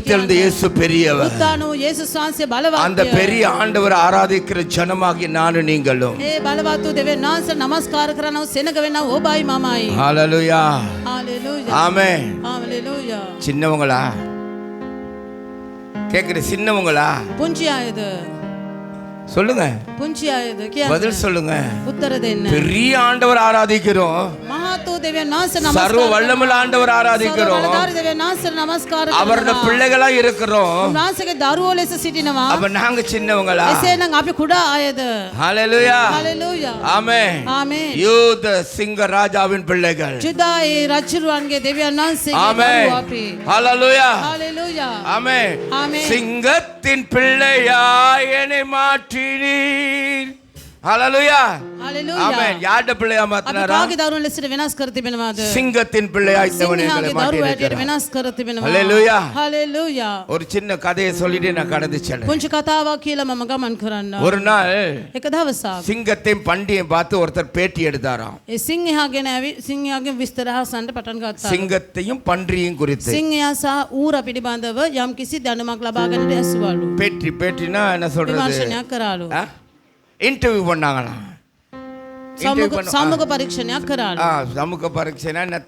உயிர்த்தெழுந்த இயேசு பெரியவர். උත්තානෝ යේසුස් වහන්සේ බලවත්. அந்த பெரிய ஆண்டவர் ஆராதிக்கிற ஜனமாகிய நானும் நீங்களும். ඒ බලවත් වූ දෙවියන් වහන්සේ නමස්කාර කරනව සෙනග වෙනව ඔබයි මමයි. ஹalleluya. ஹalleluya. ஆமென். ஹalleluya. சின்னவங்களா கேக்குற? சின்னவங்களா? පුංචි අයද? சொல்லுங்க. පුංචි අයද කියන්න. பதில் சொல்லுங்க. උත්තර දෙන්න. பெரிய ஆண்டவர் ஆராதிக்கிறோம். මහත් වූ දෙවියන් වහන්සේ නමස්කාර. சர்வ வல்லமையுள்ள ஆண்டவர் ஆராதிக்கிறோம். සර්වබලධාරී දෙවියන් වහන්සේ නමස්කාර කරනවා. அவருடைய பிள்ளைகளா இருக்கிறோம். උන්වහන්සේගේ දරුවෝ ලෙස සිටිනවා. அப்ப நாங்க சின்னவங்களா? එසේනම් අපි කුඩා අයද? ஹalleluya. ஹalleluya. ஆமென். ආමේන්. யூத சிங்க ராஜாவின் பிள்ளைகள். ජුදායේ රජුරුවන්ගේ දෙවියන් වහන්සේගේ ஆமென். දරුවෝ අපි. ஹalleluya. ஹalleluya. ஆமென். ஆமென். சிங்கத்தின் பிள்ளையாய் என்னை மாற்றினீர். ஹalleluya. ஹalleluya. ஆமென். யாருடைய பிள்ளையா අපි மாத்தினாரா? කාගේ දරුවන් ලෙසට වෙනස් කර තිබෙනවාද? சிங்கத்தின் பிள்ளையாய் தேவன் எங்களை සිංහගේ දරුවෝ හැටියට மாற்றினார். වෙනස් කර තිබෙනවා. ஹalleluya. ஹalleluya. ஒரு சின்ன கதையை சொல்லிட்டு நான் கடந்து செல்றேன். පුංචි කතාවක් කියලා මම ගමන් කරන්න. ஒரு நாள் එක දවසක් சிங்கத்தையும் பண்டிகையும் பார்த்து ஒருத்தர் பேட்டி எடுத்தாராம். ඒ සිංහයාගෙන සිංහයාගෙන් විස්තර අහන්න පටන් ගත්තා. சிங்கத்தையும் பன்றியும் குறித்து. සිංහයා සහ ඌර පිළිබඳව යම්කිසි දැනුමක් ලබා ගන්නට ඇසුවලු. பேட்டினா என்ன சொல்றது? විමර්ශනයක් කරාලු. இன்டர்வியூ பண்ணாங்களாம். සම්මුඛ පරීක්ෂණයක් කරාලු. சமூக பரீட்சைனா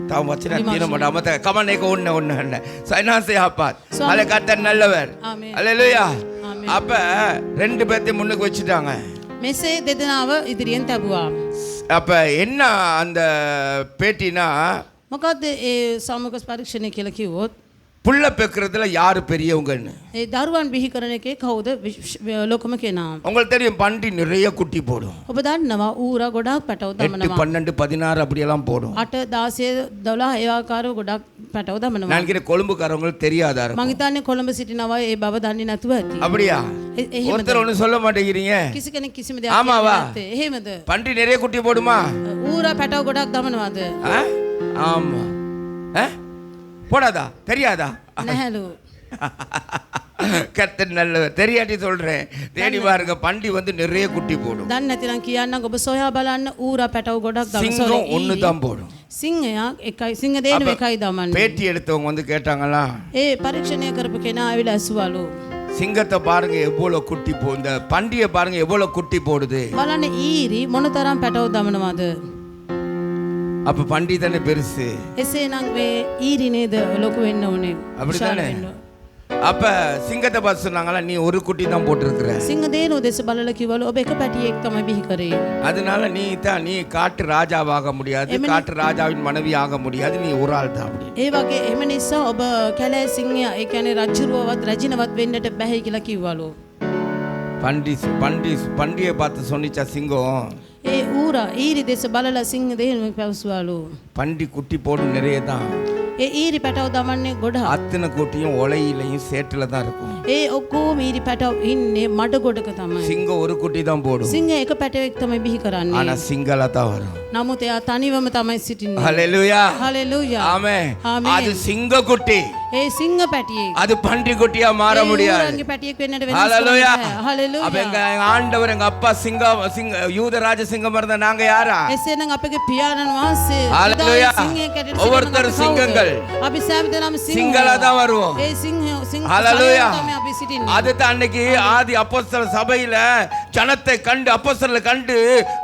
தாம் வச்சன தீனமட மත கமனேක ஒண்ணு இல்ல சைனாசே ஆபாத் அலே கர்த்தர் நல்லவர். ஆமென். ஹalleluya. ஆமென். அப்ப ரெண்டு பேத்தையும் முன்னுக்கு வச்சிட்டாங்க. මෙසේ දෙදෙනාව ඉදිරියෙන් තබුවා. அப்ப என்ன அந்த பேட்டினா මොකද්ද ඒ සම්මුඛ පරීක්ෂණය කියලා කිව්වොත් புள்ள பெக்கிறதுல யாரு பெரியவங்கன்னு. ඒ දරුවන් බිහි කරන එකේ කවුද ලොකම කෙනා? உங்களுக்கு தெரியும் பன்றி நிறைய குட்டி போடும். ඔබ දන්නවා ඌර ගොඩාක් පැටව 8 දමනවා. 12 16 அப்படி எல்லாம் போடும். 8 16 12 ඒ ආකාරව ගොඩාක් පැටව දමනවා. நான் நினைக்கிறேன் கொழும்புக்காரங்களுக்கு தெரியாதா இருக்கும். මං හිතන්නේ කොළඹ සිටිනවා ඒ බව දන්නේ නැතුව ඇති. அப்படியா? එහෙමද? ஒருத்தர் ஒண்ணு சொல்ல மாட்டேங்கிறீங்க. කිසි කෙනෙක් කිසිම දෙයක් ஆமாவா? නැත්තේ. එහෙමද? பன்றி நிறைய குட்டி போடுமா? ඌර පැටව ගොඩාක් දමනවාද? ஆமா. போடாதா? தெரியாதா? නැහැලු. கர்த்தர் நல்லவர். தெரியாட்டி சொல்றேன். தேடி பாருங்க, பன்றி வந்து நிறைய குட்டி போடும். දන්නේ නැතිනම් කියන්නම් ඔබ සොයා බලන්න ඌර පැටව ගොඩක් දමනවා. சிங்கம் ஒண்ணு தான் போடும். සිංහයා එකයි සිංහ දේනු එකයි දමන්නේ. பேட்டி எடுத்தவங்க வந்து கேட்டாங்களா? ඒ පරීක්ෂණය කරපු කෙනා ආවිලා ඇසුවලු. சிங்கத்தை பாருங்க எவ்வளவு குட்டி இந்த பன்றியை பாருங்க எவ்வளவு குட்டி போடுது. බලන්න ඊරි මොනතරම් පැටව දමනවාද? அப்ப பன்றி தானே பெருசு. එසේනම් මේ ඊරි නේද ලොකු වෙන්න ඕනේ. அப்படிதானே? அப்ப சிங்கத்தை பார்த்து சொன்னாங்களா, நீ ஒரு குட்டி தான் போட்டிருக்கிற. සිංහ දේනු දෙස බලලා කිව්වලු ඔබ එක පැටියෙක් තමයි බිහි කරේ. அதனால நீ காட்டு ராஜாவாக முடியாது, காட்டு ராஜாவின் மனைவி ஆக முடியாது, நீ ஒரு ஆள் தான் அப்படி. ඒ වගේ එම නිසා ඔබ කැලෑ සිංහයා ඒ කියන්නේ රජුරුවවත් රජිනවත් වෙන්නට බැහැ කියලා කිව්වලු. பன்றியை பார்த்து சொன்னிச்சா சிங்கம், ඒ ඌර ඊරි දෙස බලලා සිංහ දේනු පැවසුවලු. பன்றி குட்டி போடும் நிறைய தான். ඒ ඊරි පැටව දමන්නේ ගොඩක්. அத்தனை குட்டியும் ஒலையிலையும் சேற்றுல தான் இருக்கும். ඒ ඔක්කොම ඊරි පැටව ඉන්නේ මඩ ගොඩක තමයි. சிங்கம் ஒரு குட்டி தான் போடும். සිංහ එක පැටවෙක් තමයි බිහි කරන්නේ. ஆனா சிங்களா தான் வரும். නමුත් එයා තනිවම තමයි සිටින්නේ. ஹalleluya. ஹalleluya. ஆமென். ஆமென். அது சிங்க குட்டி. ඒ සිංහ පැටියෙක්. அது பன்றி குட்டியா மாற முடியாது. ඌරන්ගේ පැටියෙක් වෙන්නට වෙනස් ஹalleluya. කරන්නේ. ஹalleluya. அப்ப எங்க ஆண்டவர் எங்க அப்பா சிங்க யூத ராஜ சிங்கம் இருந்தா நாங்க யாரா? එසේනම් අපගේ පියාණන් වහන්සේ ஹalleluya. සිංහයෙක් ඇටියට සිටිනවා. ஒவ்வொருத்தர் சிங்கங்கள். අපි සෑමදෙනාම சிங்களா தான் வருவோம். ඒ සිංහ ஹalleluya. තමයි අපි සිටින්නේ. அதுதான் அன்னைக்கு ஆதி அப்போஸ்தல சபையில ஜனத்தை கண்டு அப்போஸ்தலரை கண்டு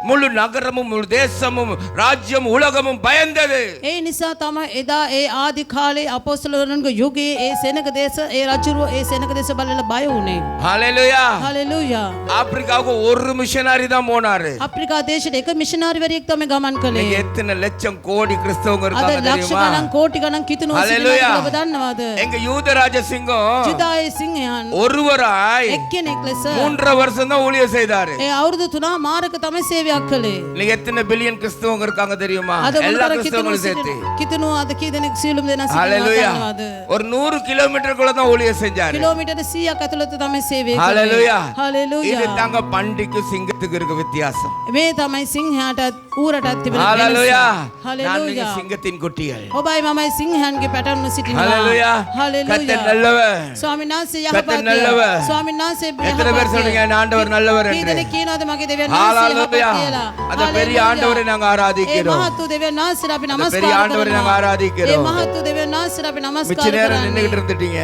முழு நகரமும் முழு தேசமும் ராஜ்யம் உலகமும் பயந்தது. ඒ නිසා තමයි එදා ඒ ආදි කාලේ අපොස්තලවරුන්ගේ යුගයේ ඒ සෙනග දේශ ඒ රජුරුව ඒ සෙනග දේශ බලලා බය වුණේ. ஹalleluya. හalleluya. ஆப்பிரிக்காவுக்கு ஒரு மிஷனரி தான் போனாரு. අප්‍රිකා දේශයට එක මිෂනරිවරයෙක් තමයි ගමන් කළේ. எத்தனை லட்சம் கோடி கிறிஸ்தவங்க අද இருக்காங்க ලක්ෂ தெரியுமா? ගණන් කෝටි ගණන් කිතුණු ஹalleluya. ඔබ දන්නවද? எங்க யூதராஜ சிங்கம் ජුදායේ සිංහයන් ஒருவராய் එක්කෙනෙක් ලෙස 3 வருஷம் தான் ஊழியம் செய்தாரு. ඒ අවුරුදු 3 මාරක තමයි සේවයක් කළේ. நீங்க எத்தனை பில்லியன் கிறிஸ்தவங்க இருக்காங்க தெரியுமா? අද எல்லா මොනතර கிறிஸ்தவங்களும் சேர்த்து. කිතුණු අද කී දෙනෙක් සියලුම දෙනා ஹalleluya. සිටිනවද? ஒரு 100 கிலோமீட்டருக்குள்ள தான் ஊழியம் செஞ்சாரு. කිලෝමීටර් 100ක් ඇතුළත තමයි සේවය කළේ. ஹalleluya. හalleluya. இது தாங்க பன்றிக்கு சிங்கத்துக்கு இருக்க வித்தியாசம். මේ තමයි සිංහයාටත් ඌරටත් තිබෙන වෙනස. ஹalleluya. හalleluya. சிங்கத்தின் குட்டிகள். ඔබයි මමයි සිංහයන්ගේ පැටවුන සිටිනවා. ஹalleluya. හalleluya. கர்த்தர் நல்லவர். ස්වාමීන් වහන්සේ கர்த்தர் கர்த்தர் நல்லவர். ස්වාමීන් වහන්සේ எத்தனை பேர் சொல்றீங்க என் ஆண்டவர் நல்லவர் කී என்று? දෙනෙක් කියනවාද මගේ දෙවියන් වහන්සේ යහපත් ஹalleluya. කියලා? அந்த பெரிய ஆண்டவரை நாங்க ඒ ஆராதிக்கிறோம். මහත් වූ දෙවියන් වහන්සේට අපි அந்த பெரிய නමස්කාර ஆண்டவரை நாங்க කරනවා. ඒ ஆராதிக்கிறோம். මහත් වූ දෙවියන් වහන්සේට අපි மிச்ச නමස්කාර நேரம் කරනවා. நின்னுகிட்டு இருந்துட்டீங்க.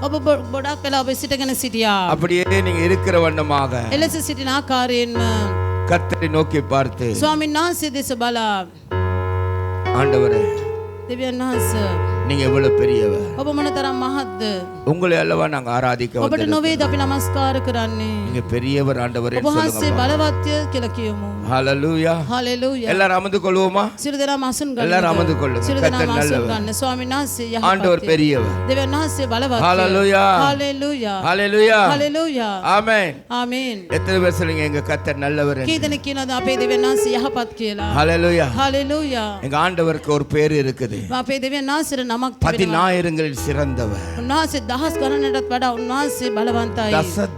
ඔබ ගොඩක් වෙලා ඔබ සිටගෙන සිටියා. அப்படியே நீங்க இருக்கிற வண்ணமாக එලෙස සිටින ආකාරයෙන්ම கர்த்தரை நோக்கி பார்த்து ස්වාමීන් වහන්සේ දෙස බලා ஆண்டவரே දෙවියන් වහන්සේ நீங்க எவ்வளவு பெரியவர், ඔබ මොනතරම් මහත්ද? உங்களை அல்லவா நாங்க ஆராதிக்க ඔබට வந்திருக்கோம். නොවේද අපි නමස්කාර කරන්නේ? நீங்க பெரியவர் ஆண்டவரே ඔබ වහන්සේ சொல்லுங்க. බලවත්ය කියලා කියමු. ஹalleluya. හalleluya. எல்லாரும் அமர்ந்து கொள்வோமா? සියලු දෙනාම අසුන් எல்லாரும் ගන්න. அமர்ந்து கொள்ளுங்க. සියලු கர்த்தர் දෙනාම අසුන් நல்லவர். ගන්න. ස්වාමීන් වහන්සේ ஆண்டவர் යහපත්. பெரியவர். දෙවියන් වහන්සේ බලවත්ය. ஹalleluya. හalleluya. ஹalleluya. හalleluya. ஆமென். ආමේන්. எத்தனை பேர் சொல்லுங்க எங்க கர்த்தர் நல்லவர் කී என்று? දෙනෙක් කියනවාද අපේ දෙවියන් වහන්සේ යහපත් කියලා? ஹalleluya. හalleluya. எங்க ஆண்டவருக்கு ஒரு பேர் இருக்குது. අපේ දෙවියන් වහන්සේට නමක් තිබෙනවා. 10000ங்களில் சிறந்தவர். උන්වහන්සේ දහස් ගණනටත් වඩා උන්වහන්සේ බලවන්තයි.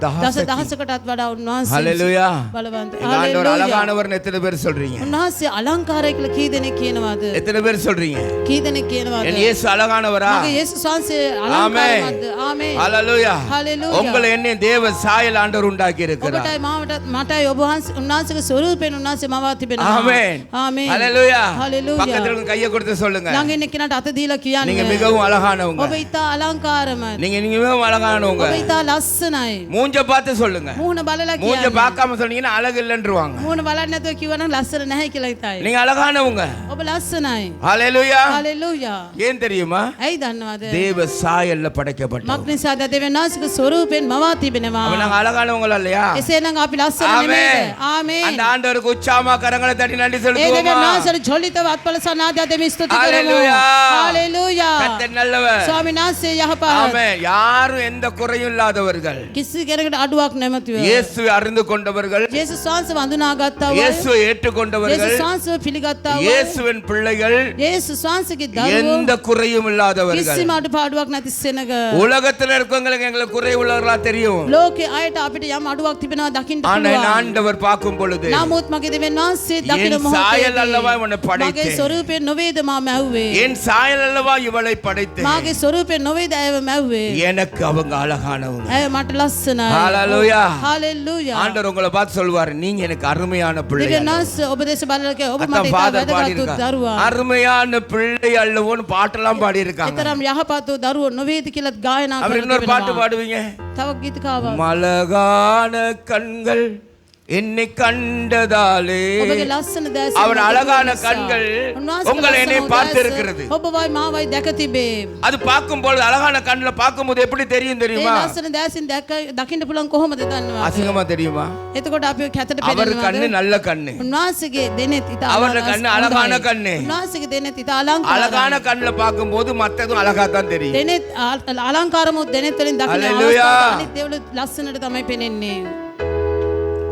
දහසකටත් වඩා උන්වහන්සේ ஹalleluya. බලවන්තයි. எங்க ஆண்டவர் හalleluya. அழகானவர்னு எத்தனை பேர் சொல்றீங்க? උන්වහන්සේ අලංකාරයි කියලා කී දෙනෙක් කියනවාද? எத்தனை பேர் சொல்றீங்க? කී දෙනෙක් කියනවාද? என் இயேசு அழகானவரா? මගේ යේසුස් වහන්සේ අලංකාරවත්ද? ආමේන්. ஹalleluya. හalleluya. உங்களை என்ன தேவ சாயல் ஆண்டவர் உண்டாக்கி இருக்கிறார். ඔබටයි මටයි ඔබ වහන්සේ උන්වහන්සේගේ ස්වරූපයෙන් උන්වහන්සේ මවා තිබෙනවා. ஆமென். ආමේන්. ஹalleluya. හalleluya. பக்கத்துல இருக்க கையை கொடுத்து சொல்லுங்க. ළඟ ඉන්න කෙනාට අත දීලා நீங்க කියන්න. மிகவும் அழகானவங்க. ඔබ ඉතා අලංකාරමයි. நீங்க மிகவும் அழகானவங்க. ඔබ ඉතා ලස්සනයි. மூஞ்ச பார்த்து சொல்லுங்க. මුහුණ බලලා மூஞ்ச කියන්න. பார்க்காம சொன்னீங்கன்னா அழகு இல்லைன்றுவாங்க. මුහුණ බලන්නේ නැතුව කිව්වනම් ලස්සන නැහැ කියලා හිතයි. நீங்க அழகானவங்க. ඔබ ලස්සනයි. ஹalleluya. හalleluya. ஏன் தெரியுமா? ඇයි දන්නවද? தேவ சாயல்ல படைக்கப்பட்டோம். මක් නිසාද දෙවියන් වහන්සේගේ ස්වරූපයෙන් මවා තිබෙනවා. அப்ப நாங்க அழகானவங்களா இல்லையா? එසේනම් අපි ලස්සන ஆமென். නෙමෙයිද? ආමේන්. அந்த ஆண்டவருக்கு உற்சாகமா கரங்களை தட்டி நன்றி ඒ දෙවියන් செலுத்துவோமா? වහන්සේට ජොලිතව අත්පල සනාදය දෙමි ස්තුති කරමු. ஹalleluya. හalleluya. கர்த்தர் நல்லவர். ස්වාමීන් වහන්සේ යහපත්. ஆமென். யாரும் எந்த குறையும் இல்லாதவர்கள், කිසි කෙනෙකුට අඩුවක් නැමැතිව. இயேசுவை அறிந்து கொண்டவர்கள், යේසුස් වහන්සේ වඳුනාගත්තා වූ இயேசுவை ஏற்றுக்கொண்டவர்கள், යේසුස් වහන්සේ පිළිගත්තා වූ இயேசுவின் பிள்ளைகள், යේසුස් වහන්සේගේ දරුවෝ எந்த குறையும் இல்லாதவர்கள். කිසිම අඩුපාඩුවක් නැති සෙනග. உலகத்துல இருக்கவங்களுக்கு எங்களுக்கு குறை உள்ளவர்களா தெரியும். ලෝකේ අයට අපිට යම් අඩුවක් තිබෙනවා දකින්න ஆனா පුළුවන්. ஆண்டவர் பார்க்கும் பொழுது නමුත් මගේ දෙවියන් වහන්සේ දකින என் சாயல் அல்லவா உன்னை මොහොතේ මගේ படைத்தேன், ස්වරූපයෙන් නොවේද මා මැව්වේ? என் சாயல் அல்லவா இவளை படைத்தேன், මාගේ ස්වරූපයෙන් නොවේද ඇයව මැව්වේ? எனக்கு அவங்க அழகானவங்க. ඇය මට ලස්සනයි. ஹalleluya. හalleluya. ஆண்டவர் உங்களை பார்த்து சொல்வாரு, நீங்க எனக்கு அருமையான பிள்ளை. දෙවියන් වහන්සේ ඔබ දෙස බලලා කිය ඔබ මට அதான் ඉතා ஃபாதர் பாடி වැදගත් වූ දරුවා. அருமையான பிள்ளை அல்லவோன்னு பாட்டெல்லாம் பாடி இருக்காங்க. එතරම් යහපත් වූ දරුවෝ නොවේද කියලා ගායනා அவர் කරලා இன்னொரு பாட்டு තිබෙනවා. பாடுவீங்க. තව ගීතකාවක්. மலகான கண்கள் என்னை கண்டதாலே, ඔබගේ ලස්සන දැස அவர் அழகான கண்கள் உங்களை என்னை பார்த்து இருக்கிறது. ඔබවයි මාවයි දැක තිබේ. அது பார்க்கும்போது அழகான கண்ணுல பார்க்கும்போது எப்படி தெரியும் ඒ தெரியுமா? ලස්සන දැසින් දකින්න පුළුවන් කොහොමද දන්නවද? அசிங்கமா தெரியுமா? එතකොට අපි කැතට அவர் පෙනෙනවද? கண்ணு நல்ல கண்ணு. උන්වහන්සේගේ දෙනෙත් ඉතා அவருடைய கண்ணு அழகான கண்ணு. උන්වහන්සේගේ දෙනෙත් ඉතා අලංකාරයි. அழகான கண்ணுல பார்க்கும்போது மத்ததும் அழகா தான் தெரியும். දෙනෙත් අලංකාරමුත් දෙනෙත් වලින් දකින්න Hallelujah. අවස්ථාව අනිත් දේවලු ලස්සනට තමයි පෙනෙන්නේ.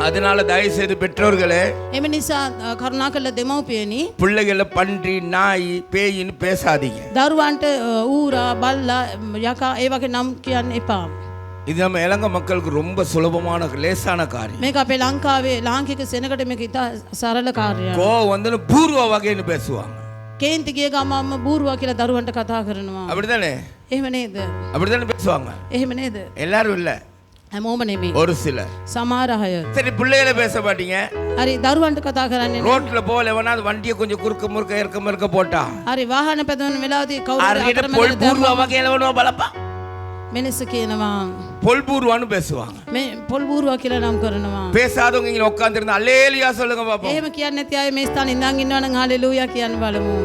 அதனால தயவு செய்து பெற்றோர்களே, එම නිසා කරුණාකරලා දෙමව්පියනි பிள்ளைகளை பன்றி நாய் பேயின்னு பேசாதீங்க. දරුවන්ට ඌරා බල්ලා යකා ඒ වගේ නම් කියන්න එපා. இது நம்ம இலங்கை மக்களுக்கு ரொம்ப சுலபமான லேசான காரியம். මේක අපේ ලංකාවේ ලාංකික සෙනගට මේක ඉතා සරල කාර්යයක්. கோவம் வந்து பூர்வ வகைன்னு பேசுவாங்க. කේන්ති ගිය ගමම්ම බූරුවා කියලා දරුවන්ට කතා කරනවා. அப்படிதானே? එහෙම නේද? அப்படிதானே பேசுவாங்க. එහෙම නේද? எல்லாரும் இல்ல, හැමෝම නෙමෙයි. ஒரு சிலர். සමහර අය. சரி, பிள்ளைகளை பேச மாட்டீங்க. හරි දරුවන්ට කතා කරන්නේ නෑ. ரோட்ல போல எவனாவது வண்டியை கொஞ்சம் குறுக்க முறுக்க இறக்க போட்டா, හරි வாහන පැදවන වෙලාවදී කවුරු அருகிட்ட අතරමැද பொல் பூர்வ දැම්මම வகையில ஒன்றும் பலப்பா මිනිස්සු කියනවා பொல் பூர்வான்னு பேசுவாங்க. මේ පොල් බූරුවා කියලා නම් කරනවා. பேசாதவங்க இங்க உட்கார்ந்திருந்தா அல்லேலியா சொல்லுங்க பாப்போம். එහෙම කියන්නේ නැති අය මේ ස්ථානේ ඉඳන් ඉන්නවා නම් හalleluya කියන්න බලමු.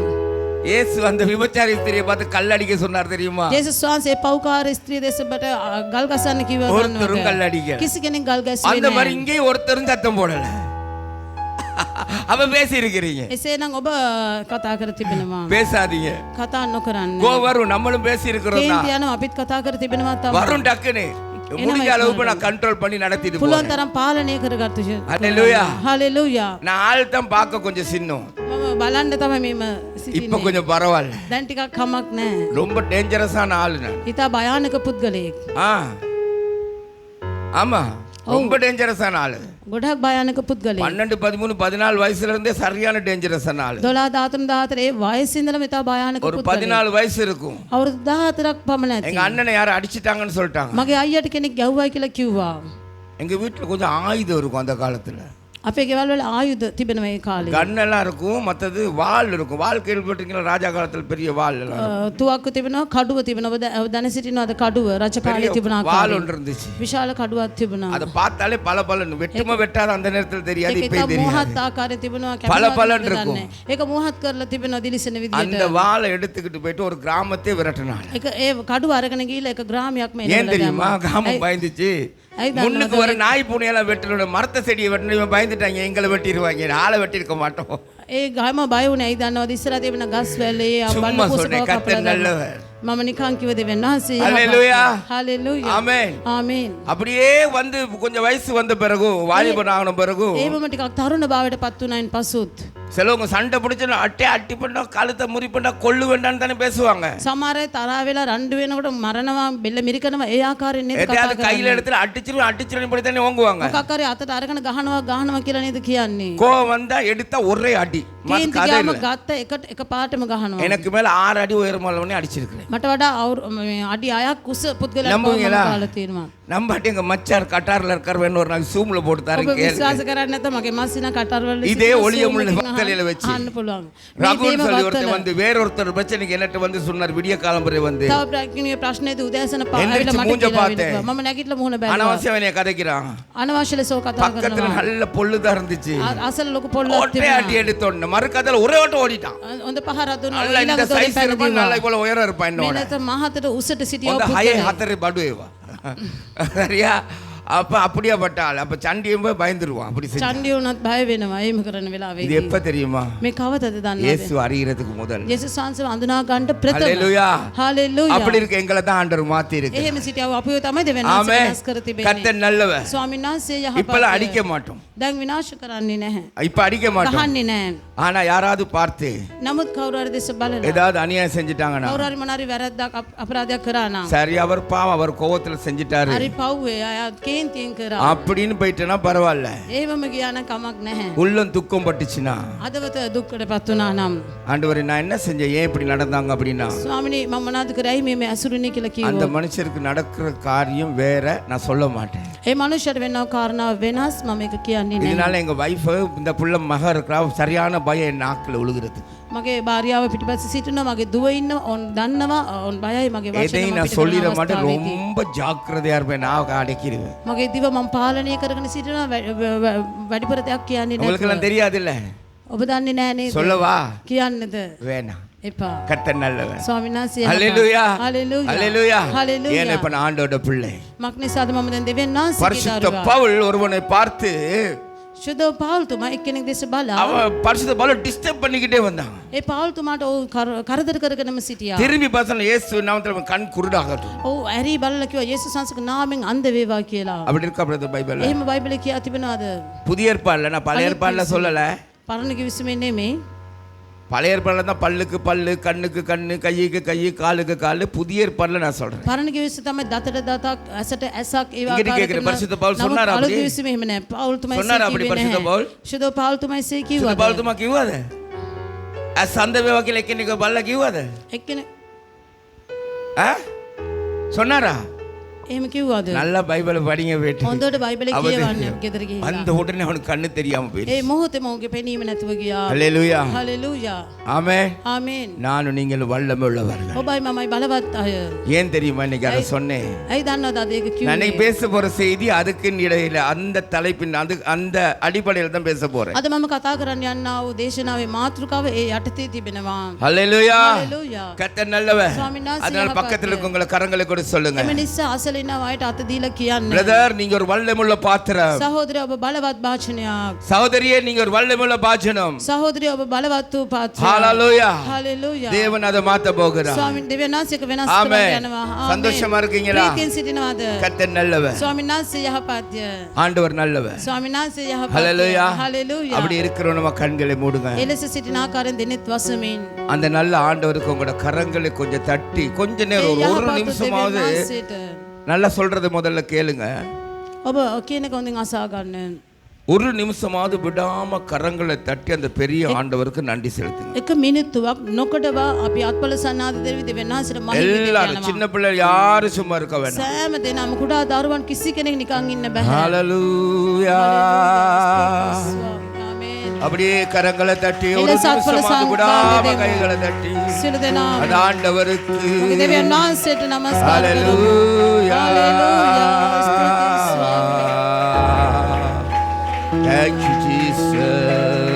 இயேசு அந்த விபச்சாரி ஸ்திரியை பார்த்து கல்லடிக்க சொன்னார் தெரியுமா? ජේසුස් වහන්සේ පෞකාර ස්ත්‍රී දෙසබට ගල් ගසන්න කිව්වා ஒருத்தரும் கல்லடிக்க. කිසි කෙනෙක් ගල් ගැස්සුවේ அந்த மாதிரி නැහැ. இங்கேயும் ஒருத்தரும் சத்தம் போடல. அப்ப பேசி இருக்கிறீங்க. එසේනම් ඔබ කතා කර තිබෙනවා. பேசாதீங்க. කතා නොකරන්න. கோ வரும், நம்மளும் பேசி இருக்கிறோம் தான். කේන්ති යනවා අපිත් කතා කර තිබෙනවා තමයි. வரும் டக்குன்னு. முடிஞ்ச அளவுக்கு நான் கண்ட்ரோல் பண்ணி நடத்திட்டு පුළුවන් போறேன். තරම් පාලනය කරගත්තු. ஹalleluya. හalleluya. நான் ஆள் தான் பார்க்க கொஞ்சம் சின்னம். මම බලන්න තමයි මේම இப்ப සිටින්නේ. கொஞ்சம் பரவாயில்ல. දැන් ටිකක් කමක් නැහැ. ரொம்ப டேஞ்சரஸான ஆளு நான். ඉතා භයානක පුද්ගලයෙක්. ஆ, ஆமா. ரொம்ப டேஞ்சரஸான ஆளு. ගොඩක් භයානක පුද්ගලයෙක්. 12 13 14 வயசுல இருந்தே சரியான டேஞ்சரஸான ஆளு. 12 13 14 ඒ වයසේ ඉඳලම ඉතා භයානක ஒரு පුද්ගලයෙක්. 14 வயசு இருக்கும். අවුරුදු 14ක් පමණ ඇති. எங்க அண்ணனை யாரும் அடிச்சிட்டாங்கன்னு சொல்லிட்டாங்க. මගේ අයියට කෙනෙක් ගැව්වයි කියලා කිව්වා. எங்க வீட்டுல கொஞ்சம் ஆயுதம் இருக்கும் அந்த காலத்துல. අපේ ගෙවල් වල ආයුධ තිබෙනවා ඒ කාලේ. கன் எல்லாம் இருக்கும், மத்தது வாள் இருக்கும். வாள் கேள்விப்பட்டிருக்கீங்களா? ராஜா காலத்துல பெரிய வாள் எல்லாம் இருக்கும். තුවක්කු තිබෙනවා, කඩුව තිබෙනවා. ඔබ දැන සිටිනවද කඩුව? රජ කාලේ තිබුණා வாள் කාලේ. ஒன்று இருந்துச்சு. විශාල කඩුවක් තිබුණා. அதை பார்த்தாலே பல பலன்னு வெட்டுமா வெட்டாத அந்த நேரத்துல தெரியாது, ඒක இப்ப ඉතා தெரியாது. මොහත් ආකාරයේ තිබුණා, பல කැපුණාද பலன்னு කියලා இருக்கும். දන්නේ. ඒක මොහත් කරලා තිබෙනවා දිලිසෙන විදියට. அந்த வாளை எடுத்துக்கிட்டு போயிட்டு ஒரு கிராமத்தை விரட்டினாங்க. ඒක ඒ කඩුව අරගෙන ගිහලා ඒක ග්‍රාමයක් මේ ஏன் தெரியுமா? கிராமம் பயந்துச்சு. முன்னுக்கு வர நாய் பூனையெல்லாம் வெட்டல, மரத்த செடியை வெட்டின இவன் பயந்துட்டாங்க, எங்களை வெட்டிடுவாங்க, ஆளை வெட்டியிருக்க மாட்டோம். ඒ ගම බය වුණේ. ඇයි දන්නවද? ඉස්සරහ තිබෙන ගස් වැල්ලේ சும்மா சொன்னேன், கர்த்தர் நல்லவர். මම නිකන් කිව්ව දෙවෙන් වහන්සේ. ஹalleluya. හalleluya. ஆமென். ආමේන්. அப்படியே வந்து கொஞ்சம் வயசு வந்த பிறகு, வாலிபன் ஆன பிறகு, ඒවම ටිකක් තරුණ භාවයට පත් වුණායින් පසුත් சிலவங்க சண்டை பிடிச்சா அட்டி பண்ணா கழுத்தை முறி பண்ணா கொள்ளு வேண்டான்னு தானே பேசுவாங்க. සමහර අය තරහ වෙලා රණ්ඩු වෙනකොට මරනවා, බෙල්ල මිරිකනවා, ඒ ආකාරයෙන් නේද කතා எதையாவது கையில කරන්නේ. எடுத்து அடிச்சிரும் படி தானே ஓங்குவாங்க. මොකක් හරි අතට අරගෙන ගහනවා කියලා නේද කියන්නේ. கோவம் வந்தா எடுத்தா ஒரே அடி. மத்த කේන්ති கதை ගියාම இல்ல. ගත්ත එක පාටම ගහනවා. எனக்கு மேல 6 அடி உயரமானவனே அடிச்சிருக்கிறேன். මට වඩා අඩි 6ක් උස පුද්ගලයෙක් නම්බුවීங்களா? කාලා තියෙනවා. நம்பாட்டி எங்க மச்சார் கட்டார்ல இருக்கார், வேணும் ஒரு நாள் ஜூம்ல போட்டு ඔබ தரேன் கேளு. විශ්වාස කරන්නේ නැත්නම් මගේ මස්සිනා කටරවල இதே ஒளியமுள்ள பக்தலையில வச்சு අහන්න පුළුවන්. ரகுன்னு சொல்லி ஒருத்தர் வந்து வேறொருத்தர் பிரச்சனைக்கு என்னட்ட வந்து சொன்னார், விடிய காலம்பரை வந்து තව ප්‍රඥාවේ ප්‍රශ්නේදී උදෑසන එන්දිරිච්ච පාවිලා මූஞ்ச මට කියලා பார்த்தேன். විදිහට. මම නැගිටලා මුහුණ බැලුවා. அனவசியம் என்னைய கதைக்கிறான். අනවශ්‍ය ලෙස කතා பக்கத்துல කරනවා. நல்ல பொல்லுதான் இருந்துச்சு. අසල ලොකු පොල්ලක් ஒட்டே තිබුණා. அடி எடுத்தோன்னு மறு கதையில ஒரே ஓட்டம் ஓடிட்டான். හොඳ පහරක් දුන්නා. நல்ல இந்த ඊළඟ දොරේ சைஸ் இருப்பான், පැනදිවා. நல்ல இவ்வளவு உயரம் இருப்பான் මේ என்னோட. නැත්නම් මහතට උසට සිටියව அந்த පුද්ගලයා. ஹையே ஹத்தரை படுவேவா. சரியா? அப்ப அப்படியே பட்டாள். அப்ப சண்டியும் போய் பயந்துருவான். அப்படி செஞ்சு. චණ්ඩි වුණත් බය වෙනවා. එහෙම කරන இது වෙලාවෙදී. எப்ப தெரியுமா? මේ කවදද දන්නවද? இயேசு அறிகிறதுக்கு முதல். යේසුස් වහන්සේ අඳුනා ගන්න ප්‍රථම. ஹalleluya. හalleluya. அப்படி இருக்க எங்களை தான் ஆண்டவர் மாத்தி இருக்கு. එහෙම සිටියව අපිව තමයි දෙවෙනි වහන්සේ ஆமென். විනාශ කර තිබෙන්නේ. கர்த்தர் நல்லவர். ස්වාමීන් වහන්සේ இப்பெல்லாம் යහපත්. அடிக்க மாட்டோம். දැන් විනාශ කරන්නේ නැහැ. இப்ப அடிக்க மாட்டோம். ගහන්නේ නැහැ. ஆனா யாராவது பார்த்து නමුත් කවුරු හරි දෙස බලලා ஏதாவது அநியாயம் செஞ்சுட்டாங்கன்னா, කවුරු හරි මොනාරි වැරද්දක් අපරාධයක් කරා නම් சரி அவர் பாவம், அவர் கோவத்துல செஞ்சுட்டாரு හරි පව්වේ අය කේන්තියෙන් කරා. அப்படின்னு போயிட்டேன்னா பரவாயில்ல. ඒවම ගියා නම් කමක් නැහැ. உள்ளம் துக்கம் பட்டுச்சுன்னா, අදවත දුක්කටපත් වුණා නම් ஆண்டவரே நான் என்ன செஞ்சேன், ஏன் இப்படி நடந்தாங்க அப்படின்னா, ස්වාමිනේ මම මොනවද කරේ මේ අසුරුනේ කියලා அந்த කිව්වා. மனுஷருக்கு நடக்கிற காரியம் வேற, நான் சொல்ல மாட்டேன். ඒ මනුෂ්‍යයට වෙනව කාරණාව වෙනස්, මම ඒක කියන්නේ නැහැ. இதனால எங்க வைஃப், இந்த புள்ள மக இருக்கிறா, சரியான பயம் என் நாக்குல விழுகிறது. මගේ භාර්යාව පිටිපස්සේ සිටිනවා, මගේ දුව ඉන්නවා, ඕන් දන්නවා, ඕන් බයයි මගේ වචන எதையும் මම நான் පිට சொல்லிட කරන மாட்டேன், අවස්ථාවේදී. ரொம்ப ஜாக்கிரதையா இருப்பேன், நான் அடக்கிடுவேன். මගේ දිව මම පාලනය කරගෙන සිටිනවා, වැඩිපුර දෙයක් කියන්නේ உங்களுக்கு නැහැ. எல்லாம் தெரியாது இல்ல, ඔබ දන්නේ නැහැ නේද? சொல்லவா? කියන්නද? வேணாம். එපා. கர்த்தர் நல்லவர். ස්වාමීන් වහන්සේ ஹalleluya. හalleluya. ஹalleluya. හalleluya. ஏன்னா இப்ப நான் ஆண்டவரோட பிள்ளை. මක් නිසාද මම දැන් දෙවියන් වහන්සේගේ பரிசுத்த දරුවා. பவுல் ஒருவனை பார்த்து, ශුද්ධ පාවුල්තුමා එක්කෙනෙක් දෙස බලා அவன் பரிசுத்த பவுல் டிஸ்டர்ப் பண்ணிக்கிட்டே வந்தான். ඒ පාවුල්තුමාට ඔව් කරදර කරගෙනම සිටියා. திரும்பி பார்த்தா இயேசு நாமத்துல அவன் கண் குருடாகட்டும். ඔව් ඇරි බලලා කිව්වා යේසුස් වහන්සේගේ නාමයෙන් අන්ධ වේවා කියලා. அப்படி இருக்கா பிரதர் பைபிள்ல? එහෙම බයිබලයේ කියා තිබෙනවද? புதிய ஏற்பாடுல, நான் பழைய ஏற்பாடுல சொல்லல. පරණ කිවිසුමේ නෙමෙයි. பழைய ஏற்பாடுல தான் பல்லுக்கு பல்லு, கண்ணுக்கு கண்ணு, கைக்கு கை, காலுக்கு காலு. புதிய ஏற்பாடுல நான் சொல்றேன். පරණ කිවිසුම තමයි දතට දතක්, ඇසට ඇසක් ඒ ඉංග්‍රීසි கேக்குற பரிசுத்த பவுல் சொன்னாரா අලුත් அப்படி? කිවිසුමේ එහෙම නෑ. පාවුල්තුමා சொன்னாரா அப்படி பரிசுத்த பவுல்? ශුද්ධ පාවුල්තුමා එසේ சுத்த කිව්වා. பவுல் துமா කිව්වද? සඳ වේවා එක්කෙනෙක් බල්ලා කිව්වද? එක්කෙනෙක් ஆ? சொன்னாரா? එහෙම කිව්වද? நல்லா பைபிளை படிங்க போயிட்டு. හොඳට බයිබලේ அவரு කියවන්න ගෙදර ගිහින්. அந்த உடனே அவனுக்கு கண்ணு தெரியாம போயிடுச்சு. ඒ මොහොතේම ඔහුගේ පෙනීම නැතුව ගියා. ஹalleluya. හalleluya. ஆமென். ආමේන්. நானும் நீங்களும் வல்லமை உள்ளவர்கள். ඔබයි මමයි බලවත් අය. ஏன் தெரியுமா இன்னைக்கு அதை சொன்னேன்? ඇයි දන්නවද අද ඒක நான் කිව්වේ? இன்னைக்கு பேச போற செய்தி அதுக்கு இடையில அந்த தலைப்பின் அந்த அடிப்படையில் தான் பேச போறேன். අද මම කතා කරන්න යන්නා වූ දේශනාවේ මාතෘකාව ඒ යටතේ තිබෙනවා. ஹalleluya. හalleluya. கர்த்தர் நல்லவர். ස්වාමීන් වහන්සේ அதனால යහපත්. பக்கத்துல இருக்கவங்கள கரங்களை கூட சொல்லுங்க. එම නිසා අසල ඉන්න අයට අත දීලා කියන්න. பிரதர், நீங்க ஒரு வல்லமுள்ள பாத்திரம். සහෝදරය ඔබ බලවත් භාජනයක්. சகோதரியே, நீங்க ஒரு வல்லமுள்ள பாஜனம். සහෝදරය ඔබ බලවත් වූ පාත්‍රයක්. ஹalleluya. හalleluya. தேவன் அதை மாத்த போகிறார். ස්වාමීන් දෙවියන් වහන්සේ ඒක වෙනස් ஆமென். කරන්න යනවා. ආමේන්. சந்தோஷமா இருக்கீங்களா? ප්‍රීතියෙන් සිටිනවද? கர்த்தர் நல்லவர். ස්වාමීන් වහන්සේ යහපත්ය. ஆண்டவர் நல்லவர். ස්වාමීන් වහන්සේ යහපත්ය. ஹalleluya. හalleluya. அப்படி இருக்கிறோம், நம்ம கண்களை மூடுங்க. එලෙස සිටින ආකාරයෙන් දෙනෙත් වසමින් அந்த நல்ல ஆண்டவருக்கு உங்களோட கரங்களை கொஞ்சம் தட்டி கொஞ்ச நேரம் ஒரு நிமிஷமாவது நல்லா சொல்றது முதல்ல கேளுங்க. ඔබ කියන එක හොඳින් අසා ගන්න. ஒரு நிமிஷமாவது விடாம கரங்களை தட்டி அந்த பெரிய ஆண்டவருக்கு நன்றி செலுத்துங்க. එක මිනිත්තුවක් නොකඩවා අපි අත්පල සන්නාද දෙවි දෙවියන්වහන්සේට මහිම எல்லாரும் சின்ன பிள்ளை யாரும் சும்மா இருக்க வேண்டாம். සෑම දෙනාම කුඩා දරුවන් කිසි කෙනෙක් නිකන් ඉන්න බෑ. ஹalleluya. ආමේන්. அப்படியே கரங்களை தட்டி ஒரு நிமிஷமாவது விடாம கைகளை தட்டி සියලු දෙනා அந்த ஆண்டவருக்கு මගේ දෙවියන්වහන්සේට නමස්කාර කරමු. ஹalleluya. Thank you, Jesus.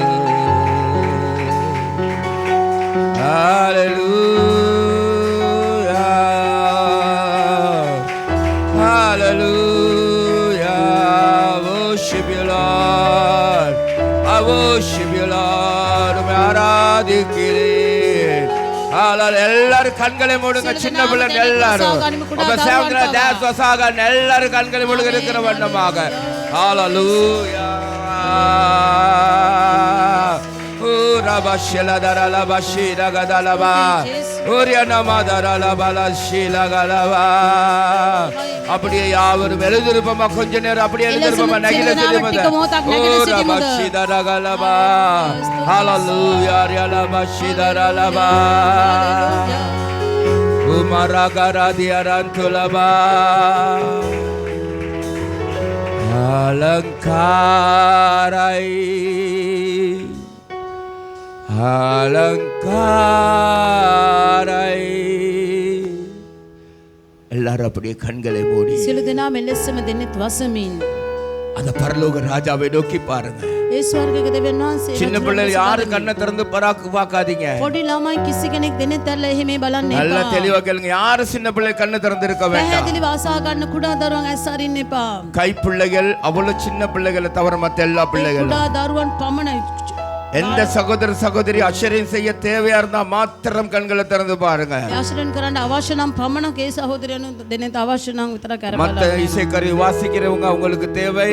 Hallelujah. Hallelujah. Worship you, Lord. I worship you, Lord. உம்மை ஆராதிக்கிறேன். எல்லாரும் கண்களை மூடுங்க. சின்ன பிள்ளை எல்லாரும் உங்க சேவகரை தேவசாக எல்லாரும் கண்களை மூடுங்க இருக்கிற வண்ணமாக. Hallelujah. Rabashela darala bashira gadalaba Oriana madarala balashila galava அப்படியே யாவரும் எழுதிருப்பமா கொஞ்ச நேரம் அப்படியே எழுதிருப்பமா நகில சிரிமத Rabashida galava Hallelujah yala bashida galava Umaraga diarantulaba அலங்காரை அலங்காரை எல்லாரும் அப்படியே கண்களை மூடி සියලු දෙනාම එලෙසම දෙනෙත් වසමින් அந்த பரலோக ராஜாவை நோக்கி பாருங்க. ඒ ස්වර්ගයේ දෙවියන්වහන්සේ சின்ன பிள்ளைகள் யாரும் கண்ணை திறந்து பார்க்காதீங்க. පොඩි ළමයි කිසි කෙනෙක් දෙනෙත් ඇරලා එහෙම බලන්න එපා. நல்லா தெளிவா கேளுங்க. யாரும் சின்ன பிள்ளை கண்ணை திறந்து இருக்க வேண்டாம். පැහැදිලිව අසා ගන්න කුඩා දරුවන් ඇස් අරින්න එපා. கை பிள்ளைகள் அவ்வளவு சின்ன பிள்ளைகளை தவிர மற்ற எல்லா பிள்ளைகளும் කුඩා දරුවන් පමණයි. எந்த சகோதர சகோதரி அஷரின் செய்ய தேவையா இருந்தா மாத்திரம் கண்களை திறந்து பாருங்க. ආශිර්වාද කරන්න අවශ්‍ය නම් පමණක් ඒ සහෝදරයන් දෙනෙත් අවශ්‍ය නම් විතරක් අර மத்த බලන්න. இசைக்கருவி வாசிக்கிறவங்க அவங்களுக்கு தேவை.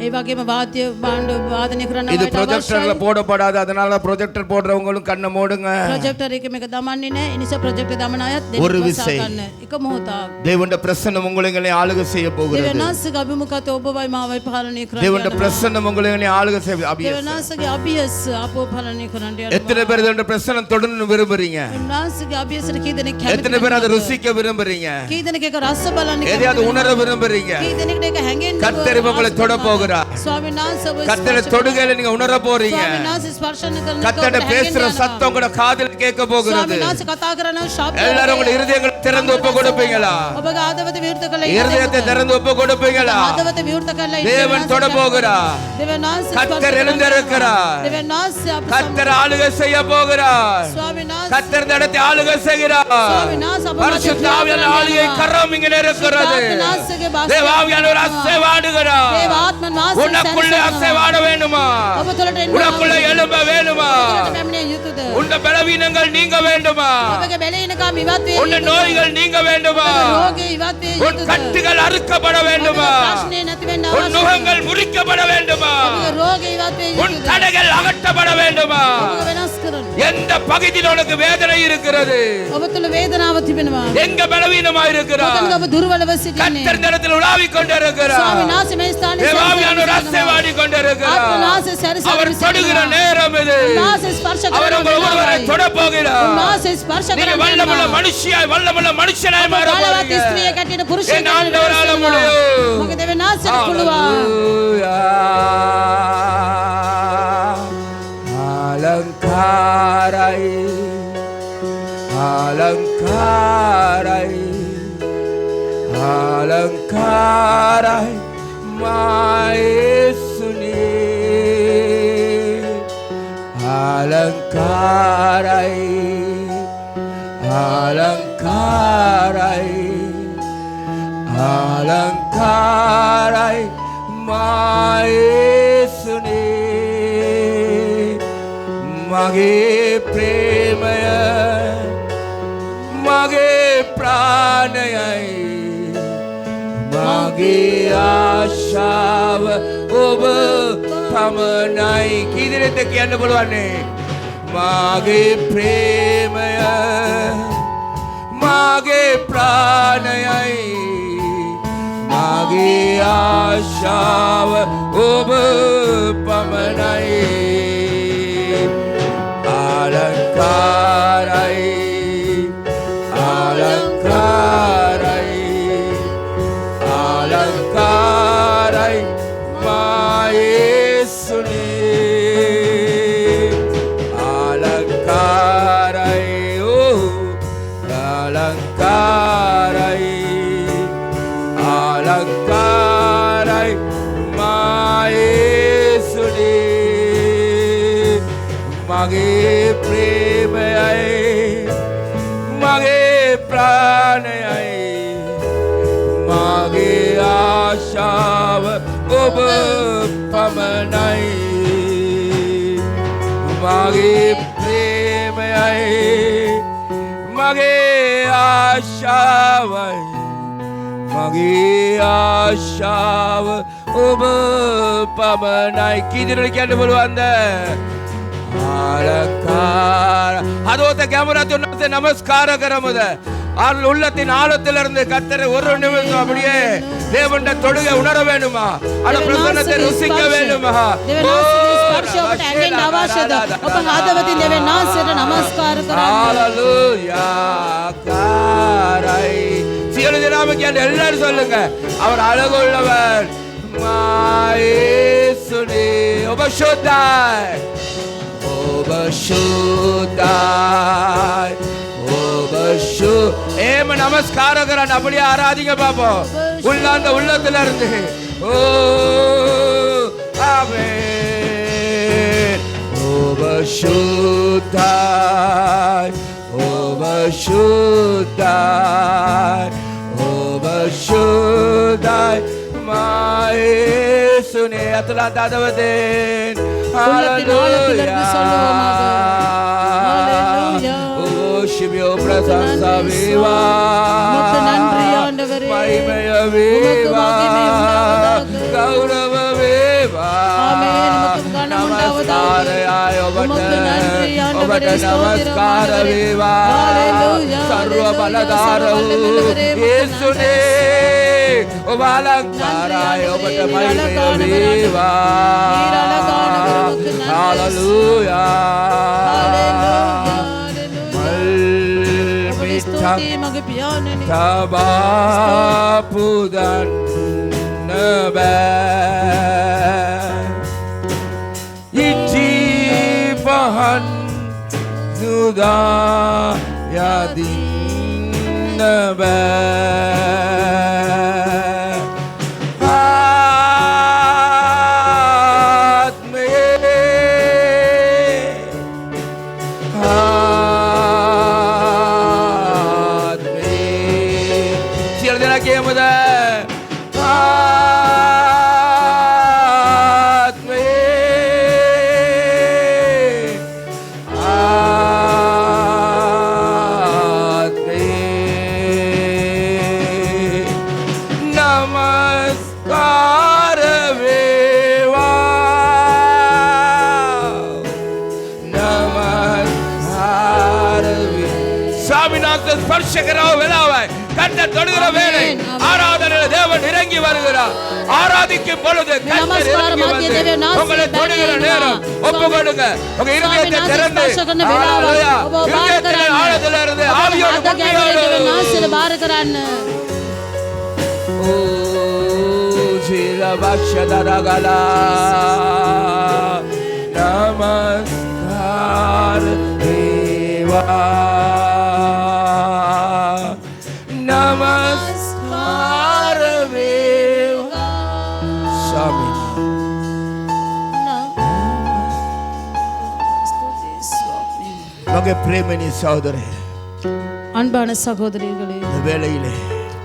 ඒ වගේම වාද්‍ය භාණ්ඩ වාදනය කරන්න இது ப்ரொஜெக்டர்ல போடப்படாது. அதனால ப்ரொஜெக்டர் போடுறவங்களும் கண்ணை மூடுங்க. ප්‍රොජෙක්ටර් එක මේක දමන්නේ නැහැ. ඒ නිසා ප්‍රොජෙක්ටර් දමන අයත් ஒரு දෙනෙත් விசை. වසා ගන්න. එක මොහොතක්. தேவனுடைய பிரசன்னம் உங்களை ஆளுகை செய்ய போகிறது. දෙවියන්වහන්සේගේ අභිමුඛත ඔබවයි මාවයි පාලනය කරන්න தேவனுடைய යනවා. பிரசன்னம் உங்களை ஆளுகை செய்ய දෙවියන්වහන්සේගේ අභියස අපව පාලනය කරන්න යනවා. எத்தனை பேர் தேவனுடைய பிரசன்னம் தொடர்ந்து விரும்புறீங்க? උන්වහන්සේගේ අභියසට කී දෙනෙක් எத்தனை பேர் அதை ருசிக்க விரும்புறீங்க? කී දෙනෙක් ඒක රස බලන්න எதையாவது உணர விரும்புறீங்க? කී දෙනෙක්ට ඒක හැංගෙන්න கர்த்தர் உங்களை தொட போகிறார். ස්වාමීන් වහන්සේ ඔබ கர்த்தரை தொடுகையில நீங்க உணர போறீங்க. ස්වාමීන් වහන්සේ ස්පර්ශන කරන கர்த்தர் பேசுற சத்தம் கூட காதில் கேட்க போகிறது. ස්වාමීන් වහන්සේ කතා කරන ශබ්ද எல்லாரும் உங்க இருதயங்களை திறந்து ஒப்பு கொடுப்பீங்களா? ඔබගේ ආදවත විවෘත කළ இருதயத்தை திறந்து ஒப்பு கொடுப்பீங்களா? ආදවත විවෘත කළා தேவன் தொட போகிறார். දෙවියන් වහන්සේ கர்த்தர் எழுந்திருக்கிறார். දෙවියන් වහන්සේ අප கர்த்தர் ஆளுகை செய்ய போகிறார். ස්වාමීන් වහන්සේ கர்த்தர் நடத்தி ஆளுகை செய்கிறார். ස්වාමීන් වහන්සේ අප பரிசுத்த ஆவியான ஆளுகை கரம் இங்கே இருக்கிறது. ආත්මනාසගේ වාසය தேவ ஆவியானவர் அசைவாடுகிறார். දේව ආත්මන් වාසය உனக்குள்ள அசைவாட வேண்டுமா? ඔබ තුළට එන්න உனக்குள்ள எழும்ப வேண்டுமா? පැමිණිය යුතුද உன்ன பலவீனங்கள் நீங்க வேண்டுமா? ඔබගේ බැලීනකම් ඉවත් වේ உன்ன நோய்கள் நீங்க வேண்டுமா? රෝගේ ඉවත් වේ உன் යුතුද கட்டுகள் அறுக்கப்பட வேண்டுமா? ප්‍රශ්නේ නැති වෙන්න உன் අවශ්‍යයි நுகங்கள் முறிக்கப்பட வேண்டுமா? ඔබගේ රෝගේ ඉවත් වේ உன் යුතුද தடைகள் அகற்றப்பட வேண்டுமா? ඔබ වෙනස් කරන්න எந்த பகுதியில் உனக்கு வேதனை இருக்கிறது? ඔබ තුළ වේදනාව තිබෙනවා எங்க பலவீனமா இருக்கிறார்? ඔතනද ඔබ දුර්වලව සිටින්නේ கர்த்தர் இந்த இடத்தில் உலாவிக் கொண்டிருக்கிறார். ස්වාමීන් වහන්සේ මේ ස්ථානයේ தேவாவியானவர் அசைவாடி கொண்டிருக்கிறார். ආත්මනාසය සැරිසැර அவர் தொடுகிற நேரம் இது. වාසය ස්පර්ශ அவர் කරන உங்கள் ஒருவரை தொட போகிறார். වාසය ස්පර්ශ நீங்க කරන வல்லமுள்ள மனுஷியாய் வல்லமுள்ள மனுஷனாய் மாற බලවත් போறீங்க. ස්ත්‍රිය කැටියට පුරුෂයෙක් என் ஆண்டவரால முடியும். මගේ දෙවියන් වහන්සේට පුළුවන් அலங்காரை அலங்காரை அலங்காரை மாயேசுனே அலங்காரை அலங்காரை அலங்காரை மாயேசுனே மகே பிரேமய மகே பிராணயை මගේ ආශාව ඔබ පමණයි. කීදෙනෙක්ද කියන්න පුළුවන්නේ? මාගේ ප්‍රේමය මාගේ ප්‍රාණයයි මාගේ ආශාව ඔබ පමණයි අලංකාරයි අලංකාරයි අලංකාරයි මා యేసుනේ අලංකාරයි අලංකාරයි අලංකාරයි මා యేసుනේ මගේ ප්‍රේමයයි මගේ ප්‍රාණයයි මගේ ආශාව ඔබ පමණයි මගේ ප්‍රේමයයි මගේ ආශාවයි මගේ ආශාව ඔබ පමණයි කීදිනට කියන්න බලවන්ද ஆலக்கார அதோத கேமராத்தை உன்னதத்தை நமஸ்கார කරමුද உள்ளத்தின் ஆழத்திலிருந்து கர்த்தரை ஒரு நிமிஷம் அப்படியே தேவனுடைய தொடுகை உணர வேண்டுமா அந்த பிரசன்னத்தை ருசிக்க வேண்டுமா ස්පර්ශයට ඇඟෙන්න අවශ්‍යද ඔබ හදවතින් දෙවියන් වහන්සේට නමස්කාර කරන්න ஹalleluya காரை සියලු දෙනාම කියන්නේ எல்லாரும் சொல்லுங்க அவர் அழகுள்ளவர் மாயேசுனே ඔබ සුද්ධයි ඔබ සුද්ධයි ඔබ ஏம நமஸ்கார කරන්න அப்படியே ஆராதிங்க பாப்போம் உள்ளாந்த உள்ளத்துல இருந்து ஓ ஆமென் ඔබ සුද්ධයි ඔබ සුද්ධයි ඔබ සුද්ධයි මා యేసుනේ අතලත් අදවදෙන් හalleluya ஓஷிமியோ பிரசன்சா வேவா உமக்கு நன்றி ஆண்டவரே மகிமைய வேவா கௌரவ வேவா ஆமென் உமக்கு கனம் உண்டாவதாக உமக்கு நன்றி ஆண்டவரே நமஸ்கார வேவா ஹalleluya சர்வ பலதாரவு இயேசுவே ඔබ අලංකාරයි ඔබට මහිමය වේවා හalleluya මගේ පියාණනි තබාපුදන්න බෑ ඉති පහන් සුදා යදින්න බෑ இறங்கி வருகிறார் ஆராதிக்கும் பொழுது உங்களை தொடுகிற நேரம் ஒப்புக்கொடுங்க உங்க இருதயத்தை திறந்து இருதயத்தின் ஆழத்திலிருந்து ஆவியோடு முக்கியோடு ஓ ஜீலவஷதரகலா நமஸ்கார தேவா நமஸ்கார வேவா சாமி மகே பிரேமனி சகோதரே அன்பான சகோதரிகளே இந்த வேளையிலே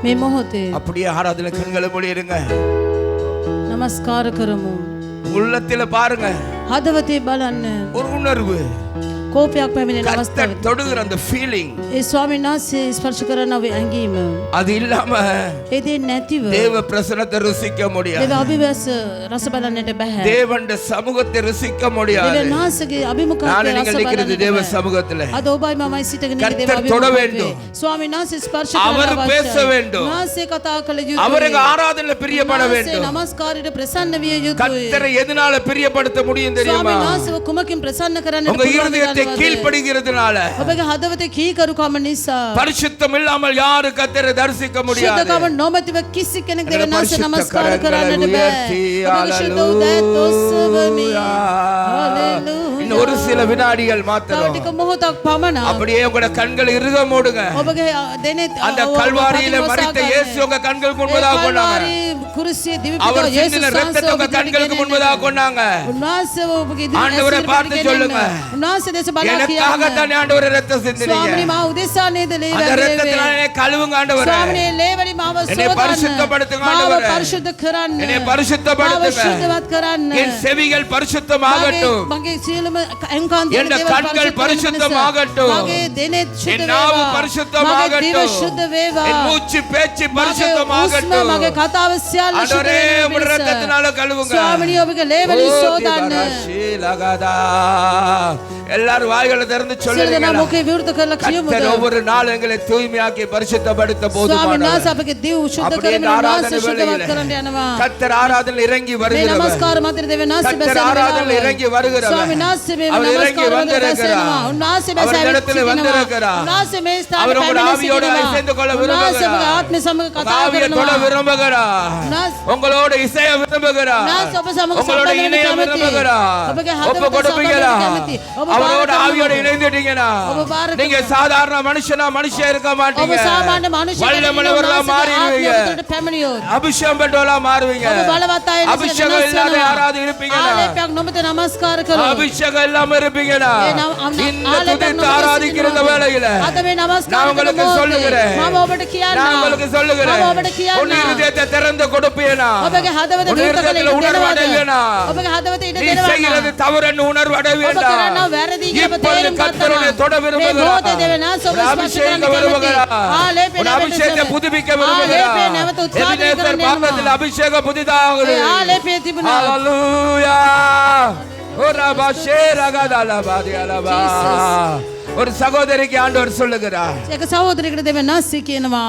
මේ මොහොතේ அப்படியே ஆராதனை கண்களை மூடிடுங்க நமஸ்கார කරමු உள்ளத்தில பாருங்க හදවතේ බලන්න ஒரு உணர்வு කෝපයක් පැමිණෙන අවස්ථාව. கர்த்தர் தொடுகிற அந்த ஃபீலிங், ඒ ස්වාමීන් වහන්සේ ස්පර්ශ කරන ඇඟීම அது இல்லாம ඒ දේ නැතිව தேவ பிரசன்னத்தை ருசிக்க முடியாது. දේව අභිවාස රස බලන්නට බෑ. தேவனுடைய சமூகத்தை ருசிக்க முடியாது. දේවයන් වහන්සේගේ අභිමුඛත්වය நானும் රස நீங்கள் நிற்கிறது බලන්නට தேவ බෑ. சமூகத்துல. අද ඔබයි මමයි සිටගෙන ඉන්නේ දේව கர்த்தர் தொட අභිමුඛත්වයේ. வேண்டும். ස්වාමීන් වහන්සේ ස්පර්ශ அவர் කරන්න பேச අවශ්‍යයි. வேண்டும். වහන්සේ කතා කළ යුතුයි. அவருக்கு ஆராதனையில பிரியப்பட වහන්සේ வேண்டும். නමස්කාරයට ප්‍රසන්න විය යුතුයි. கர்த்தரை எதனால பிரியப்படுத்த முடியும் தெரியுமா? ස්වාමීන් වහන්සේව කුමකින් ප්‍රසන්න කරන්නට உங்க පුළුවන්ද இருதயத்தை දන්නවද? கீழ்ப்படுகிறதுனால. ඔබගේ හදවතේ කීකරුකම නිසා. பரிசுத்தம் இல்லாமல் யாரும் கர்த்தரை தரிசிக்க முடியாது. ශුද්ධකම නොමැතිව කිසි කෙනෙක් එතන දේවනාස පරිශුද්ධ නමස්කාර කරගල කරන්නට බෑ. උයර්ති, ඔබගේ ශුද්ධ උදෑත් ඔස්සවමි. ஹalleluya. இன்னும் ஒரு சில வினாடிகள் තව மாத்திரம். ටික මොහොතක් පමණ அப்படியே உங்க கண்களை இறுக மூடுங்க. ඔබගේ දෙනේ அந்த கல்வாரியில மரித்த இயேசு உங்க கண்களுக்கு முன்பதாக கொண்டாங்க. කුරුසියේ அவர் දිවිපිට சிந்தின ரத்தத்தை உங்க கண்களுக்கு முன்பதாக கொண்டாங்க. උන්වහන්සේ ඔබගේ ඉදිරියේ ஆண்டவரை பார்த்து சொல்லுங்க. උන්වහන්සේ தேச බලා எனக்காக කියන්න. தான் ஆண்டவரே ரத்தம் சிந்தினீங்க. ස්වාමීනි මා උදෙසා නේද ලේ அந்த වැවේ. ரத்தத்தினால என்னை கழுவுங்க ஆண்டவரே. ස්වාමීනි ලේවලි මාව என்னை සුවකරන්න. பரிசுத்தப்படுத்துங்க මාව ஆண்டவரே. පරිශුද්ධ කරන්න. என்னை මාව பரிசுத்தப்படுத்துங்க. ශුද්ධවත් කරන්න. என் செவிகள் பரிசுத்தமாகட்டும். මගේ සියලුම ඇඟකන් என் கண்கள் பரிசுத்தமாகட்டும். මගේ දෙනෙත් ශුද්ධ என் நாவு වේවා. பரிசுத்தமாகட்டும். මගේ දිව ශුද්ධ වේවා. என் மூச்சு பேச்சு මගේ பரிசுத்தமாகட்டும். මගේ කතාව සියල්ල ශුද්ධ ஆண்டவரே වේවා. உம்முடைய ரத்தத்தினால கழுவுங்க. ස්වාමීනි ඔබගේ ලේවලි ஓ, සෝදන්න. திபராஷி லகதா. எல்லாரும் வாய்களை திறந்து සියලු දෙනා சொல்லுங்க. මුඛේ විවෘත කරලා කියමුද? கர்த்தர் ஒவ்வொரு நாளும் எங்களை தூய்மையாக்கி பரிசுத்தப்படுத்த ස්වාමීන් போதுமானவர். වහන්සේ අපගේ දිව ශුද්ධ அப்படியே කරමින් ஆராதனை උන්වහන්සේ ශුද්ධවත් வேளையிலே කරන්න යනවා. கர்த்தர் ஆராதனை இறங்கி මේ வருகிறவர். නමස්කාර මන්ත්‍රය දෙවියන් වහන්සේ கர்த்தர் බැසෙන ஆராதனை වෙලාව. இறங்கி வருகிறவர். ස්වාමීන් වහන්සේ මේ அவர் இறங்கி නමස්කාර මන්ත්‍රය வந்திருக்கிறார். බැසෙනවා. උන්වහන්සේ அவர் බැස இடத்துல ඇවිත් வந்திருக்கிறார். සිටිනවා. උන්වහන්සේ මේ ස්ථානයේ அவர் உங்கள் පැමිණ ஆவியோடு සිටිනවා. இசைந்து கொள்ள උන්වහන්සේ ඔබගේ விரும்புகிறார். ආත්මය සමග කතා ஆவியை தொட කරනවා. விரும்புகிறார். උන්වහන්සේ உங்களோட இசைய விரும்புகிறார். උන්වහන්සේ ඔබ සමග உங்களோட සම්බන්ධ වෙන්න இணைய කැමතියි. விரும்புகிறார். ඔබගේ ஒப்பு හදවත கொடுப்பீங்களா? සම්බන්ධ වෙන්න කැමතියි. ඔබ அவரோட බාර ஆவியோட කරනවා. இணைந்துட்டீங்கன்னா ඔබ බාර நீங்க කරනවා. சாதாரண மனுஷனா மனுஷன் இருக்க ඔබ மாட்டீங்க. සාමාන්‍ය මනුෂ්‍ය வல்லமையுள்ளவர்களா மாறிடுவீங்க. පැමිණියොත් அபிஷேகம் பெற்றவர்களா மாறுவீங்க. ඔබ බලවත් අය ලෙස அபிஷேகம் වෙනස් இல்லாத වෙනවා. யாராவது இருப்பீங்கன்னா ආලේපයක් නොමැත නමස්කාර කළොත් அபிஷேகம் இல்லாம இருப்பீங்கன்னா இந்த ආලේපයක් துதித்து නොමැත ஆராதிக்கிற இந்த வேளையில අද මේ නමස්කාර நான் உங்களுக்கு කරන சொல்லுகிறேன். මොහොතේ මම ඔබට කියන්නම්. நான் உங்களுக்கு சொல்லுகிறேன். මම ඔබට உன் කියන්නම්. இருதயத்தை திறந்து கொடுப்பீனா? ඔබගේ හදවත உன் විවෘත කළ இருதயத்தில் உணர்வு දෙනවද? அடைவேனா? ඔබගේ හදවත ඉඩ நீ දෙනවද? செய்கிறது தவறுன்னு உணர்வு அடைய ඔබ வேண்டாம். කරනවා වැරදි කියලා ඔබ இப்பொழுது තේරුම් கர்த்தருடைய தொட ගන්නවා. මේ விரும்புகிறார். මොහොතේ දෙවියන්වහන්සේ ඔබ உன் ස්පර්ශ அபிஷேகம் කරන්න விரும்புகிறார். කැමතියි. ආලේපය உன் නැවත அபிஷேகத்தை සැම. புதுப்பிக்க ආලේපය விரும்புகிறார். නැවත උත්සාහ எபினேசர் කරන්න பாக்கத்தில் යනවා. அபிஷேகம் புதிதாகுது. ඒ ආලේපය තිබුණා. ஹalleluya. ஓரபா ஷேரகதலபாதியலபா. ஒரு சகோதரிக்கு ஆண்டவர் சொல்லுகிறார், ඒක සහෝදරයෙකුට දෙවියන් වහන්සේ කියනවා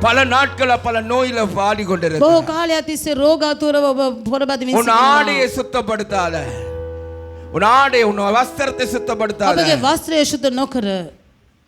பல நாட்களா பல நோயில வாடி கொண்டிருக்க බොහෝ කාලයක් තිස්සේ රෝගාතුරව ඔබ පොරබදිමින් உன் ஆடையை சுத்தப்படுத்தாத, உன் ஆடை உன் வஸ்திரத்தை சுத்தப்படுத்தாத. ඔබගේ වස්ත්‍රය ශුද්ධ නොකර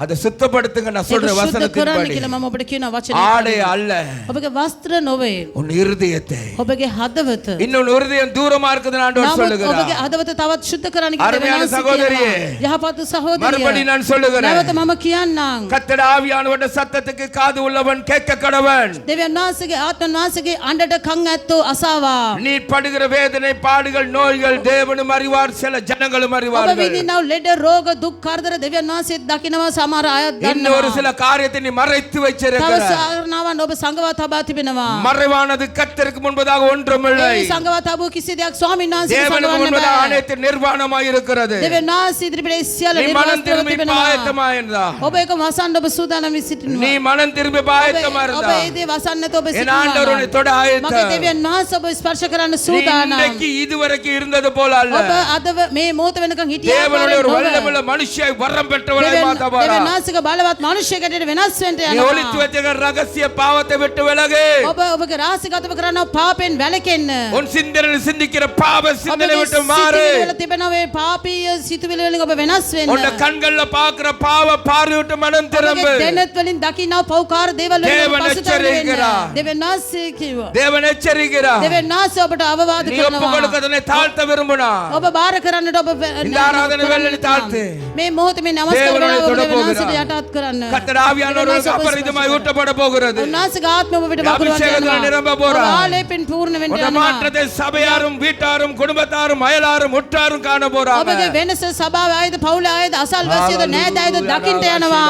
அதை சுத்தப்படுத்துங்க நான் ඒක சொல்ற ශුද්ධ வசனத்தின்படி. කරන්න කියලා මම ඔබට කියන වචනේ. ஆடை அல்ல, ඔබගේ වස්ත්‍ර නොවේ. உன் இருதயத்தை. ඔබගේ හදවත. இன்னொரு இருதயம் தூரமா இருக்குதுன்னு ஆண்டவர் නමුත් சொல்லுகிறார். ඔබගේ හදවත තවත් ශුද්ධ කරන්න කියලා අරුමයාන දෙවියන් වහන්සේ සහෝදරියේ, කියනවා. යහපත් සහෝදරිය. மறுபடி நான் சொல்லுகிறேன், නැවත මම කියන්නම්. கர்த்தர் ஆவியானவருடைய சத்தத்துக்கு காது உள்ளவன் கேட்க கடவன். දෙවියන් වහන්සේගේ ආත්මන් වහන්සේගේ අඬට කන් ඇත්තෝ අසාවා. நீ படுகிற வேதனை பாடுகள் நோய்கள் தேவனும் அறிவார், சில ஜனங்களும் ඔබ அறிவார்கள். විඳිනව ලෙඩ රෝග දුක් කරදර දෙවියන් වහන්සේ දකිනවා සමහර අය දන්නවා. இன்னொரு சில காரியத்தை நீ மறைத்து තව வச்சிருக்கிறாய். සාරණාවන් ඔබ සංගවා තබා තිබෙනවා. மறைவானது கர்த்தருக்கு முன்பதாக ஒன்றுமில்லை. ඒ සංගවා තබූ කිසි දෙයක් ස්වාමීන් වහන්සේට தேவனுக்கு සංගවන්න முன்பதாக බෑ. அனைத்து நிர்வாணமாய் இருக்கிறது. දෙවියන් වහන්සේ ඉදිරිපිට සියල්ල நீ மனம் නිර්වාණව திரும்பி තිබෙනවා. பாயத்தமா இருந்தா, ඔබ ඒක වසන්න ඔබ සූදානම් වී සිටිනවා. நீ மனம் திரும்பி பாயத்தமா ඔබ இருந்தா, ඒ දේ වසන්නට ඔබ என் ஆண்டவர் உன்னை සිටිනවා. தொட මගේ ஆயத்தம். දෙවියන් වහන්සේ ඔබ ස්පර්ශ කරන්න நீ සූදානම්. இன்றைக்கு இதுவரைக்கும் இருந்தது போல அல்ல. ඔබ අද මේ මොහොත වෙනකන් හිටියා தேவனுடைய ஒரு ආකාරයෙන් வல்லமையுள்ள மனுஷியாய் வரம் பெற்றவளாய் දෙවියන් மாத்தவாரா. වහන්සේගේ බලවත් මනුෂ්‍යයෙකුට වෙනස් වෙන්න நீ ஒளித்து යනවා. வச்சிருக்கிற ரகசிய பாவத்தை விட்டு விலகு. ඔබ ඔබගේ රහසිගතව කරන පාපෙන් වැළකෙන්න. உன் சிந்தனையில் சிந்திக்கிற பாவ சிந்தனை ඔබගේ விட்டு மாறு. සිතුවිලි වල තිබෙන ඒ පාපීය සිතුවිලි වලින් ඔබ වෙනස් වෙන්න. உன் கண்கள்ல பாக்குற பாவ பார்வை விட்டு மனம் திரும்பு. ඔබගේ දෙනත් වලින් දකින්නව පෞකාර දේවල් වලින් தேவன் ඔබ පසුතැවෙන්න වෙන්න. එච්චරිக்கிறார். දෙවියන් වහන්සේ කිව්වා. தேவன் எச்சரிக்கிறார். දෙවියන් වහන්සේ ඔබට අවවාද நீ ஒப்பு කරනවා. கொடுக்கதனை தாழ்த்த விரும்பினா ඔබ බාර කරන්නට ඔබ இந்த ஆராதனை வேளையில் தாழ்த்து. මේ මොහොතේ මේ නමස්කාර தேவனுடைய කරනවා தொட ඔබ උන්වහන්සේට යටත් කරන්න. கர்த்தர் ஆவியானவருக்கு அபரிதமாய் ஊற்றப்பட போகிறது. උන්වහන්සේගේ ආත්මය ඔබට වපුරවන්න அபிஷேகத்தால் நிரம்ப යනවා. போறார். ආලේපෙන් පූර්ණ වෙන්න ஒரு යනවා. மாற்றத்தை சபையாரும் வீட்டாரும் குடும்பத்தாரும் அயலாரும் உற்றாரும் காண போறாங்க. ඔබගේ වෙනස සභාවේ ආයද පවුලේ ආයද අසල්වැසියද නෑදෑයද දකින්න යනවා.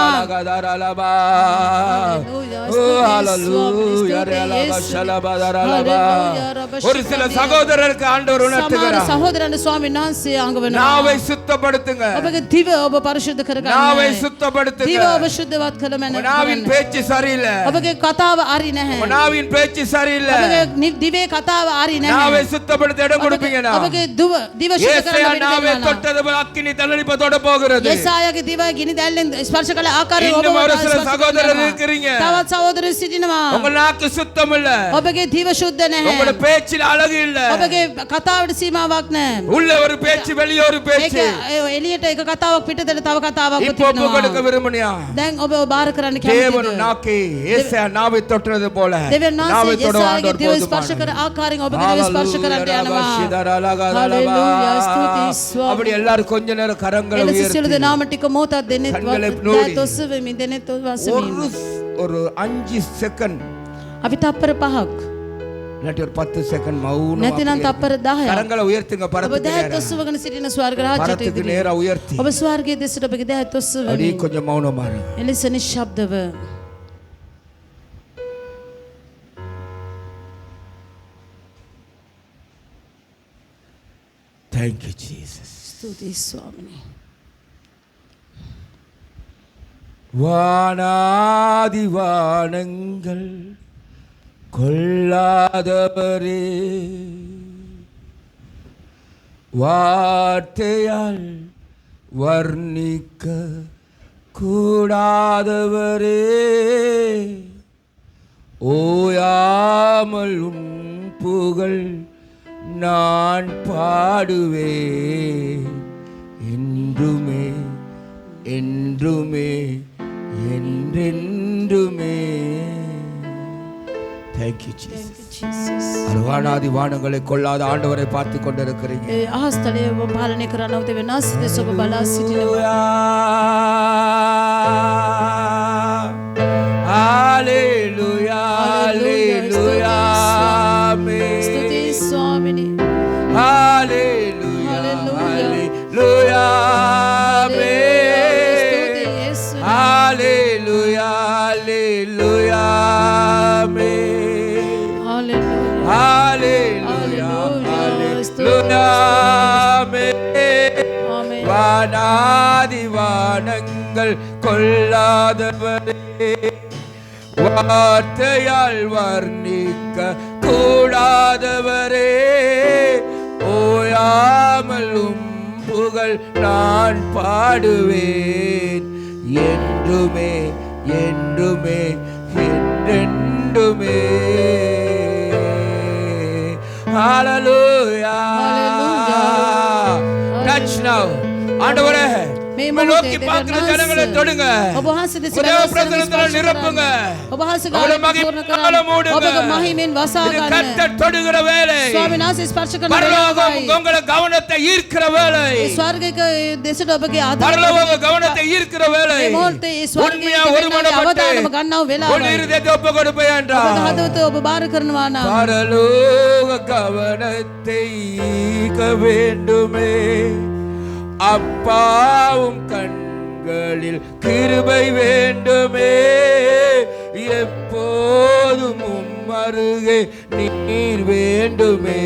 ஒரு சில சகோதரருக்கு ஆண்டவர் සමහර உணர்த்துகிறார். සහෝදරයන්ට ස්වාමීන් වහන්සේ අඟවනවා. நாவை சுத்தப்படுத்துங்க. ඔබගේ දිව ඔබ පරිශුද්ධ කරගන්න. நாவை சுத்தப்படுத்துங்க. දිව ඔබ ශුද්ධවත් කළ මැන. நாவின் பேச்சு சரியில்லை. ඔබගේ කතාව හරි නැහැ. நாவின் பேச்சு சரியில்லை. ඔබගේ දිවේ කතාව හරි නැහැ. நாவை சுத்தப்படுத்த இடம் கொடுப்பீங்கனா ඔබගේ දිව ශුද්ධ කරන්න ஏசாயா වෙන්න நாவை දෙනවා. தொட்டது போல அக்கினி தள்ளலிப்ப தொட போகிறது. යෙසායාගේ දිව ගිනි දැල්ලෙන් ස්පර්ශ කළ ආකාරය ඔබ இன்னும் ஒரு சில சகோதரர் இருக்கிறீங்க. තවත් සහෝදරයෝ සිටිනවා. உங்க நாக்கு சுத்தம் இல்ல. ඔබගේ දිව ශුද්ධ නැහැ. உங்க பேச்சில் அழகு இல்ல. ඔබගේ කතාවට සීමාවක් නැහැ. உள்ள ஒரு பேச்சு வெளிய ஒரு பேச்சு. එළියට එක කතාවක් පිටතට තව කතාවක් இப்போ ஒப்பு கொடுக்க තියෙනවා. விரும்புனியா? දැන් ඔබ බාර කරන්න தேவன் කැමතිද? நாக்கை ஏசாயா நாவை தொட்டது போல දෙවියන් நாவை වහන්සේ தொட යෙසායාගේ ஆண்டவர் දිව ස්පර්ශ போதுமானவர். කර ආකාරයෙන් ඔබගේ දිව ස්පර්ශ කරන්න යනවා. හalleluya ස්තුතියි ස්වාමී. அப்படி எல்லாரும் கொஞ்ச நேரம் கரங்களை එලෙස உயர்த்தி සියලු දෙනාම ටික මොහොතක් දෙනෙත් කන්களை නෝඩි. තොස්සවෙමින් දෙනෙත් වසමින් ஒரு 5 செகண்ட் අපි තප්පර 5ක් இல்லாட்டி ஒரு 10 செகண்ட் மௌனமா නැතිනම් තප්පර 10ක් கரங்களை உயர்த்துங்க ඔබ பரத்துக்கு දැත් நேரா. ඔස්සවගෙන සිටින ස්වර්ග රාජ්‍යයට பரத்துக்கு ඉදිරියේ நேரா உயர்த்தி ඔබ ස්වර්ගයේ දෙසට ඔබගේ දැත් அடி ඔස්සවමින් கொஞ்சம் மௌனமா இருங்க. එලෙස නිශ්ශබ්දව Thank you Jesus. ස්තුතියි ස්වාමිනේ. வானாதி வானங்கள் கொள்ளாதவரே, வார்த்தையால் வர்ணிக்க கூடாதவரே, ஓயாமல் உம் புகழ் நான் பாடுவேன் என்றுமே என்றுமே என்றென்றுமே. Thank you Jesus. அருவானாதி வானங்களை கொள்ளாத ஆண்டவரை பார்த்து கொண்டிருக்கிறீங்க. ඒ අහස්තලයේ ඔබ පාලනය කරන්නව දෙවෙන ආස් දෙස ඔබ බලා සිටිනවා. Hallelujah, hallelujah, amen. ස්තුතියි ස්වාමිනේ. Hallelujah, hallelujah, amen. ස්තුතියි යේසුස්. Hallelujah, hallelujah, amen. Hallelujah. Hallelujah, hallelujah, amen. ආමේන්. வானாதி வானங்கள் கொள்ளாதவரே, வார்த்தையால் வர்ணிக்க கூடாதவரே, ஓயாமல் உம் புகழ் நான் பாடுவேன் என்றுமே என்றுமே என்றென்றுமே. Hallelujah. Touch now. ஆண்டவரே, உம்மை நோக்கி பார்க்கிற ஜனங்களை தொடுங்க. ඔබ වහන්සේ දෙස உடைய பிரசன்னத்தால் நிரப்புங்க. ඔබ වහන්සේ உடைய ගාලේ පූර්ණ மகிமையால மூடுங்க. ඔබගේ මහිමෙන් වසා இது ගන්න. கர்த்தர் தொடுகிற வேலை. ස්වාමීන් වහන්සේ ස්පර්ශ කරන பரலோகம் වෙලාවයි. உங்களை கவனத்தை ஈர்க்கிற வேலை. ඒ ස්වර්ගික දෙසට ඔබගේ ආධාර பரலோக கவனத்தை ஈர்க்கிற வேலை. මේ මොහොතේ ඒ ස්වර්ගයේ உண்மையா අවධානම ஒருமனப்பட்டு ගන්නව உன் වෙලාවයි. இருதயத்தை ஒப்பு கொடுப்பேன் ඔබගේ என்றார். හදවත ඔබ බාර කරනවා නම් பரலோக கவனத்தை ஈர்க்க வேண்டுமே, அப்பாவும் கண்களில் கிருபை வேண்டுமே, எப்போதும் உம் அருகே நீர் வேண்டுமே,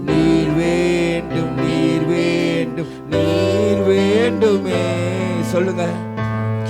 நீர் வேண்டும் நீர் வேண்டும் நீர் வேண்டுமே. சொல்லுங்க,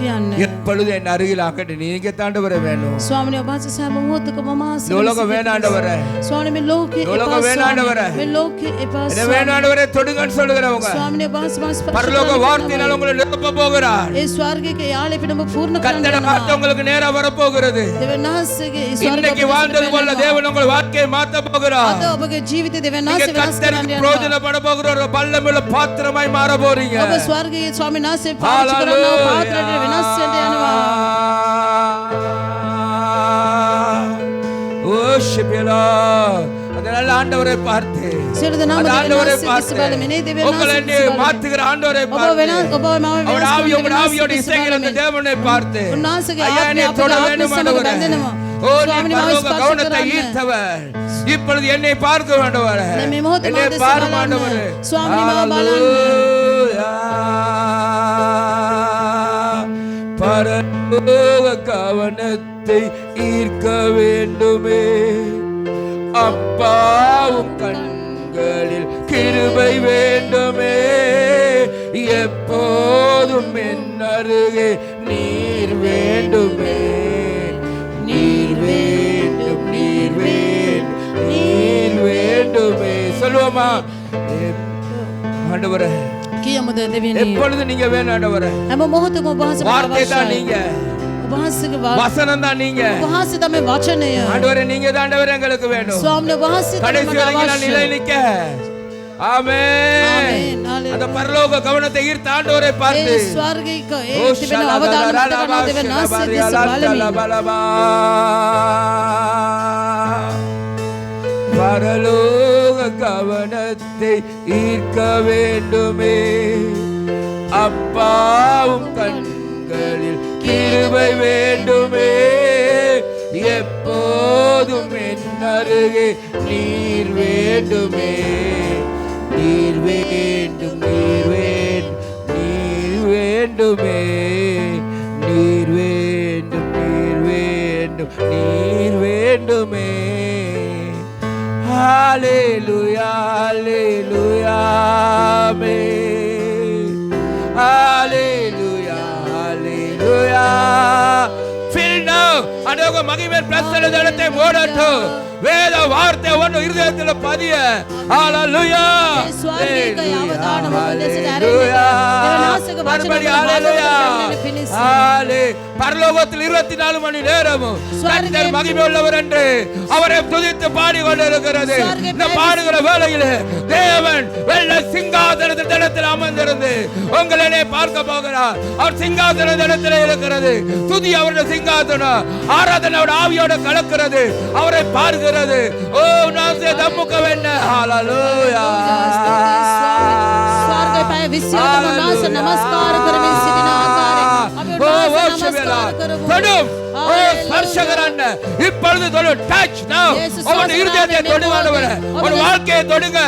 කියන්න. எப்பொழுது என் அருகில் ஆக்கட்டு நீங்க தாண்டவரை வேணும். ස්වාමීන් වහන්සේ සෑම මොහොතකම මාස இந்த உலகம் வேணாண்டவரை, ස්වාමීන් මේ ලෝකේ இந்த உலகம் வேணாண்டவரை, මේ ලෝකේ එපා என்ன வேணாண்டவரை தொடுங்கன்னு சொல்லுகிறவங்க ස්වාමීන් වහන්සේ මාස பரலோக வார்த்தையினால் உங்களை நிரப்ப போகிறார். ඒ ස්වර්ගයේ යාලේ පිටම පූර්ණ කරන්න கர்த்தரை பார்த்து உங்களுக்கு நேரா வர போகிறது. දෙවියන් වහන්සේගේ ඒ இன்னைக்கு வாழ்ந்தது போல தேவன் உங்கள் வாழ்க்கையை மாத்த போகிறார். අද ඔබගේ ජීවිතය දෙවියන් நீங்க වහන්සේ වෙනස් කරන්න கர்த்தருக்கு යනවා. பிரயோஜனப்பட போகிற ஒரு பல்லமுள்ள பாத்திரமாய் மாற போறீங்க. ඔබ ස්වර්ගයේ ස්වාමීන් වහන්සේ පාවිච්චි කරනව පාත්‍රයට වෙනස් වෙන්න යනවා. Worship you Lord. அந்த அந்த நல்ல ஆண்டவரை பார்த்து සියලු දෙනාම அந்த ஆண்டவரை දෙවියන් பார்த்து වහන්සේ දෙවියන් உங்களை மாற்றுகிற ஆண்டவரை ඔබ பார்த்து වෙන ඔබ මාව அவர் ஆவியோடு ஆவியோடு இசைகிற அந்த தேவனை பார்த்து උන්වහන්සේගේ ஐயா ආත්මය என்னை අපේ தொட ආත්මය வேண்டும் සමග ஆண்டவரே බැඳෙනවා. ஓ நீ ස්වාමීනි මාව பரலோக ස්පර්ශ கவனத்தை කරන්න. ஈர்த்தவர் இப்பொழுது என்னை பார்க்க வேண்டவரே දැන් මේ මොහොතේ என்னை මාව දෙස பார்க்க බලන්න. வேண்டவரே ස්වාමීනි මාව බලන්න. பரலோக கவனத்தை ஈர்க்க வேண்டுமே அப்பாவும் கண்களில் கிருபை வேண்டுமே எப்போதும் என் அருகே நீர் வேண்டுமே நீர் வேண்டும் நீர் வேண்டும் நீர் வேண்டுமே சொல்லுவோமா ஆண்டவரே කියමුද දෙවියනි எப்பொழுது நீங்க வேணும் ஆண்டவரே හැම මොහොතකම ඔබ වහන්සේ வார்த்தை தான் நீங்க ඔබ වහන්සේගේ வசனம் தான் நீங்க ඔබ වහන්සේ තමයි වචනය ஆண்டவரே நீங்க தான் ஆண்டவரே எங்களுக்கு வேண்டும் ස්වාමීනි ඔබ වහන්සේ கடைசி තමයි வரைக்கும் நான் நிலை අවශ්‍ය நிக்க ஆமென் ආමේන් හalleluya அந்த பரலோக கவனத்தை ஈர்த்த ஆண்டவரை பார்த்து ඒ ස්වර්ගික ඒ තිබෙන අවදානමත් කරන දෙවියන් වහන්සේ දෙස බලමින් பரலோக கவனத்தை ஈர்க்க வேண்டுமே அப்பாவும் கண்களில் கிருபை வேண்டுமே எப்போதும் என் அருகே நீர் வேண்டுமே நீர் வேண்டும் நீர் வேண்டும் நீர் வேண்டுமே நீர் வேண்டும் நீர் வேண்டும் நீர் வேண்டுமே Hallelujah, hallelujah, amen. Hallelujah, hallelujah. Feel now. அடோக மகிமையின் பிரசன்னத்தை இடத்தை மூடட்டும். வேத வார்த்தை ஒன்று இருதயத்தில் பதிய. Hallelujah. ස්වර්ගික අවදානම දෙසට Hallelujah. දෙවියන් மறுபடியும் hallelujah. Hallelujah. பரலோகத்தில் 24 மணி நேரமும் கர்த்தர் மகிமை உள்ளவர் என்று அவரை துதித்து பாடிக்கொண்டிருக்கிறது. இந்த பாடுகிற வேளையிலே தேவன் வெள்ளை சிங்காசனத்தில் அமர்ந்திருந்து உங்களை பார்க்க போகிறார். அவர் சிங்காசனத்தில் இருக்கிறது. துதி அவருடைய சிங்காசனம், ஆராதனை அவருடைய ஆவியோட கலக்கிறது, அவரை பார்க்கிறது. ஓ நாம் தம்முக்க வேண்டும். ஹalleluya. ස්වර්ගය පය 20ම මාස නමස්කාර කරමින් සිටින ආකාරය අපි නමස්කාර කරමු. தொடும். ஓ ஸ்பர்ஷகரන්න இப்பொழுது தொடு. டச் நவ. உங்க இருதயத்தை தொடுங்க ஆண்டவரே. உங்க வாழ்க்கையை தொடுங்க.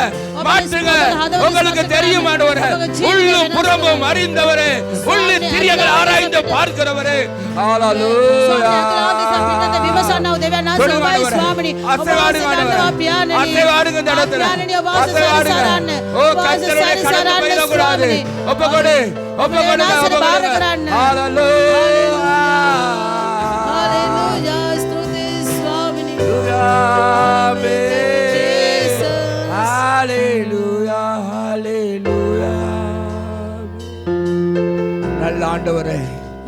மாற்றுங்க. உங்களுக்கு தெரியும் ஆண்டவரே. உள்ளும் புறமும் அறிந்தவரே. உள்ளு திரியங்களை ஆராய்ந்து பார்க்கிறவரே. ஹalleluya. විමසන්නව දෙවියන් වහන්සේ ඔබයි ස්වාමිනී ඔබ වහන්සේ දන්නවා පියාණනි அசைவாடுங்க இந்த இடத்துல පියාණනි ඔබ වහන්සේ සැරිසරන්න ஓ கர்த்தருடைய கடந்து போயிடக்கூடாது. ஒப்புக்கொடு ஒப்புக்கொடு ஹalleluya. ஹalleluya. ஸ்துதி ஸ்வாமினி ஹalleluya ஹalleluya. நல்ல ஆண்டவரே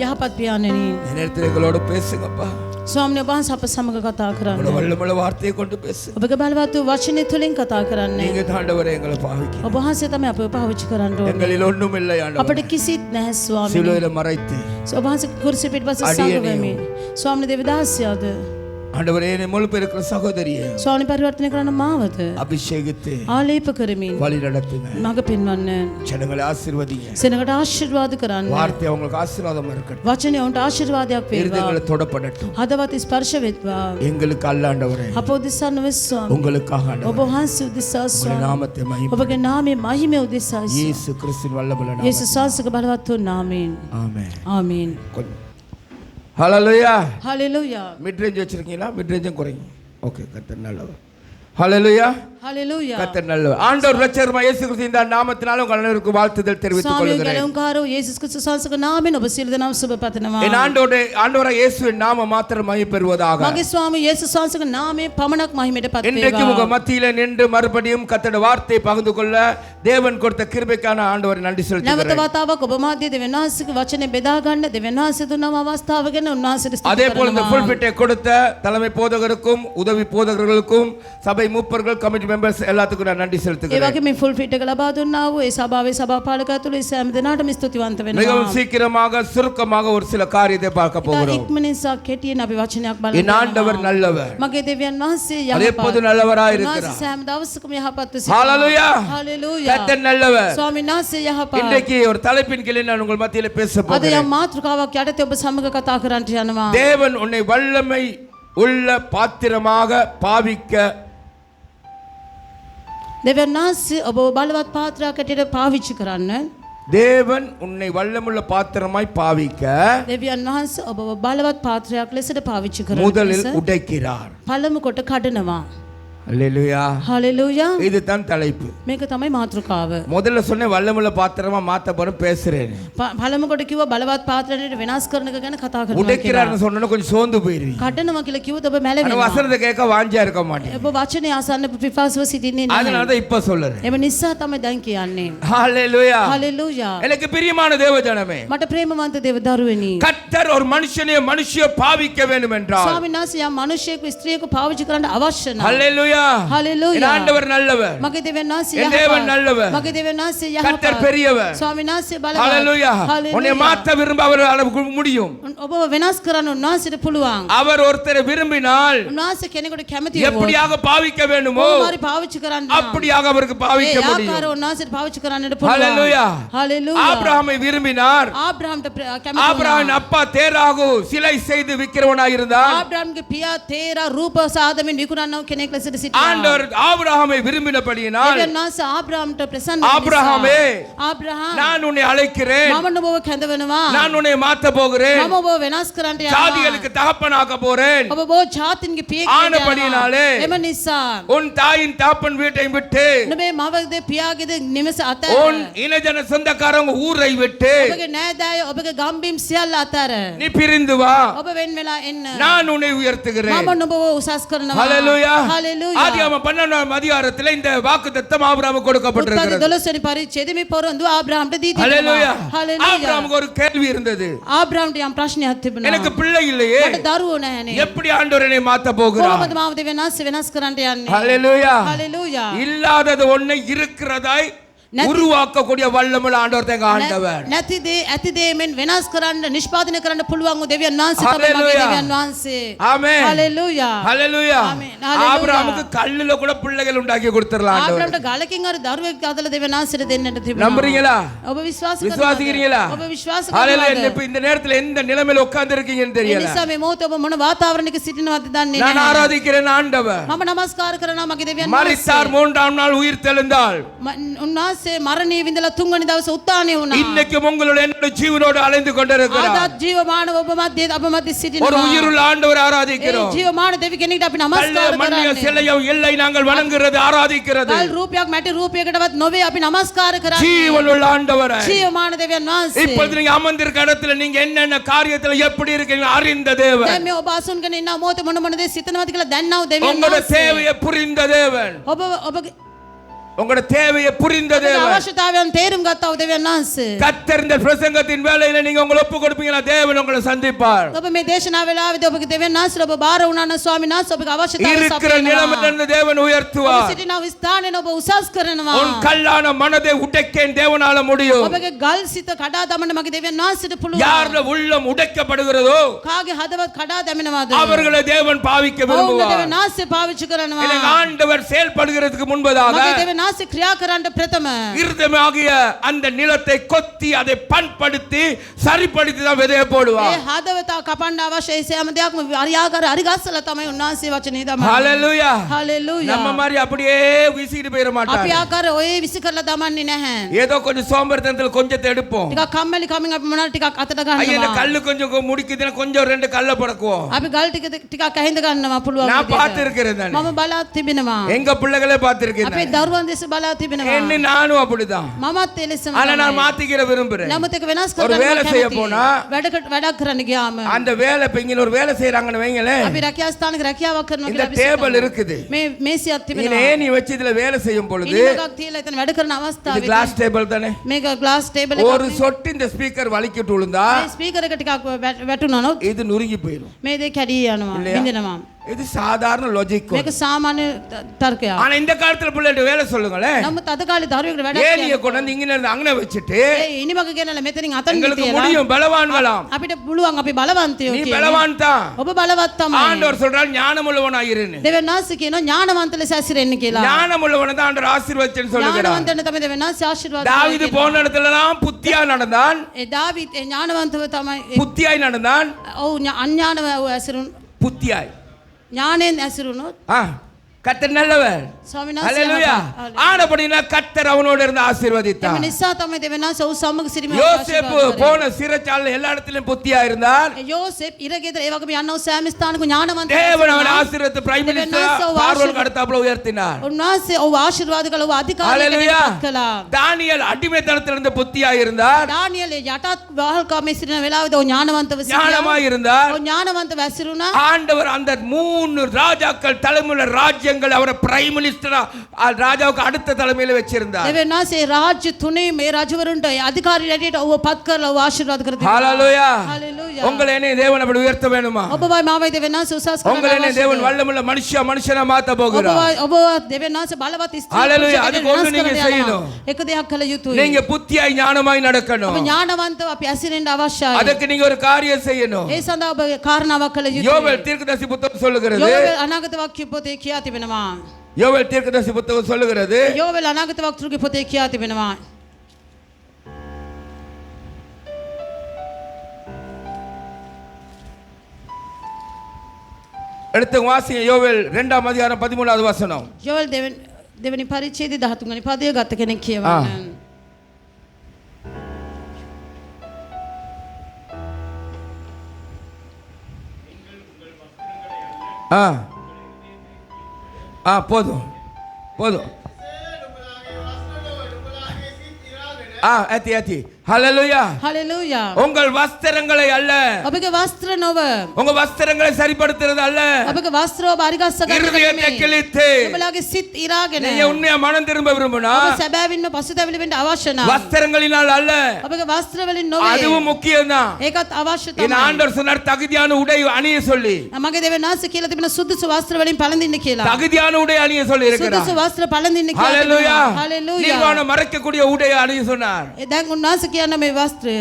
යහපත් පියාණනි நேரத்தில் எங்களோட பேசுங்கப்பா. ස්වාමිනේ ඔබ වහන්සේ අප සමග කතා කරන්න. உங்களோட வல்லமையுள்ள வார்த்தையை கொண்டு பேசு. ඔබගේ බලවත් වූ වචනේ තුලින් කතා කරන්න. நீங்க தான் ஆண்டவரே எங்களை பாவிக்க. ඔබ වහන්සේ තමයි අපව පාවිච්චි කරන්න ඕනේ. எங்களில் ஒன்றும் இல்லை ஆண்டவரே. අපිට කිසිත් නැහැ ස්වාමිනේ. சிலுவையில மறைத்து ඔබ වහන්සේ කුරුසිය පිටපස්සේ සාගවෙමින් ස්වාමිනේ දෙවිදාසියද ஆண்டவரே என்னை மொழிபெயர்க்கிற சகோதரியே ස්වාමී පරිවර්තනය කරන්න මාවත அபிஷேகித்து ආලේප කරමින් வழி நடத்துங்க. මඟ පෙන්වන්න. ஜனங்களை ஆசீர்வதிங்க. සෙනඟට ආශිර්වාද කරන්න. வார்த்தை அவங்களுக்கு ஆசீர்வாதமா இருக்கட்டும். වචනේ උන්ට ආශිර්වාදයක් වේවා. இருதயங்களை தொடப்படட்டும். හදවත් ස්පර්ශ වෙත්වා. எங்களுக்கு அல்ல ஆண்டவரே, අප උදෙසා නොවේ ස්වාමී. உங்களுக்காக ඔබ ஆண்டவரே. වහන්සේ උදෙසා உங்களுடைய ස්වාමී. நாமத்தை மகிமை ඔබගේ නාමයේ මහිමය උදෙසා இயேசு கிறிஸ்துவின் வல்லமையுள்ள நாமத்தில். යේසුස් වහන්සේගේ බලවත් වූ නාමයෙන්. ஆமென். ආමේන්. ஹalleluya. හalleluya. மிட் ரேஞ்ச் வச்சிருக்கீங்களா? மிட் ரேஞ்சும் குறைங்க. ஓகே, கர்த்தர் நல்லவர். ஹalleluya. හalleluya. கர்த்தர் நல்லவர். ஆண்டவர் இரட்சகர் இயேசு கிறிஸ்து இந்த நாமத்தினால உங்கள் அனைவருக்கும் வாழ்த்துதல் தெரிவித்துக் ස්වාමී கொள்கிறேன். ගලුම්කාරෝ යේසුස් ක්‍රිස්තුස් වහන්සේගේ නාමයෙන් ඔබ සියලු දෙනාම සුබ පතනවා. என் ஆண்டவராகிய இயேசுவின் நாமம் மாத்திரம் மகிமை பெறுவதாக. මගේ ස්වාමී යේසුස් වහන්සේගේ නාමයෙන් පමණක් මහිමයට පත් இன்றைக்கு වේවා. உங்க மத்தியில நின்று மறுபடியும் கர்த்தருடைய வார்த்தையை பகிர்ந்து கொள்ள தேவன் கொடுத்த கிருபைக்கான ஆண்டவரை நன்றி නැවත செலுத்துகிறேன். වතාවක් ඔබ මාධ්‍ය දෙවියන් වහන්සේගේ වචනේ බෙදා ගන්න දෙවියන් වහන්සේ දුන්නම අවස්ථාව ගැන උන්වහන්සේට ස්තුති அதே போல இந்த කරනවා. புல்பிட்டை கொடுத்த தலைமை போதகருக்கும் உதவி போதகர்களுக்கும் சபை மூப்பர்கள் கமிட்டி members எல்லாத்துக்கும் நான் நன்றி ඒ செலுத்துகிறேன். වගේ මේ ෆුල් ෆිට් එක ලබා දුන්නා වූ ඒ සභාවේ සභාපාලකතුළු ඒ සෑම දෙනාටම ස්තුතිවන්ත වෙනවා. மிகவும் சீக்கிரமாக சுருக்கமாக ஒரு சில காரியத்தை பார்க்க ඉතා போகிறோம். ඉක්මනින් සහ කෙටියෙන් අපි වචනයක් என் බලන්න. ஆண்டவர் நல்லவர். මගේ දෙවියන් වහන්සේ அவர் எப்போது நல்லவராய் උන්වහන්සේ இருக்கிறார். සෑම දවසකම යහපත්ව ஹalleluya. හalleluya. கர்த்தர் நல்லவர். ස්වාමීන් වහන්සේ යහපත්. இன்றைக்கு ஒரு தலைப்பின் கீழே நான் உங்கள் மத்தியிலே பேச අද போகிறேன். යම් මාතෘකාවක් යටතේ ඔබ සමග කතා කරන්නට යනවා. தேவன் உன்னை வல்லமை உள்ள பாத்திரமாக பாவிக்க දෙවියන් වහන්සේ ඔබ බලවත් පාත්‍රයක් ඇටියට පාවිච්චි කරන්න. தேவன் உன்னை வல்லமுள்ள பாத்திரமாய் பாவிக்க දෙවියන් වහන්සේ ඔබ බලවත් පාත්‍රයක් ලෙසට පාවිච්චි කරන முதலில் உடைக்கிறார். පළමු කොට කඩනවා. அல்லேலூயா. හalleluya. இதுதான் தலைப்பு. මේක තමයි මාතෘකාව. முதல்ல சொன்ன வல்லமுள்ள பாத்திரமா மாத்த போறேன் பேசுறேன். පළමු කොට කිව්වා බලවත් පාත්‍රයට වෙනස් කරන එක ගැන කතා කරනවා කියලා. உடைக்கிறார்னு சொன்னா கொஞ்சம் சோர்ந்து போயிருவீங்க. කඩනවා කියලා කිව්වොත් ඔබ ஆனா මැලෙනවා. வசனத்தை கேட்க வாஞ்சியா இருக்க மாட்டீங்க. ඔබ වචනේ අසන්න පිපාසව සිටින්නේ නැහැ. அதனால தான் இப்ப சொல்றேன். එම නිසා තමයි දැන් කියන්නේ. ஹalleluya. හalleluya. எனக்கு பிரியமான தேவஜனமே, මට ප්‍රේමවන්ත දේව දරුවනි. கர்த்தர் ஒரு மனுஷிய பாவிக்க வேண்டும் என்றால் ස්වාමීන් වහන්සේ යම් මිනිසෙකු ස්ත්‍රියකු පාවිච්චි කරන්න අවශ්‍ය නම්. ஹalleluya. හalleluya. என் ஆண்டவர் நல்லவர். මගේ දෙවියන් වහන්සේ என் தேவன் நல்லவர். මගේ දෙවියන් වහන්සේ கர்த்தர் යහපත්. பெரியவர். ස්වාමීන් වහන්සේ බලවත්. ஹalleluya. உன்னை மாற்ற விரும்ப அவரால் முடியும். ඔබව වෙනස් කරන්න උන්වහන්සේට පුළුවන්. அவர் ஒருத்தரை விரும்பினால் උන්වහන්සේ කෙනෙකුට කැමති எப்படியாக பாவிக்க வேண்டுமோ හරි පාවිච්චි කරන්න. அப்படியாக அவருக்கு பாவிக்க ඒ முடியும். ආකාරව උන්වහන්සේට පාවිච්චි කරන්නට පුළුවන්. ஹalleluya. හalleluya. ஆபிரகாமை விரும்பினார். ආබ්‍රහම්ට කැමති ஆபிரகாமின் அப்பா தேராகு சிலை செய்து விக்கிறவனாய் இருந்தார். ආබ්‍රහම්ගේ පියා තේරා රූප සාදමින් විකුණනව කෙනෙක් ලෙසට සිටියා. ஆண்டவர் ஆபிரகாமை விரும்பினபடியினால் දෙවියන් වහන්සේ ආබ්‍රහම්ට ප්‍රසන්න ஆபிரகாமே, ආබ්‍රහම් நான் உன்னை அழைக்கிறேன், මම නුඹව කැඳවනවා. நான் உன்னை மாத்த போகிறேன், මම ඔබව වෙනස් කරන්නට යනවා. ஜாதிகளுக்கு தகப்பனாக்க போறேன். ඔබ බොහෝ ජාතින්ගේ පියෙක් වෙන්න ஆனபடியினாலே යනවා. එම නිසා உன் தாயின் தகப்பன் வீட்டை விட்டு නුඹේ මවගේ පියාගේද නිවස අතර உன் இனஜன சொந்தக்காரங்க ஊரை விட்டு ඔබගේ නෑදෑය ඔබගේ ගම්බිම් සියල්ල අතර நீ பிரிந்து வா, ඔබ වෙන් වෙලා එන්න. நான் உன்னை உயர்த்துகிறேன். මම නුඹව උසස් කරනවා. ஹalleluya. හalleluya. ஆதியாகமம் 12ஆம் அதிகாரத்தில் இந்த வாக்குத்தத்தம் ஆபிரகாமுக்கு கொடுக்கப்பட்டிருக்கிறது. උත්පත්ති 12 වෙනි පරිච්ඡේදයේ මේ පොරොන්දු ආබ්‍රහම්ට දී ஹalleluya. තිබෙනවා. හalleluya. ஆபிரகாமுக்கு ஒரு கேள்வி இருந்தது. ආබ්‍රහම්ට යම් ප්‍රශ්නයක් තිබුණා. எனக்கு பிள்ளை இல்லையே, මට දරුවෝ නැහැනේ. எப்படி ஆண்டவர் என்னை மாத்த போகிறார்? කොහොමද මාව දෙවියන් වහන්සේ වෙනස් කරන්නට යන්නේ? ஹalleluya. හalleluya. இல்லாதது ஒன்றை இருக்கிறதாய் உருவாக்கக்கூடிய வல்லமுள்ள ஆண்டவர் தான் ஆண்டவர். නැති දේ ඇති දේ මෙන් වෙනස් කරන්න නිෂ්පාදනය කරන්න පුළුවන් වූ දෙවියන් වහන්සේ තමයි මගේ දෙවියන් වහන්සේ. ஆமென். හalleluya. ஹalleluya. ஆமென். ஹalleluya. ஆபிரகாமுக்கு கல்லுல கூட பிள்ளைகள் உண்டாக்கி கொடுத்திரலாம் ஆண்டவர். ආබ්‍රහම්ට ගලකින් හරි දරුවෙක් හදලා දෙවියන් වහන්සේට දෙන්නට තිබුණා. நம்புறீங்களா? ඔබ විශ්වාස விசுவாசிக்கிறீங்களா? ඔබ විශ්වාස ஹalleluya. කරනවද? இப்ப இந்த நேரத்துல எந்த நிலைமையில உட்கார்ந்து இருக்கீங்கன்னு ඒ தெரியல. නිසා මේ මොහොතේ ඔබ මොන වාතාවරණයක සිටිනවද දන්නේ நான் නැහැ. ஆராதிக்கிறேன் ஆண்டவர். මම නමස්කාර කරනවා මගේ දෙවියන් மரித்தார், மூன்றாம் நாள் உயிர் தெழுந்தாள். උන්වහන්සේ මරණය විඳලා තුන්වෙනි දවසේ උත්ථානය වුණා. இன்னைக்கு உங்களோட என்னோட ஜீவனோடு அலைந்து கொண்டிருக்கிறார். ආදත් ජීවමාන ඔබ මැද අප මැද ஒரு සිටිනවා. உயிருள்ள ஆண்டவர் ඒ ஆராதிக்கிறோம். ජීවමාන දෙවි කෙනෙක්ට අපි නමස්කාර மண்ணிய කරන්නේ. சிலையும் இல்லை நாங்கள் வணங்குறது ஆராதிக்கிறது. ගල් රූපයක් මැටි රූපයකටවත් නොවේ අපි නමස්කාර කරන්නේ. ஜீவனுள்ள ஆண்டவரை ජීවමාන දෙවියන් වහන්සේ. இப்பொழுது நீங்க அமர்ந்திருக்க இடத்துல நீங்க என்னென்ன காரியத்துல எப்படி இருக்கீங்க அறிந்த தேவன். දැන් මේ ඔබ අසුන්ගෙන ඉන්න මොහොත මොන මොන දේ සිතනවද කියලා දන්නව දෙවියන් உங்களோட වහන්සේ. தேவையை புரிந்த தேவன். ඔබගේ உங்களோட தேவையை புரிந்த தேவன். අවශ්‍යතාවයන් තේරුම් ගත්තා වූ දෙවියන් වහන්සේ. கர்த்தர் இந்த பிரசங்கத்தின் வேளையில நீங்க உங்களை ஒப்பு கொடுப்பீங்களா, தேவன் உங்களை சந்திப்பார். ඔබ මේ දේශනා වෙලාවේදී ඔබගේ දෙවියන් වහන්සේ ඔබ බාර වුණා නම් ස්වාමීන් වහන්සේ ඔබගේ අවශ්‍යතාවය இருக்கிற සපයනවා. நிலைமையிலிருந்து தேவன் ඔබ உயர்த்துவார். සිටින ස්ථානයෙන් ඔබ උසස් කරනවා. உன் கல்லான மனதை உடைக்கேன் தேவனால முடியும். ඔබගේ ගල් සිත කඩා දමන්න මගේ දෙවියන් වහන්සේට පුළුවන්. யாருடைய உள்ளம் உடைக்கப்படுகிறதோ කාගේ හදවත් කඩා දැමෙනවද? அவர்களை தேவன் பாவிக்க ඔවුන්ගේ விரும்புவார். දෙවියන් වහන්සේ පාවිච්චි කරනවා. எனக்கு ஆண்டவர் செயல்படுகிறதுக்கு முன்பதாக මගේ දෙවියන් වහන්සේ ක්‍රියා කරන්න ප්‍රථම இருதமாகிய அந்த நிலத்தை கொத்தி அதை பண்படுத்தி சரிப்படுத்தி தான் விதைய ඒ போடுவார். හදවත කපන්න අවශ්‍ය ඒ සෑම දෙයක්ම අරියාකාර අරිගස්සලා තමයි උන්වහන්සේ වචනේ දමන්නේ. ஹalleluya. හalleluya. நம்ம மாதிரி அப்படியே வீசிட்டு போயிட අපි மாட்டாங்க. ආකාර ඔය විසි කරලා දමන්නේ නැහැ. ஏதோ கொஞ்சம் சோம்பேறித்தனத்துல கொஞ்சத்தை எடுப்போம். ටිකක් කම්මැලි කමින් අපි මොනවාට ටිකක් අතට ஐயா இந்த ගන්නවා. கல்லு கொஞ்சம் முடிக்குதுன்னா கொஞ்சம் ரெண்டு கல்ல படக்குவோம். අපි ගල් ටිකක් ඇහිඳ ගන්නවා පුළුවන් நான் විදිහට. பார்த்து இருக்கிறேன் தானே. මම බලා තිබෙනවා. எங்க பிள்ளைகளே பார்த்திருக்கேன். අපේ දරුවන් දෙස බලා තිබෙනවා. என்ன நானும் அப்படிதான். මමත් ඒ ලෙසම ஆனா நான் තමයි. மாத்திக்கிற விரும்புறேன். නමුත් ඒක වෙනස් ஒரு කරගන්න வேலை செய்ய போனா වැඩක් කරන්න ගියාම அந்த வேலை இப்ப இங்க ஒரு வேலை செய்யறாங்கன்னு வைங்களேன். අපි රැකියා ස්ථානක රැකියාවක් කරනවා இந்த කියලා டேபிள் இருக்குது. මේ මේසියක් நீ තිබෙනවා. ஏணி வச்சு இதுல வேலை செய்யும் பொழுது ඉනිමකක් තියලා එතන වැඩ කරන இது අවස්ථාවේදී கிளாஸ் டேபிள் தானே. මේක ග්ලාස් ටේබල් ஒரு එකක් சொட்டு இந்த ஸ்பீக்கர் வலிக்கிட்டு விழுந்தா මේ ස්පීකර් එක ටිකක් වැටුණා නොත් இது நுරුங்கி போயிடும். මේ දෙක කැඩී යනවා இல்லையா? බින්දෙනවා. இது சாதாரண லாஜிக். මේක සාමාන්‍ය තර්කයක්. ஆனா இந்த காலத்துல பிள்ளைகிட்ட வேலை சொல்லுங்களேன். නමුත් අද කාලේ දරුවෙකුට වැඩක් ஏலியை கொண்டு வந்து இங்க இருந்து அங்கன வச்சிட்டு ඒ ඉනිමක ගෙනලා මෙතනින් අතන எங்களுக்கு තියලා முடியும் பலவான்களாம். අපිට පුළුවන් අපි බලවන්තයෝ நீ කියලා. பலவான் தான். ඔබ බලවත් තමයි. ஆண்டவர் சொல்றார் ஞானமுள்ளவனாயிருன்னு. දෙවියන් වහන්සේ කියනවා ඥානවන්ත ලෙස ඇසිරෙන්න කියලා. ஞானமுள்ளவனை தான் ஆண்டவர் ஆசீர்வதிச்சேன்னு சொல்லுகிறார். ඥානවන්තන තමයි දෙවියන් වහන්සේ ආශිර්වාද தாவீது போன இடத்துலலாம் புத்தியா நடந்தான். ඒ දාවිත් ඒ ඥානවන්තව තමයි புத்தியாய் நடந்தான். ඔව් අඥානව ඇසිරුණු புத்தியாய். ඥානෙන් ඇසිරුණොත් கர்த்தர் நல்லவர். ස්වාමීන් ஹalleluya. ஆனபடினா கர்த்தர் அவனோடு இருந்து ஆசீர்வதித்தார். එම නිසා තමයි දෙවියන් වහන්සේ ඔහු සමග සිටීම யோசேப்பு போன சிறைச்சாலையில் எல்லா இடத்திலும் புத்தியா இருந்தார். யோசேப் ඉරගෙදර ඒ වගේම යන්න සෑම ස්ථානක ඥානවන්ත தேவன் அவனை ஆசீர்வதித்து பிரைம் மினிஸ்டர் பார்வோனுக்கு அடுத்தாப்புல உயர்த்தினார். උන්වහන්සේ ඔහු ආශිර්වාද කළා ඔහු අධිකාරියකට පත් කළා. தானியேல் அடிமைத்தனத்திலிருந்து புத்தியா இருந்தார். දානියේල යටත් වාහල්කමේ සිටින වෙලාවෙදී ඔහු ඥානවන්තව සිටියා. ஞானமாய் இருந்தார். ඔහු ඥානවන්තව ඇසිරුණා. ஆண்டவர் அந்த 3 ராஜாக்கள் தலைமுறை ராஜ்யங்கள் அவரை பிரைம் மினிஸ்டரா ராஜாவுக்கு அடுத்த தலைமையில வச்சிருந்தார். දෙවියන් වහන්සේ රාජ්‍ය තුනේ මේ රජවරුන්ට අධිකාරී රැටියට ඔහු පත් කරලා ඔහු ආශිර්වාද කර තිබෙනවා. ஹalleluya. හalleluya. உங்களை என்ன தேவன் அப்படி உயர்த்த வேணுமா? ඔබවයි මාවයි දෙවියන් වහන්සේ උසස් කරනවා. உங்களை என்ன தேவன் வல்லமுள்ள மனுஷனா மாத்த போகிறார். ඔබ දෙවියන් වහන්සේ බලවත් ස්ත්‍රී ஹalleluya. அதுக்கு ஒண்ணு நீங்க செய்யணும். එක දෙයක් කළ යුතුයි. நீங்க புத்தியாய் ஞானமாய் நடக்கணும். ඔබ ඥානවන්තව අපි ඇසිරෙන්න අවශ්‍යයි. அதுக்கு நீங்க ஒரு காரியம் செய்யணும். ඒ සඳහා ඔබ කාරණාවක් කළ යුතුයි. யோவேல் தீர்க்கதரிசி புத்தகம் சொல்லுகிறது. යෝවෙල් අනාගත වක්‍ය පොතේ කියා තිබෙනවා. யோவேல் தீர்க்கதரிசி புத்தகம் சொல்லுகிறது. යෝවෙල් අනාගත වක්තෘගේ පොතේ කියා තිබෙනවා. எடுத்து வாசிங்க யோவேல் 2ஆம் அதிகாரம் 13வது வசனம். යෝවෙල් දෙවෙනි පරිච්ඡේදයේ 13 වෙනි පදය ගත කෙනෙක් කියවන්න. போதும் போதும். ඇති ஹalleluya. හalleluya. உங்கள் வஸ்திரங்களை அல்ல. ඔබගේ වස්ත්‍ර නොව. உங்க வஸ்திரங்களை சரிப்படுத்துறது அல்ல. ඔබගේ වස්ත්‍ර ඔබ අරිගස්ස ගන්න இருதயத்தை கிழித்து ඔබලාගේ සිත් ඉරාගෙන. நீங்க உண்மையா மனம் திரும்ப விரும்பினா ඔබ සැබෑවින්ම පසුතැවිලි වෙන්න අවශ්‍ය නම් வஸ்திரங்களினால் அல்ல. ඔබගේ වස්ත්‍ර වලින් නොවේ. அதுவும் முக்கியம்தான். ඒකත් අවශ්‍ය இந்த තමයි. ஆண்டவர் சொன்னார் தகுதியான உடை அணிய சொல்லி. මගේ දෙවියන් වහන්සේ කියලා තිබෙන සුදුසු වස්ත්‍ර වලින් පළඳින්න කියලා. தகுதியான உடை அணிய சொல்லி இருக்கிறார். සුදුසු වස්ත්‍ර පළඳින්න කියලා. ஹalleluya. හalleluya. நிர்வாணம் மறைக்கக்கூடிய உடையை அணிய சொன்னார். දැන් උන්වහන්සේ කියන්නේ මේ වස්ත්‍රය.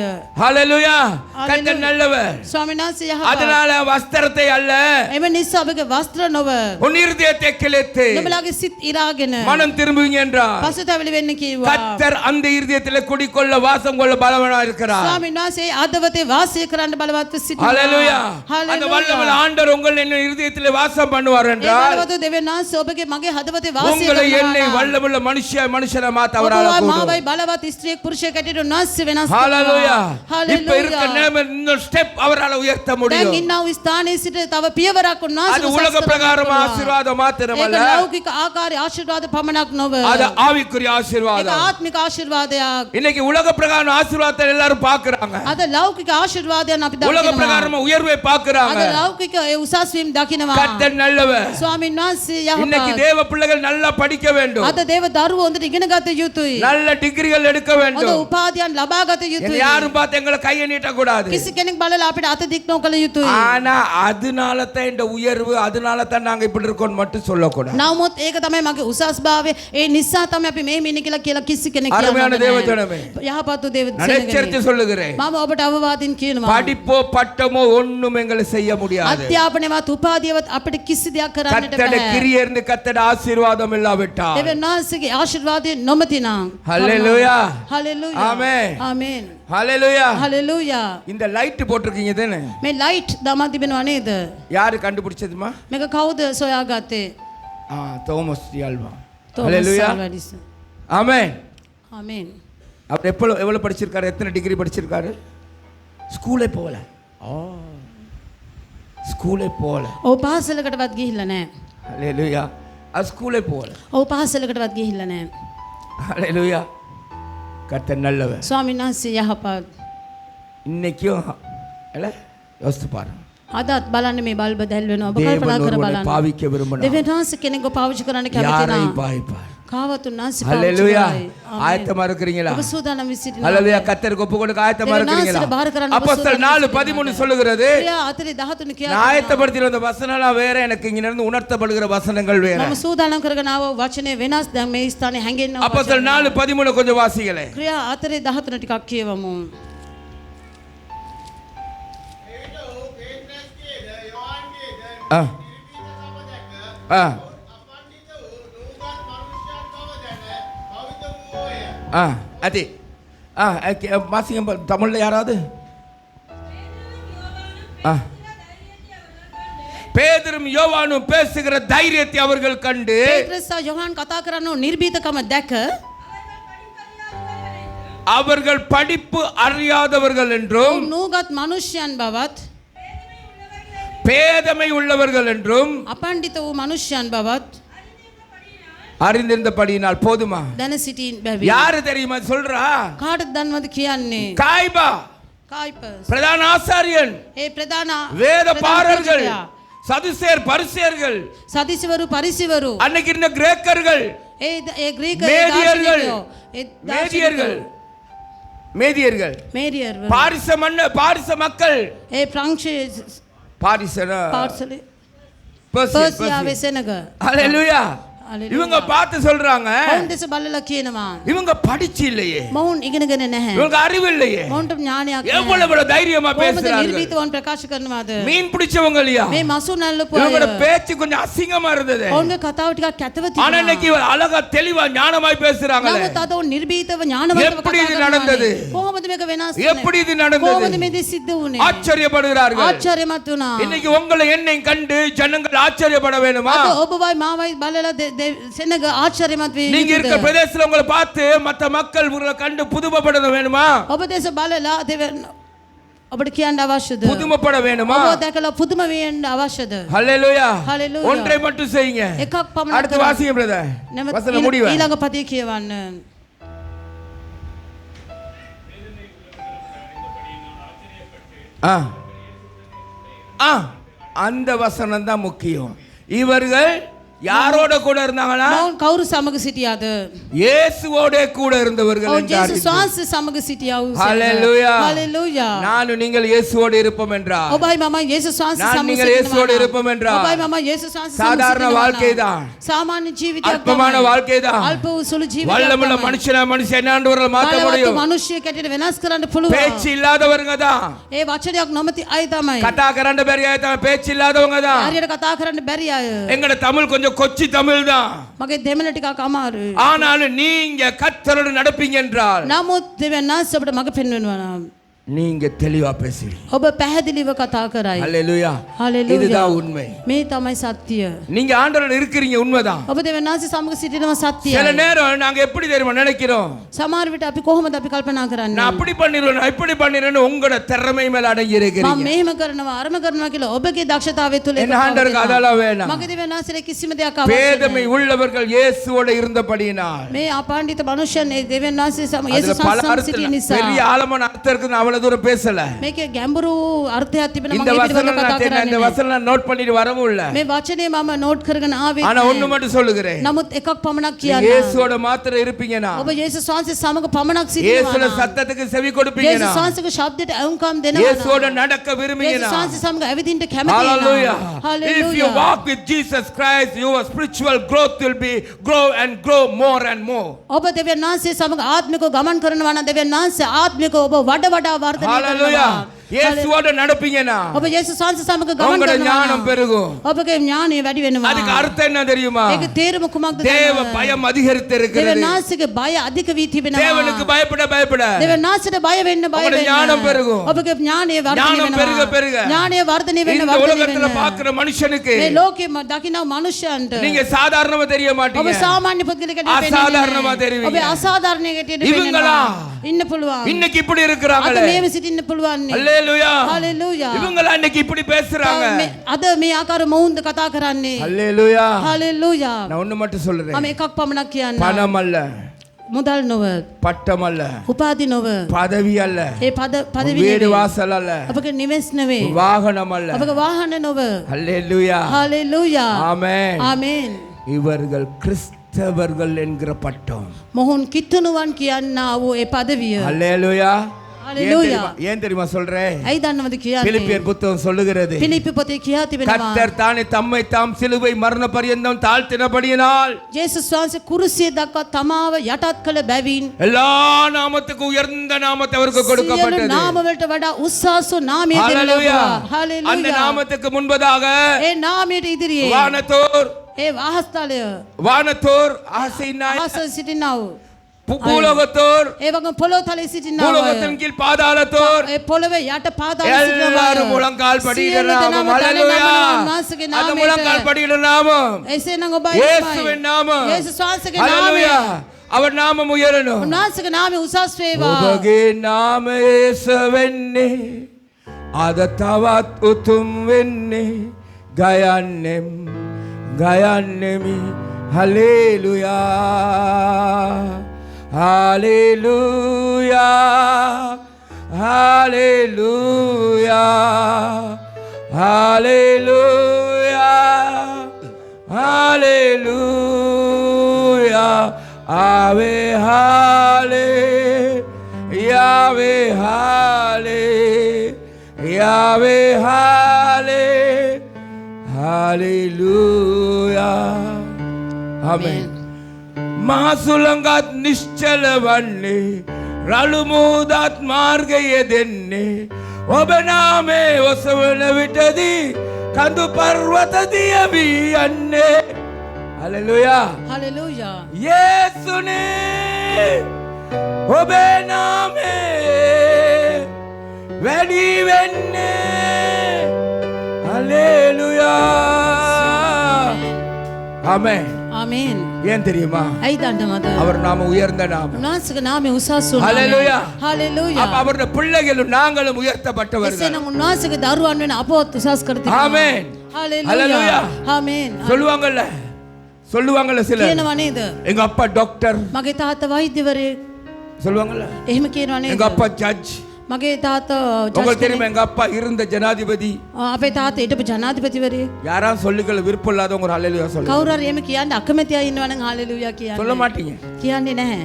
ஹalleluya. கர்த்தர் நல்லவர். ස්වාමීන් වහන්සේ යහපත්. அதனால வஸ்திரத்தை அல்ல. එම නිසා ඔබගේ වස්ත්‍ර නොව. உன் இருதயத்தை கிழித்து ඔබලාගේ සිත් ඉරාගෙන. மனம் திரும்புவீங்க என்றார். පසුතැවිලි වෙන්න කිව්වා. கர்த்தர் அந்த இருதயத்திலே குடிக்கொள்ள வாசம் கொள்ள பலவனா இருக்கிறார். ස්වාමීන් වහන්සේ ආදවතේ වාසය කරන්න බලවත්ව සිටිනවා. ஹalleluya. හalleluya. அந்த வல்லமையுள்ள ஆண்டவர் உங்கள் இருதயத்திலே வாசம் பண்ணுவார் ඒ என்றால் බලවත් දෙවියන් වහන්සේ ඔබගේ මගේ හදවතේ වාසය உங்களை කරනවා. என்னை வல்லமையுள்ள மனுஷனா மாத்த அவரால ඔබ கூடும். මාවයි බලවත් ස්ත්‍රියෙක් පුරුෂයෙක් ඇටියට උන්වහන්සේ වෙනස් ஹalleluya. Hallelujah. இப்ப இருக்க நேரம் இன்னொரு ஸ்டெப் அவரால உயர்த்த දැන් முடியும். ඉන්නා වූ ස්ථානයේ සිට තව පියවරක් උන්වහන්සේ அது உலக பிரகாரம் ஆசீர்வாதம் மாத்திரமல்ல. ඒක ලෞකික ආකාරයේ ආශිර්වාද පමණක් නොව. அது ஆவிக்குரிய ඒක ஆசீர்வாதம். ආත්මික ආශිර්වාදයක්. இன்னைக்கு உலக பிரகாரம் ஆசீர்வாதத்தை எல்லாரும் பாக்குறாங்க. අද ලෞකික ආශිර්වාදයන් අපි உலக දකිනවා. பிரகாரம் உயர்வை பாக்குறாங்க. අද ලෞකික ඒ උසස් වීම දකිනවා. கர்த்தர் நல்லவர். ස්වාමීන් වහන්සේ இன்னைக்கு යහපත්. தேவ பிள்ளைகள் நல்லா படிக்க வேண்டும். අද දේව දරුවෝ හොඳට ඉගෙන ගත යුතුයි. நல்ல டிகிரிகள் எடுக்க හොඳ வேண்டும். උපාධියන් ලබා ගත என்னை යුතුයි. யாரும் பார்த்து எங்களை கையை நீட்ட கூடாது. කිසි කෙනෙක් බලලා අපිට අත දික් නොකළ යුතුයි. ஆனா அதனால தான் இந்த உயர்வு, அதனால தான் நாங்க இப்படி இருக்கோம் மட்டும் சொல்லக்கூடாது. නමුත් ඒක තමයි මගේ උසස් භාවය. ඒ නිසා තමයි අපි මෙහෙම ඉන්නේ කියලා කිසි කෙනෙක් அருமையான කියන්නේ தேவ නැහැ. ஜனமே, යහපත් දේව நான் எச்சரித்து சொல்லுகிறேன். මම ඔබට අවවාදින් කියනවා. படிப்போ பட்டமோ ஒண்ணும் எங்களை செய்ய முடியாது. අධ්‍යාපනයවත් උපාධියවත් අපිට කිසි දෙයක් කරන්නට கர்த்தருடைய බෑ. கிரியை இருந்து கர்த்தருடைய ஆசீர்வாதம் இல்லாவிட்டால். දෙවියන් වහන්සේගේ ආශිර්වාදය නොමැතිනම්. ஹalleluya. හalleluya. ஆமென். ආමේන්. ஹalleluya. හalleluya. இந்த லைட் போட்டிருக்கீங்க தானே? මේ ලයිට් දමා තිබෙනව නේද? யாரு கண்டுபிடிச்சதுமா? මේක කවුද සොයාගත්තේ? Thomas Alva. Thomas hallelujah. ආල්වාඩිස්. ஆமென். ආමේන්. அவர் எவ்வளவு படிச்சிருக்காரு? எத்தனை டிகிரி படிச்சிருக்காரு? ஸ்கூலே போகல. ஸ்கூலே போகல. ඔව් පාසලකටවත් ගිහිල්ලා නැහැ. ஹalleluya. அது ஸ்கூலே போகல. ඔව් පාසලකටවත් ගිහිල්ලා නැහැ. ஹalleluya. கர்த்தர் நல்லவர். ස්වාමීන් වහන්සේ යහපත්. இன்னைக்கும் இல்ல யோசித்து பாருங்க. අදත් බලන්න මේ බල්බ දැල් වෙනවා. ඔබ කල්පනා தேவன் කර ஒருவனை බලන්න. பாவிக்க விரும்பினார். දෙවියන් වහන්සේ කෙනෙක්ව පාවිච්චි කරන්න කැමති யாரை නම් பாவிப்பார்? කාවත් උන්වහන්සේ ஹalleluya පාවිච්චි කරයි. ஆயத்தமா இருக்கிறீங்களா ඔබ සූදානම් වී සිටිනවා. ஹalleluya கர்த்தருக்கு ஒப்பு கொடுக்க ஆயத்தமா இருக்கிறீங்களா அப்போஸ்தலர் 4:13 சொல்லுகிறது ක්‍රියා 4:13 කියා நான் ஆயத்தப்படுத்தின அந்த வசனம்லாம் வேற எனக்கு இங்க இருந்து உணர்த்தப்படுகிற வசனங்கள் வேற මම සූදානම් කරගෙන ආව වචනේ වෙනස් දැන් මේ ස්ථානේ හැංගෙනවා. அப்போஸ்தலர் 4:13 கொஞ்சம் வாசிங்களே ක්‍රියා 4:13 ටිකක් කියවමු. அது வாசிங்க தமிழ்ல யாராவது பேதுரும் யோவானும் பேசுகிற தைரியத்தை அவர்கள் கண்டு පේත්‍රස් සහ යොහාන් කතා කරන නිර්භීතකම දැක அவர்கள் படிப்பு அறியாதவர்கள் என்றும் නූගත් මනුෂ්‍යයන් බවත් பேதமை உள்ளவர்கள் என்றும் අපණ්ඩිත වූ මනුෂ්‍යයන් බවත් அறிந்திருந்தபடியினால் போதுமா දැන සිටින් බැවි. யாரு தெரியுமா சொல்றா කාටද දන්නවද කියන්නේ? காய்பா කායිපස්. பிரதான ஆசாரியன் ඒ ප්‍රධාන வேத பாரர்கள் சதுசேர் பரிசேயர்கள் සදිසිවරු පරිසිවරු அன்னைக்கு இருந்த கிரேக்கர்கள் ඒ ග්‍රීක மேதியர்கள் දාර්ශනිකයෝ மேதியர்கள் මේරියර්වරු பாரிச மக்கள் ඒ ප්‍රංශයේ பாரிசனா පාර්සලේ பெர்சியா පර්සියාවේ සෙනග. ஹalleluya இவங்க பார்த்து சொல்றாங்க ඔවුන් දෙස බලලා කියනවා இவங்க படிச்சு இல்லையே මොවුන් ඉගෙනගෙන නැහැ. இவங்க அறிவு இல்லையே මොවුන්ට ඥානයක් නැහැ. எவ்வளவு தைரியமா කොහොමද பேசுறாங்க නිර්භීතවන් ප්‍රකාශ කරනවාද? மீன் பிடிச்சவங்க இல்லையா මේ මසු නල්ලපු இவங்களோட අය. பேச்சு கொஞ்சம் அசிங்கமா இருந்தது ඔවුන්ගේ කතාව ටිකක් කැතව ஆனா තිබුණා. இன்னைக்கு இவர் அழகா தெளிவா ஞானமாய் பேசுறாங்களே නමුත් අද ඔවුන් නිර්භීතව ඥානවන්තව எப்படி කතා இது කරනවා. நடந்தது? කොහොමද මේක වෙනස් எப்படி இது කොහොමද நடந்தது මේ දේ සිද්ධ වුනේ? ஆச்சரியப்படுகிறார்கள் ආශ්චර්යමත් වුණා. இன்னைக்கு உங்களை என்னை கண்டு ஜனங்கள் ஆச்சரியப்பட வேணுமா අද ඔබවයි මාවයි බලලා සෙනග ආශ්චර්යමත් වේ நீங்க இருக்க යුතුද? பிரதேசத்துல உங்களை பார்த்து மத்த மக்கள் உங்களை கண்டு புதுமைப்பட வேணுமா ඔබ දෙස බලලා ඔබට කියන්න අවශ්‍යද? புதுமைப்பட வேணுமா ඔබ දැකලා පුදුම වෙන්න අවශ්‍යද? ஹalleluya Hallelujah. ஒன்றை மட்டும் செய்யுங்க එකක් පමණ அடுத்து வாசிங்க பிரதர் නැවත வசனம் முடிவு ඊළඟ පදේ කියවන්න. அந்த வசனம் தான் முக்கியம் இவர்கள் யாரோட கூட இருந்தாங்களா මොවුන් කවුරු සමග සිටියාද? இயேசுவோட கூட இருந்தவர்கள் ඔව් என்றார் ජේසුස් වහන්සේ සමග සිටියා වූ ஹalleluya හalleluya. நானும் நீங்கள் இயேசுவோடு இருப்போம் என்றார் ඔබයි මම යේසුස් වහන්සේ நான் සමග நீங்கள் இயேசுவோடு இருப்போம் என்றார் ඔබයි මම යේසුස් වහන්සේ சாதாரண வாழ்க்கைதான் සාමාන්‍ය ජීවිතයක් அற்பமான வாழ்க்கைதான் අල්ප වූ සුළු ජීවිතයක් வல்லமுள்ள மனுஷனாண்டவர்கள் மாத்த முடியும் මනුෂ්‍ය කැටියට වෙනස් කරන්න පුළුවන්. பேச்சு இல்லாதவங்க தான் ඒ වචනයක් නොමැති අය තමයි. கட்டா கரண்ட பெரிய பேச்சு இல்லாதவங்க தான் හරියට කතා කරන්න බැරි අය. எங்கட தமிழ் கொஞ்சம் கொச்சி தமிழ் தான் මගේ දෙමළ ටිකක් අමාරුයි. ஆனாலும் நீங்க கர்த்தரோடு நடப்பீங்க என்றால் නමුත් දෙවියන් වහන්සේ ඔබට මඟ පෙන්වනවා නම් நீங்க தெளிவா பேசுவீங்க ඔබ පැහැදිලිව කතා කරයි. ஹalleluya හalleluya. இதுதான் உண்மை මේ තමයි සත්‍ය. நீங்க ஆண்டவரோடு இருக்கிறீங்க உண்மைதான் ඔබ දෙවියන් වහන්සේ සමග සිටිනවා සත්‍යයි. சில நேரம் நாங்க எப்படி தெரியுமா நினைக்கிறோம் සමහර විට අපි කොහොමද අපි කල්පනා කරන්නේ? நான் அப்படி பண்ணிடுவேன் நான் இப்படி பண்ணிடுறேன்னு உங்களோட திறமை மேல அடங்கி මම இருக்கிறீங்க මෙහෙම කරනවා අරම කරනවා කියලා ඔබගේ දක්ෂතාවය තුල என் ஆண்டவருக்கு அதெல்லாம் வேணாம் මගේ දෙවියන් වහන්සේට කිසිම දෙයක් අවශ්‍ය பேதமை உள்ளவர்கள் இயேசுவோட இருந்தபடியினால் මේ අපණ්ඩිත මනුෂ්‍යයන් ඒ දෙවියන් වහන්සේ සමග அதுல යේසුස් பல වහන්සේ සිටින அர்த்தம் නිසා பெரிய ஆழமான அர்த்தம் இருக்குன்னு அவ்வளவு தூரம் பேசல මේකේ ගැඹුරු අර්ථයක් තිබෙන இந்த මම ඒ வசனம் පිළිබඳව කතා நான் இந்த කරන්නේ வசனம் நோட் பண்ணிட்டு வரவும் இல்ல මේ වචනේ මම නෝට් කරගෙන ආවේ ஆனா ஒண்ணு மட்டும் சொல்லுகிறேன் නමුත් එකක් පමණක් நீங்க කියන්න இயேசுவோட மாத்திரம் இருப்பீங்கனா ඔබ යේසුස් වහන්සේ සමග පමණක් இயேசுவோட සිටිනවා නම් சத்தத்துக்கு செவி கொடுப்பீங்கனா යේසුස් වහන්සේගේ ශබ්දයට අහුම්කම් දෙනවා இயேசுவோட நடக்க விரும்புவீங்கனா යේසුස් වහන්සේ සමග ඇවිදින්න කැමති Hallelujah. වෙනවා If you walk with Jesus Christ, your spiritual growth will be grow and grow more and more. ඔබ දෙවියන් වහන්සේ සමග ආත්මිකව ගමන් කරනවා නම් දෙවියන් වහන්සේ ආත්මිකව ඔබ වඩා වඩා වර්ධනය Hallelujah. කරනවා. இயேசுவோட நடப்பீங்கனா ඔබ යේසුස් වහන්සේ සමග ගමන් உங்களோட කරනවා ஞானம் නම් பெருகும். ඔබගේ ඥානය වැඩි වෙනවා. அதுக்கு அர்த்தம் என்ன தெரியுமா? ඒකේ තේරුම කුමක්ද? தேவ பயம் அதிகரித்து இருக்கிறது. දෙවියන් වහන්සේගේ බය අධික වී තිබෙනවා. தேவனுக்கு பயப்பட දෙවියන් වහන්සේට බය වෙන්න බය உங்களோட වෙන්න. ஞானம் பெருகும். ඔබගේ ඥානය වර්ධනය ஞானம் பெருக වෙනවා. பெருக ඥානය වර්ධනය වෙන්න இந்த වර්ධනය உலகத்துல වෙන්න. பார்க்கிற மனுஷனுக்கு මේ ලෝකේ දකින්න මනුෂ්‍යයන්ට நீங்க சாதாரணமா தெரிய ඔබ மாட்டீங்க. සාමාන්‍ය පුද්ගලයෙකුට වෙන්නේ අසාධාරණව தெரிவீங்க. ඔබ අසාධාරණයකට இவங்களா? ඉන්න පුළුවන්. இன்னைக்கு இப்படி අද இருக்கிறாங்களே. මේව සිටින්න පුළුවන්. அல்லேலூயா. හalleluya. இவங்களா இன்னைக்கு இப்படி பேசுறாங்க. අද මේ ආකාර මොවුන්ද කතා කරන්නේ. அல்லேலூயா. හalleluya. நான் ஒண்ணு மட்டும் சொல்றேன். මම එකක් පමණක් කියන්නම්. பணம் அல்ல, මුදල් නොව, பட்டம் அல்ல, උපාධි නොව, பதவி அல்ல, ඒ පදවි வீடு නෙවෙයි. வாசல் அல்ல, අපගේ නිවෙස් නෙවෙයි. வாகனம் அல்ல. අපගේ වාහන නොව. அல்லேலூயா. හalleluya. ஆமென். ආමේන්. இவர்கள் கிறிஸ்துவை கிறிஸ்தவர்கள் என்கிற பட்டம். මොහුන් කිතුනුවන් කියන්නා වූ ඒ පදවිය. அல்லேலூயா. ஹalleluya. ஏன் தெரியுமா சொல்றேன்? ඇයි දන්නවද කියන්නේ? பிலிப்பியர் புத்தகம் சொல்லுகிறது, පිලිප්පි පොතේ කියා තිබෙනවා. கர்த்தர் தானே தம்மை தாம் சிலுவை மரண பரியந்தம் தாழ்த்தினபடியினால் ජේසුස් වහන්සේ කුරුසිය දක්වා තමාව යටත් කළ බැවින් எல்லா நாமத்துக்கும் உயர்ந்த நாமத்தை அவருக்கு සියලු கொடுக்கப்பட்டது. නාම වලට වඩා උස්සාසු නාමය දෙන්න ஹalleluya. ලැබුවා. அந்த හalleluya. நாமத்துக்கு முன்பதாக ඒ නාමයට ඉදිරියේ வானத்தோர் ඒ වාහස්තලය ஆசையினாய் ආස සිටිනා වූ பூலோகத்தோர், ඒ වගේම පොළොව තලයේ සිටිනා වූ பூலோகத்தின் கீழ் பாதாளத்தோர் ඒ පොළවේ යට පාදාල සිටිනා எல்லாரும் முழங்கால் படியிடுற நாமம். ஹalleluya. அந்த முழங்கால் படியிடுற நாமம் එසේනම් ඔබයි இயேசுவின் நாமம். යේසුස් වහන්සේගේ ஹalleluya. නාමය அவர் நாமம் உயரணும். උන්වහන්සේගේ නාමය උසස් වේවා. ඔබගේ නාමයේ සවෙන්නේ අද තවත් උතුම් වෙන්නේ ගයන්නෙමි. Hallelujah hallelujah hallelujah hallelujah hallelujah ආවේ හාලේ යාවේ හාලේ යාවේ හාලේ හalleluya. ආමෙන්. මාසුලංගත් නිශ්චල වන්නේ රළුමුදත් මාර්ගය දෙන්නේ ඔබ නාමේ ඔසවන විටදී කඳු පර්වත දිය වී යන්නේ. හalleluya. හalleluya. යේසුනේ ඔබේ නාමේ වැඩි වෙන්නේ. ஹalleluya. ஆமென். ආමේන්. ஏன் தெரியுமா? ඇයි දන්නවද? அவர் நாம உயர்ந்த நாமம். උන්වහන්සේගේ නාමය උසස් වූ නාමය. ஹalleluya. හalleluya. அப்ப அவருடைய பிள்ளைகளும் நாங்களும் உயர்த்தப்பட்டவர்கள். එසේනම් උන්වහන්සේගේ දරුවන් වෙන අපවත් උසස් කර තිබෙනවා. ஆமென். හalleluya. ஹalleluya. ආමේන්. சொல்லுவாங்கல்ல சிலர், කියනවා නේද? எங்க அப்பா டாக்டர் මගේ තාත්තා වෛද්‍යවරයෙක්. சொல்லுவாங்கல்ல. එහෙම කියනවා නේද? எங்க அப்பா ஜட்ஜ். මගේ තාත්තා உங்களுக்கு தெரியுமா எங்க அப்பா இருந்த ஜனாதிபதி? අපේ තාත්තා හිටපු ජනාධිපතිවරයෙක්. யாராம் சொல்லிக்கல விருப்பம் இல்லாதவங்க ஒரு ஹalleluya சொல்லுங்க. කවුරු හරි එහෙම කියන්න අකමැති අය ඉන්නවා නම් හalleluya කියන්නේ. சொல்ல மாட்டீங்க. කියන්නේ නැහැ.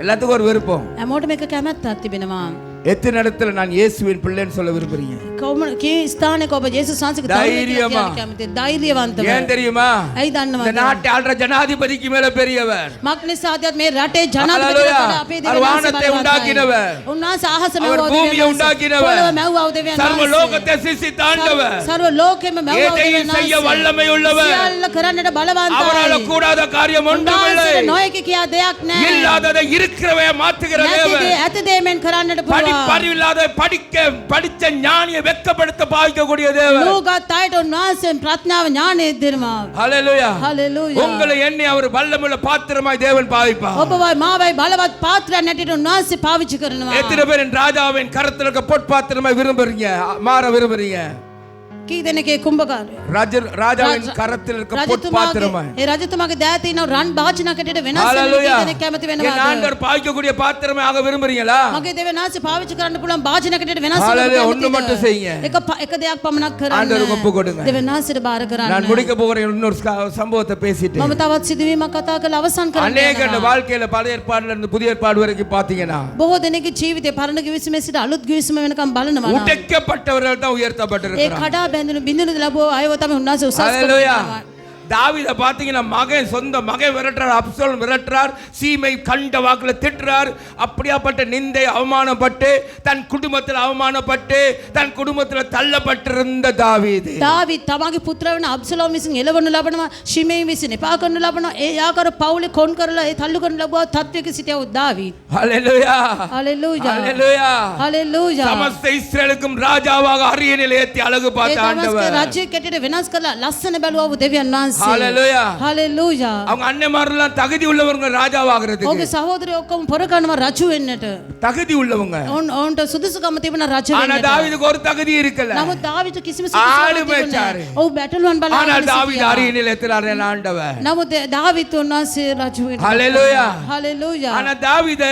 எல்லாத்துக்கும் ஒரு விருப்பம். හැමෝටම එක කැමැත්තක් තිබෙනවා. எத்தனை இடத்துல நான் இயேசுவின் பிள்ளைன்னு சொல்ல விரும்புறீங்க? කොහොම කී ස්ථානයක ඔබ යේසුස් වහන්සේගේ தைரியமா. ධෛර්යවන්තව. ஏன் தெரியுமா? ඇයි இந்த දන්නවද? நாட்டை ஆள்ற ஜனாதிபதிக்கு மேல பெரியவர். මක්නිසාදයක් මේ රටේ Hallelujah. ජනාධිපතිවරයාට අපේ அவர் வானத்தை உண்டாக்கினவர். උන්වහන්සේ අහස அவர் මැව්වා பூமியை உண்டாக்கினவர். පොළව මැව්වා දෙවියන් சர்வ லோகத்தை சிருஷ்டித்தாண்டவர். සර්ව ලෝකෙම මැව්වා எதையும் செய்ய வல்லமை உள்ளவர். සියල්ල කරන්නට බලවන්තයි. அவரால் கூடாத காரியம் ஒன்றுமில்லை. උන්වහන්සේට නොයෙක් කියා දෙයක් නැහැ. இல்லாததை இருக்கிறவே மாற்றுகிற தேவன். ඇති දේ මෙන් කරන්නට පුළුවන්. படிப்பறிவில்லாத படிச்ச ஞானியை வெட்கப்படுத்த பாவிக்கக்கூடிய தேவன். ලෝකත් අයට උන්වහන්සේ ප්‍රඥාව ඥානය දෙනවා. ஹalleluya. හalleluya. உங்களை எண்ணி அவர் வல்லமுள்ள பாத்திரமாய் தேவன் பாவிப்பார். ඔබවයි මාවයි බලවත් පාත්‍රයන් නැටිට උන්වහන්සේ පාවිච්චි කරනවා. எத்தனை பேர் ராஜாவின் கரத்துல இருக்க பொற்பாத்திரமாய் விரும்புறீங்க, மாற விரும்புறீங்க? කී දෙනෙක්ගේ කුඹකාරය ராஜாவின் கரத்தில் இருக்க பொற்பாத்திரமாய். ඒ රජතුමාගේ දෑතේ ඉන්න රන් භාජනකටට වෙනස් වෙන ஹalleluya. කී දෙනෙක් කැමති என் වෙනවද? ஆண்டவர் பாவிக்கக்கூடிய பாத்திரமாய் ஆக விரும்புறீங்களா? මගේ දෙවියන්වහන්සේ පාවිච්චි කරන්න පුළුවන් භාජනකටට වෙනස් ஹalleluya. වෙන ஒண்ணு மட்டும் செய்யுங்க. එක දෙයක් පමණක් කරන්න. ஆண்டவருக்கு ஒப்பு கொடுங்க. දෙවියන්වහන්සේට බාර කරන්න. நான் முடிக்க போகிறேன் இன்னொரு சம்பவத்தை பேசிட்டு. මම තවත් සිදුවීමක් කතා කරලා අවසන් කරන්න. அநேக வாழ்க்கையில பழைய ஏற்பாடுல இருந்து புதிய ஏற்பாடு வரைக்கும் பாத்தீங்கன்னா බොහෝ දෙනෙක්ගේ ජීවිතේ පරණ කිවිසුමේ සිට අලුත් කිවිසුම වෙනකම් බලනවා. உடைக்கப்பட்டவர்கள் தான் ඒ உயர்த்தப்பட்டிருக்கிறார்கள். කඩා බැඳුණු බිඳුණු ලැබුව අයව තමයි උන්වහන්සේ උසස් ஹalleluya. කරනවා. தாவீதை பாத்தீங்கன்னா மகன் சொந்த மகன் விரட்டுறார், அப்சலோம் விரட்டுறார், சீமை கண்ட வாக்குல திட்டுறார். அப்படியாப்பட்ட நிந்தை அவமானப்பட்டு தன் குடும்பத்தில் அவமானப்பட்டு தன் குடும்பத்தில் தள்ளப்பட்டிருந்த தாவீது තමගේ පුත්‍ර වෙන අබ්සලෝම් විසින් එළවනු ලබනවා, ශිමෙයි විසින් එපා කරනු ලබනවා. ඒ ආකාර පවුලේ කොන් කරලා ඒ තල්ලු කරනු ලබුවා තත්වයක සිටියා වූ දාවීද්. ஹalleluya. හalleluya. ஹalleluya. හalleluya. சமஸ்த இஸ்ரேலுக்கும் ராஜாவாக அரியணையில் ஏத்தி அழகு ඒ பார்த்த තමස්ගේ ஆண்டவர். රාජ්‍යයට කැටියට වෙනස් කරලා ලස්සන බැලුවා වූ දෙවියන් වහන්සේ. ஹalleluya. හalleluya. அவங்க அண்ணன்மாரெல்லாம் தகுதி உள்ளவங்க ராஜாவாகிறதுக்கு. ඔහුගේ සහෝදරයෝ ඔක්කොම පොර කරනවා රජු වෙන්නට. தகுதி உள்ளவங்க. ඔවුන්ට සුදුසුකම තිබුණා රජු ஆனா වෙන්නට. தாவீதுக்கு ஒரு தகுதி இருக்கல. නමුත් දාවිද කිසිම ආඩු සුදුසුකමක් මේචාරේ. තිබුණේ නැහැ. ඔහු බැටළුවන් ஆனா බලාගෙන தாவீது සිටියා. அரியணையில் ஏத்துறார் என் ஆண்டவர். නමුත් දාවිත් උන්වහන්සේ රජු වෙන්නට. ஹalleluya. හalleluya. ஆனா தாவீது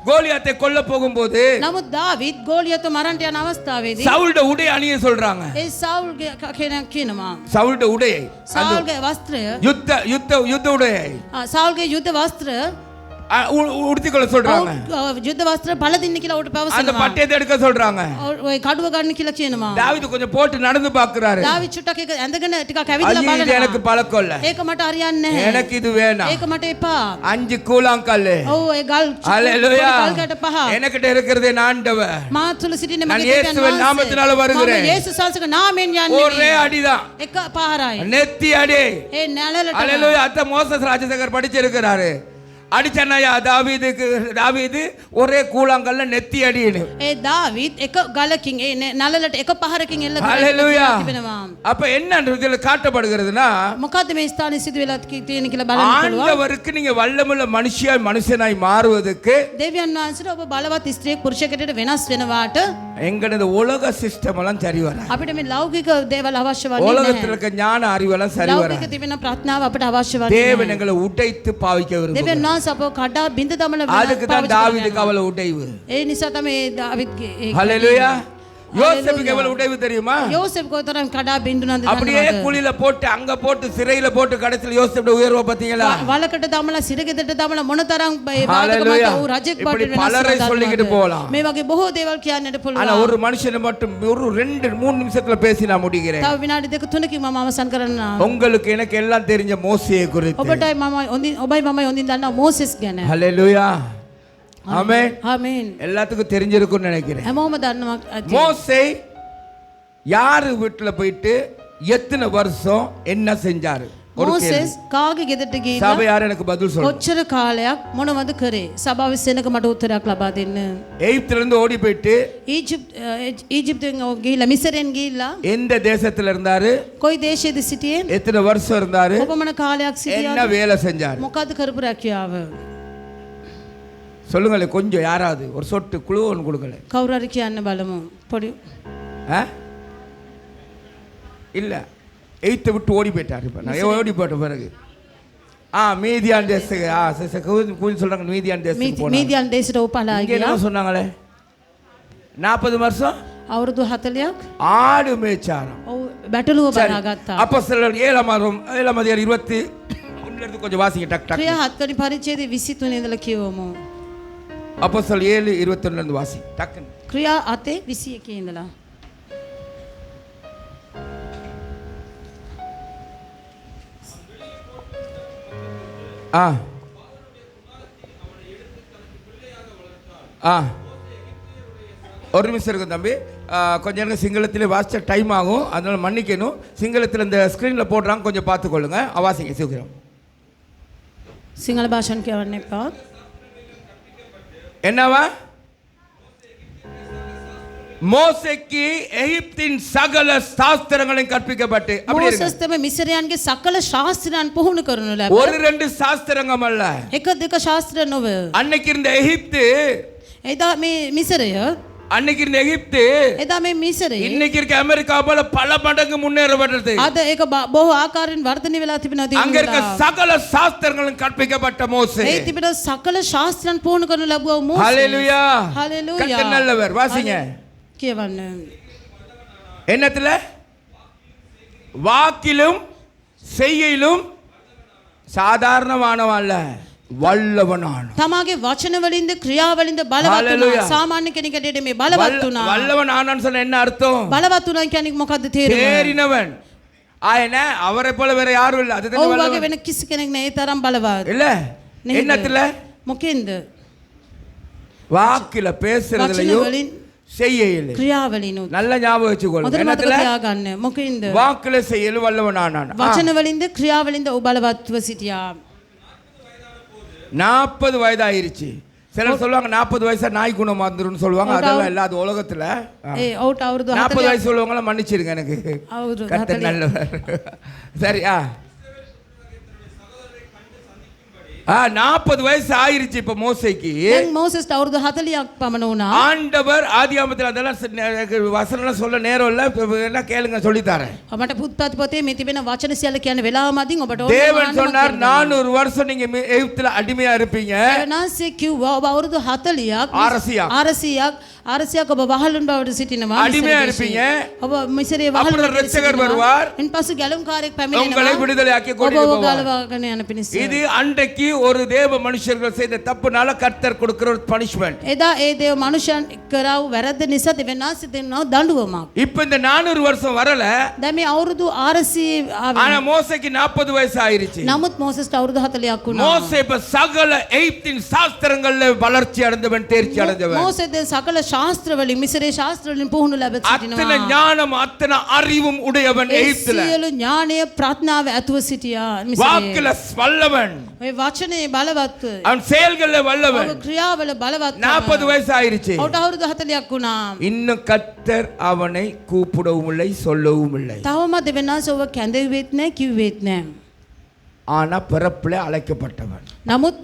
கோலியாத்தை கொல்ல போகும்போது නමුත් දාවිත් ගෝලියත මරන්ට යන අවස්ථාවේදී சவுல்ட உடை அணிய சொல்றாங்க. ඒ සවුල්ගේ කෙනෙක් කියනවා. சவுல்ட உடையை සවුල්ගේ වස්ත්‍රය யுத்த உடையை සාල්ගේ යුද්ධ වස්ත්‍ර உடுத்திக்கொள்ள சொல்றாங்க. යුද්ධ වස්ත්‍ර පළදින්න කියලා උට அந்த පවසනවා. பட்டயத்தை எடுக்க சொல்றாங்க. ඔය කඩුව ගන්න කියලා කියනවා. தாவீது கொஞ்சம் போட்டு நடந்து பார்க்கறாரு. දාවිද් චුට්ටක් එක ඇඳගෙන ටිකක් ඇවිදලා ஐயோ, இது எனக்கு බලනවා. பழக்கம் இல்ல. ඒක මට හරියන්නේ නැහැ. எனக்கு இது வேணாம். ඒක මට එපා. 5 கூழாங்கல். ඔව් ඒ ගල් ஹalleluya. ගල් කැට පහ. எனக்கிட்ட இருக்கிறது என் ஆண்டவர். මා තුල සිටින්නේ நான் මගේ දෙවියන් இயேசுவின் நாமத்தினால வருகிறேன். මම යේසුස් වහන්සේගේ නාමයෙන් යන්නේ. ஒரே அடிதான். එක පාරයි. நெத்தி அடி. ඒ නැලලට ஹalleluya. அத்த மோசஸ் ராஜசேகர் படிச்சிருக்கிறாரு. அடிச்சனையா தாவீது ஒரே கூழாங்கல்ல நெத்தி அடின்னு. ඒ දාවිත් එක ගලකින් ඒ නලලට එක පහරකින් එල්ල ஹalleluya. තිබෙනවා. அப்ப என்ன இதுல காட்டப்படுகிறதுனா මොකද්ද මේ ස්ථානයේ සිදු වෙලා තියෙන කියලා බලන්න පුළුවන්. ஆண்டவருக்கு நீங்க வல்லமுள்ள மனுஷனாய் மாறுவதற்கு දෙවියන් වහන්සේට ඔබ බලවත් ස්ත්‍රියෙක් පුරුෂයෙකුට වෙනස් වෙනවාට எங்கனது உலக சிஸ்டம் எல்லாம் சரி வராது. අපිට මේ ලෞකික දේවල් අවශ්‍ය වන්නේ உலகத்துல නැහැ. இருக்க ஞான அறிவெல்லாம் சரி வராது. ලෞකික තිබෙන ප්‍රඥාව අපිට අවශ්‍ය වන්නේ தேவன் නැහැ. எங்களை உடைத்து பாவிக்க விரும்புகிறார். දෙවියන් වහන්සේ අපව කඩා බිඳ දමන அதுக்கு தான் தாவீதுக்கு அவளை உடைவு. ඒ නිසා තමයි දාවිත්ගේ ஹalleluya. யோசேப்புக்கு எவ்வளவு உடைவு தெரியுமா? யோசேப் கோතරම් කඩා බිඳුනන්ද அப்படியே குழியில போட்டு அங்க போட்டு சிறையில போட்டு கடைசில யோசேப்புடைய உயர்வை பாத்தீங்களா? වලකට දමලා සිරගෙදරට දමලා මොනතරම් ඒ ஹalleluya. ඌ රජෙක් இப்படி බවට பலரை වෙනස් சொல்லிக்கிட்டு போலாம். මේ වගේ බොහෝ දේවල් කියන්නට ஆனா පුළුවන්. ஒரு மனுஷனை மட்டும் ஒரு 2-3 நிமிஷத்துல பேசி நான் முடிக்கிறேன். තව විනාඩි දෙක තුනකින් මම අවසන් කරන්න. உங்களுக்கு எனக்கு எல்லாம் தெரிஞ்ச மோசேயை குறித்து. ඔබටයි මම ඔබයි මමයි හොඳින් දන්නා මෝසෙස් ගැන. ஹalleluya. ஆமென். ආමේන්. எல்லாத்துக்கும் தெரிஞ்சிருக்கும்னு நினைக்கிறேன். හැමෝම දන්නවා ඇති. மோசே யாரு வீட்டுல போயிட்டு எத்தனை வருஷம் என்ன செஞ்சாரு? ஒரு கேள்வி. මෝසෙස් කාගේ ගෙදරට ගිහිල්ලා சபை யார் எனக்கு பதில் சொல்லுங்க. කොච්චර කාලයක් මොනවද කරේ? සභාවේ සෙනඟ මට උත්තරයක් ලබා දෙන්න. எகிப்துல இருந்து ஓடி போயிட்டு ඊජිප්තෙන් ගිහිල්ලා මිසරෙන් ගිහිල්ලා எந்த தேசத்துல இருந்தாரு? කොයි දේශයේද සිටියේ? எத்தனை வருஷம் இருந்தாரு? කොපමණ කාලයක් என்ன සිටියාද? வேலை செஞ்சாரு? මොකද්ද කරපු රැකියාව? சொல்லுங்களே கொஞ்சம் யாராவது ஒரு சொட்டு குழு ஒன்று கொடுக்கல. කවුරු හරි කියන්න බලමු. පොඩි இல்ல எய்த்தை விட்டு ஓடி போயிட்டாரு. இப்ப நான் ஓடி போட்ட பிறகு மீதியான் தேசத்துக்கு கொஞ்சம் சொல்றாங்க. மீதியான் தேசத்துக்கு போனாங்க. මීදියන් දේශයට උපලා இங்க ගියා. என்ன சொன்னாங்களே 40 வருஷம் අවුරුදු 40ක් ஆடு மேய்ச்சாராம். ඔව් බැටළුව බලාගත්තා. அப்போஸ்தலர் 7 அதிகாரம் 21 இருந்து கொஞ்சம் வாசிங்க டக் டக். ක්‍රියා 7 වෙනි පරිච්ඡේදයේ 23 ඉඳලා කියවමු. அப்போஸ்தலர் 7:21 இருந்து வாசி டக்குன்னு. ක්‍රියා 8:21 ඉඳලා. ஒரு நிமிஷம் இருக்கும் தம்பி. கொஞ்சம் நேரம் சிங்களத்திலே வாசிச்ச டைம் ஆகும், அதனால மன்னிக்கணும். சிங்களத்தில் இந்த ஸ்க்ரீனில் போடுறாங்க, கொஞ்சம் பார்த்துக்கொள்ளுங்க. வாசிங்க சீக்கிரம். සිංහල භාෂාවෙන් කියවන්න එපා. என்னவா? மோசேக்கு எகிப்தின் சகல சாஸ்திரங்களையும் கற்பிக்கப்பட்டு அப்படி இருக்கு. මෝසස් තමයි මිසරයන්ගේ සකල ශාස්ත්‍රයන් පුහුණු කරනු ලැබ. ஒரு ரெண்டு சாஸ்திரங்கள் அல்ல. එක දෙක ශාස්ත්‍ර නොව. அன்னைக்கு இருந்த எகிப்து, එදා මේ මිසරය, அன்னைக்கு இருந்த எகிப்து එදා මේ මිසරය இன்னைக்கு இருக்க அமெரிக்கா போல பல மடங்கு முன்னேறப்பட்டது. අද ඒක බොහෝ ආකාරයෙන් වර්ධනය වෙලා තිබෙනවා. அங்க இருக்க சகல சாஸ்திரங்களும் கற்பிக்கப்பட்ட மோசே. ඒ තිබෙන සකල ශාස්ත්‍රයන් පුහුණු කරනු ලැබුවා මෝසෙස්. ஹalleluya. හalleluya. கர்த்தர் நல்லவர். வாசிங்க. කියවන්න. என்னத்துல? வாக்கிலும் செய்கையிலும் சாதாரணமானவன் அல்ல, வல்லவனான. තමාගේ වචන වලින්ද ක්‍රියා වලින්ද බලවත් වුණා. සාමාන්‍ය කෙනෙකුට මේ බලවත් වුණා. வல்லவன் ஆனான்னு சொன்னா என்ன அர்த்தம்? බලවත් වුණා කියන්නේ මොකද්ද තේරුම? தேறினவன். ஆயன அவரை போல வேற யாரும் இல்ல. அதுதான் ඔව් වගේ வல்லவன். වෙන කිසි කෙනෙක් නෑ ඒ තරම් බලවත්. இல்ல என்னத்துல? මොකෙන්ද? வாக்கில பேசுறதுலயும் වලින් செய்கையிலும். ක්‍රියා වලින් උත්. நல்ல ஞாபகம் வச்சுக்கொள்ளுங்க. හොඳට මතක என்னத்துல? තියාගන්න. මොකෙන්ද? வாக்கில செய்கையிலும் வல்லவன் ஆனான். වචන වලින්ද ක්‍රියා වලින්ද ඔබ බලවත්ව සිටියා. 40 வயது ஆயிருச்சு. சிலர் சொல்லுவாங்க 40 வயசா நாய் குணம் வந்துருன்னு சொல்லுவாங்க. அதெல்லாம் இல்ல, அது உலகத்துல. ඒ ඔව්ට අවුරුදු 40 வயசு உள்ளவங்கள மன்னிச்சிருங்க எனக்கு. අවුරුදු கர்த்தர் 40 நல்லவர். சரி. 40 வயசு ஆயிருச்சு இப்ப மோசேக்கு. දැන් මෝසෙස්ට අවුරුදු 40ක් පමණ වුණා. ஆண்டவர் ஆதியாகமத்தில் அதெல்லாம் வசனம்லாம் சொல்ல நேரம் இல்ல, என்ன கேளுங்க சொல்லி தரேன். මට පුත්පත් පොතේ මේ තිබෙන වචන සියල්ල කියන වෙලාව මදින් ඔබට ඕන தேவன் சொன்னார் 400 வருஷம் நீங்க எகிப்துல அடிமையா இருப்பீங்க. නාසේ කිව්වා ඔබ අවුරුදු 40ක් அரசியா. 400ක් ආරසියක් ඔබ වහලුන් බවට සිටිනවා. அடிமையா இருப்பீங்க. ඔබ මිසරේ වහලුන් அப்புறம் ரட்சகர் வருவார். ඉන්පසු ගැලුම්කාරයෙක් உங்களை පැමිණෙනවා. விடுதலையாக்கி ඔබ கொண்டு போவார். ගලවාගෙන යන පිණිස. இது அன்றைக்கு ஒரு தேவ மனுஷர்கள் செய்த தப்புனால கர்த்தர் கொடுக்கிற ஒரு பனிஷ்மெண்ட். එදා ඒ දේව මනුෂ්‍යයන් කරව වැරද්ද නිසා දෙවනාසි දෙනවා දඬුවමක්. இப்ப இந்த 400 வருஷம் வரல. දැන් මේ අවුරුදු 400 ஆனா ආවේ. மோசேக்கு 40 வயசு ஆயிருச்சு. නමුත් මෝසෙස්ට අවුරුදු 40ක් වුණා. மோசே இப்ப சகல எகிப்தின் சாஸ்திரங்கள்ல வளர்ச்சி அடைந்தவன், தேர்ச்சி அடைந்தவன். මෝසෙ දැන් සකල ශාස්ත්‍ර වලින් මිසරේ ශාස්ත්‍ර වලින් පුහුණු ලැබ அத்தனை සිටිනවා. ஞானம் அத்தனை அறிவும் உடையவன் ඒ எகிப்துல. සියලු ඥානය ප්‍රඥාව ඇතුව සිටියා මිසරේ. வாக்குல வல்லவன், ඔය වචනේ බලවත්. அவன் செயல்கள்ல வல்லவன். ඔබ ක්‍රියාවල බලවත්. 40 வயசு ஆயிருச்சு. ඔහුට අවුරුදු 40ක් වුණා. இன்னும் கர்த்தர் அவனை கூப்பிடவும் இல்லை, சொல்லவும் இல்லை. තවම දෙවනාස ඔබ කැඳෙවෙත් නැහැ, කිව්වෙත් නැහැ. ஆனா பிறப்பிலே அழைக்கப்பட்டவன். නමුත්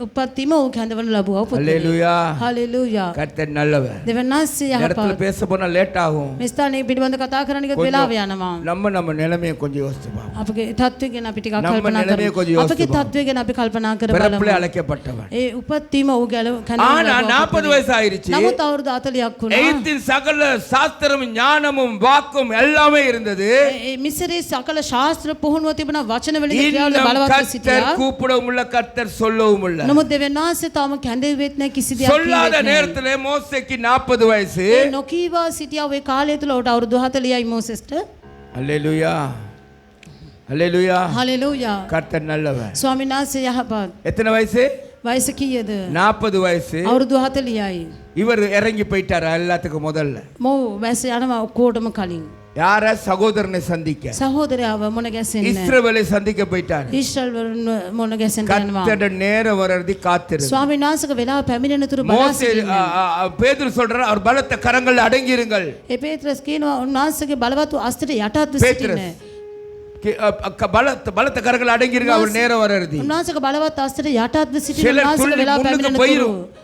උපත්තිම ඔහු කැඳවනු ලැබුවා. அல்லேலூயா. හalleluya. கர்த்தர் நல்லவர். දෙවනාසි இடத்துல යහපත්. பேச போனா லேட் ஆகும். මේ ස්ථානයේ පිළිබඳ කතා කරන එක වෙලාව යනවා. நம்ம நிலைமையை கொஞ்சம் யோசிச்சு பார்ப்போம். අපගේ තත්ත්වය ගැන අපි ටිකක් நம்ம කල්පනා நிலைமையை කරමු. கொஞ்சம் யோசிச்சு අපගේ තත්ත්වය ගැන අපි කල්පනා කර பிறப்பிலே බලමු. அழைக்கப்பட்டவன். ඒ උපත්තිම ඔහු කැඳවනු ஆனா ලැබුවා. 40 வயசு ஆயிருச்சு. නමුත් අවුරුදු 40ක් වුණා. எகிப்தின் சகல சாஸ்திரமும் ஞானமும் வாக்கும் எல்லாமே இருந்தது. ඒ මිසරේ සකල ශාස්ත්‍ර පුහුණුව තිබුණා. වචන වලින් ක්‍රියාවල இன்னும் බලවත් கர்த்தர் සිටියා. கூப்பிடவும் இல்லை, கர்த்தர் சொல்லவும் இல்லை. නමුත් දෙවනාසේ තාම කැඳෙවෙත් නැහැ, කිසි දෙයක් சொல்லாத කිව්වෙත් නැහැ. நேரத்திலே மோசேக்கு 40 வயசு. ඒ නොකීවා සිටියා ඔය කාලය තුල ඔහුට අවුරුදු 40යි මෝසෙස්ට. அல்லேலூயா, அல்லேலூயா. හalleluya. கர்த்தர் நல்லவர். ස්වාමීන් වහන්සේ යහපත්. எத்தனை வயசு? වයස කීයද? 40 வயசு. අවුරුදු 40යි. இவர் இறங்கி போயிட்டாரு எல்லாத்துக்கும் முதல்ல. මොහු වැස යනවා ඔක්කොටම කලින්. யார? சகோதரனை சந்திக்க. සහෝදරයව මොන ගැසෙන්න. இஸ்ரவேலை சந்திக்க போயிட்டாரு. ඊශ්‍රායල් වරුන් මොන ගැසෙන්න යනවා. கர்த்தர் நேரம் வர்றதி காத்திரு. ස්වාමීන් වහන්සේක වෙලාව පැමිණෙන තුරු බලා மோசே සිටින්න. பேதுரு சொல்றார், அவர் பலத்த கரங்கள்ல அடங்கியிருங்கள். ඒ පේත්‍රස් කියනවා උන්වහන්සේගේ බලවත් අස්තර යටත්ව பேதுரு සිටින්න. பலத்த கரங்கள் அடங்கியிருங்க, அவர் நேரம் வர்றதி. උන්වහන්සේගේ බලවත් අස්තර යටත්ව සිටින්න சிலர் උන්වහන්සේගේ துள்ளி වෙලාව முன்னுக்கு පැමිණෙන போயிரும். තුරු.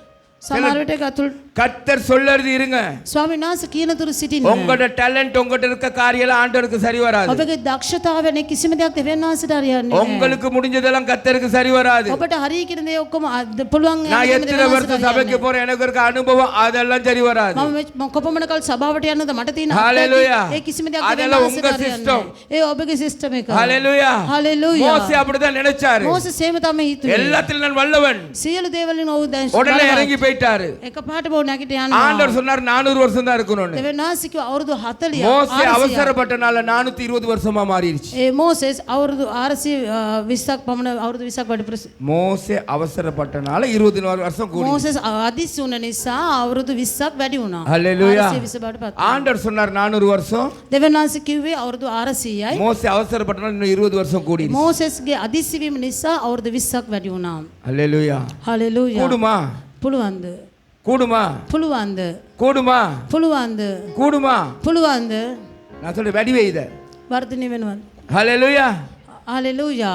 සමහර විට ඒක අතුල් கர்த்தர் சொல்லறது இருங்க. ස්වාමීන් වහන්සේ කියන තුරු සිටින්න. உங்களோட டேலண்ட், உங்ககிட்ட இருக்க காரியம் ஆண்டவருக்கு சரி வராது. ඔබගේ දක්ෂතාවය නේ කිසිම දෙයක් දෙවියන් වහන්සේට හරියන්නේ නැහැ. உங்களுக்கு முடிஞ்சதெல்லாம் கர்த்தருக்கு சரி வராது. ඔබට හරිය කියන දේ ඔක්කොම පුළුවන් நான் எத்தனை வருஷம் சபைக்கு போறேன், எனக்கு இருக்க அனுபவம் அதெல்லாம் சரி வராது. මම කොපමණ කල් සභාවට යනද මට තියෙන Hallelujah. ඒ කිසිම දෙයක් දෙවියන් அதெல்லாம் වහන්සේට உங்க හරියන්නේ system. නැහැ. ඒ ඔබගේ සිස්ටම් එක. ஹalleluya. Hallelujah. மோசே அப்படிதான் நினைச்சாரு. මෝසෙස් එහෙම තමයි හිතුවේ. எல்லாத்திலும் நான் வல்லவன். සියලු දේවලින් ඔහු දැන් உடனே இறங்கி போயிட்டாரு. එකපාරටම ඔහු නැගිට යනවා. ஆண்டவர் சொன்னார் 400 வருஷம் தான் இருக்கணும்னு. දෙවියන් වහන්සේ කිව්වා අවුරුදු 40ක්. மோசே அவசரப்பட்டனால 420 வருஷமா மாறிடுச்சு. ඒ මෝසෙස් අවුරුදු 420ක් පමණ අවුරුදු 20ක් වැඩිපුර மோசே அவசரப்பட்டனால 20 வருஷம் கூடி. මෝසෙස් අදිස් වුණ නිසා අවුරුදු 20ක් වැඩි වුණා. ஹalleluya. 420 බවට පත්. ஆண்டவர் சொன்னார் 400 வருஷம். දෙවියන් වහන්සේ කිව්වේ අවුරුදු 400යි. மோசே அவசரப்பட்டனால இன்னும் 20 வருஷம் கூடிடுச்சு. මෝසෙස්ගේ අදිස් වීම නිසා අවුරුදු 20ක් වැඩි වුණා. ஹalleluya. හalleluya. கூடுமா? පුළුවන්ද? கூடுமா? පුළුවන්ද? கூடுமா? පුළුවන්ද? கூடுமா? පුළුවන්ද? நான் சொல்றேன், வெடி வைத. වර්ධනය වෙනවද? ஹalleluya. හalleluya.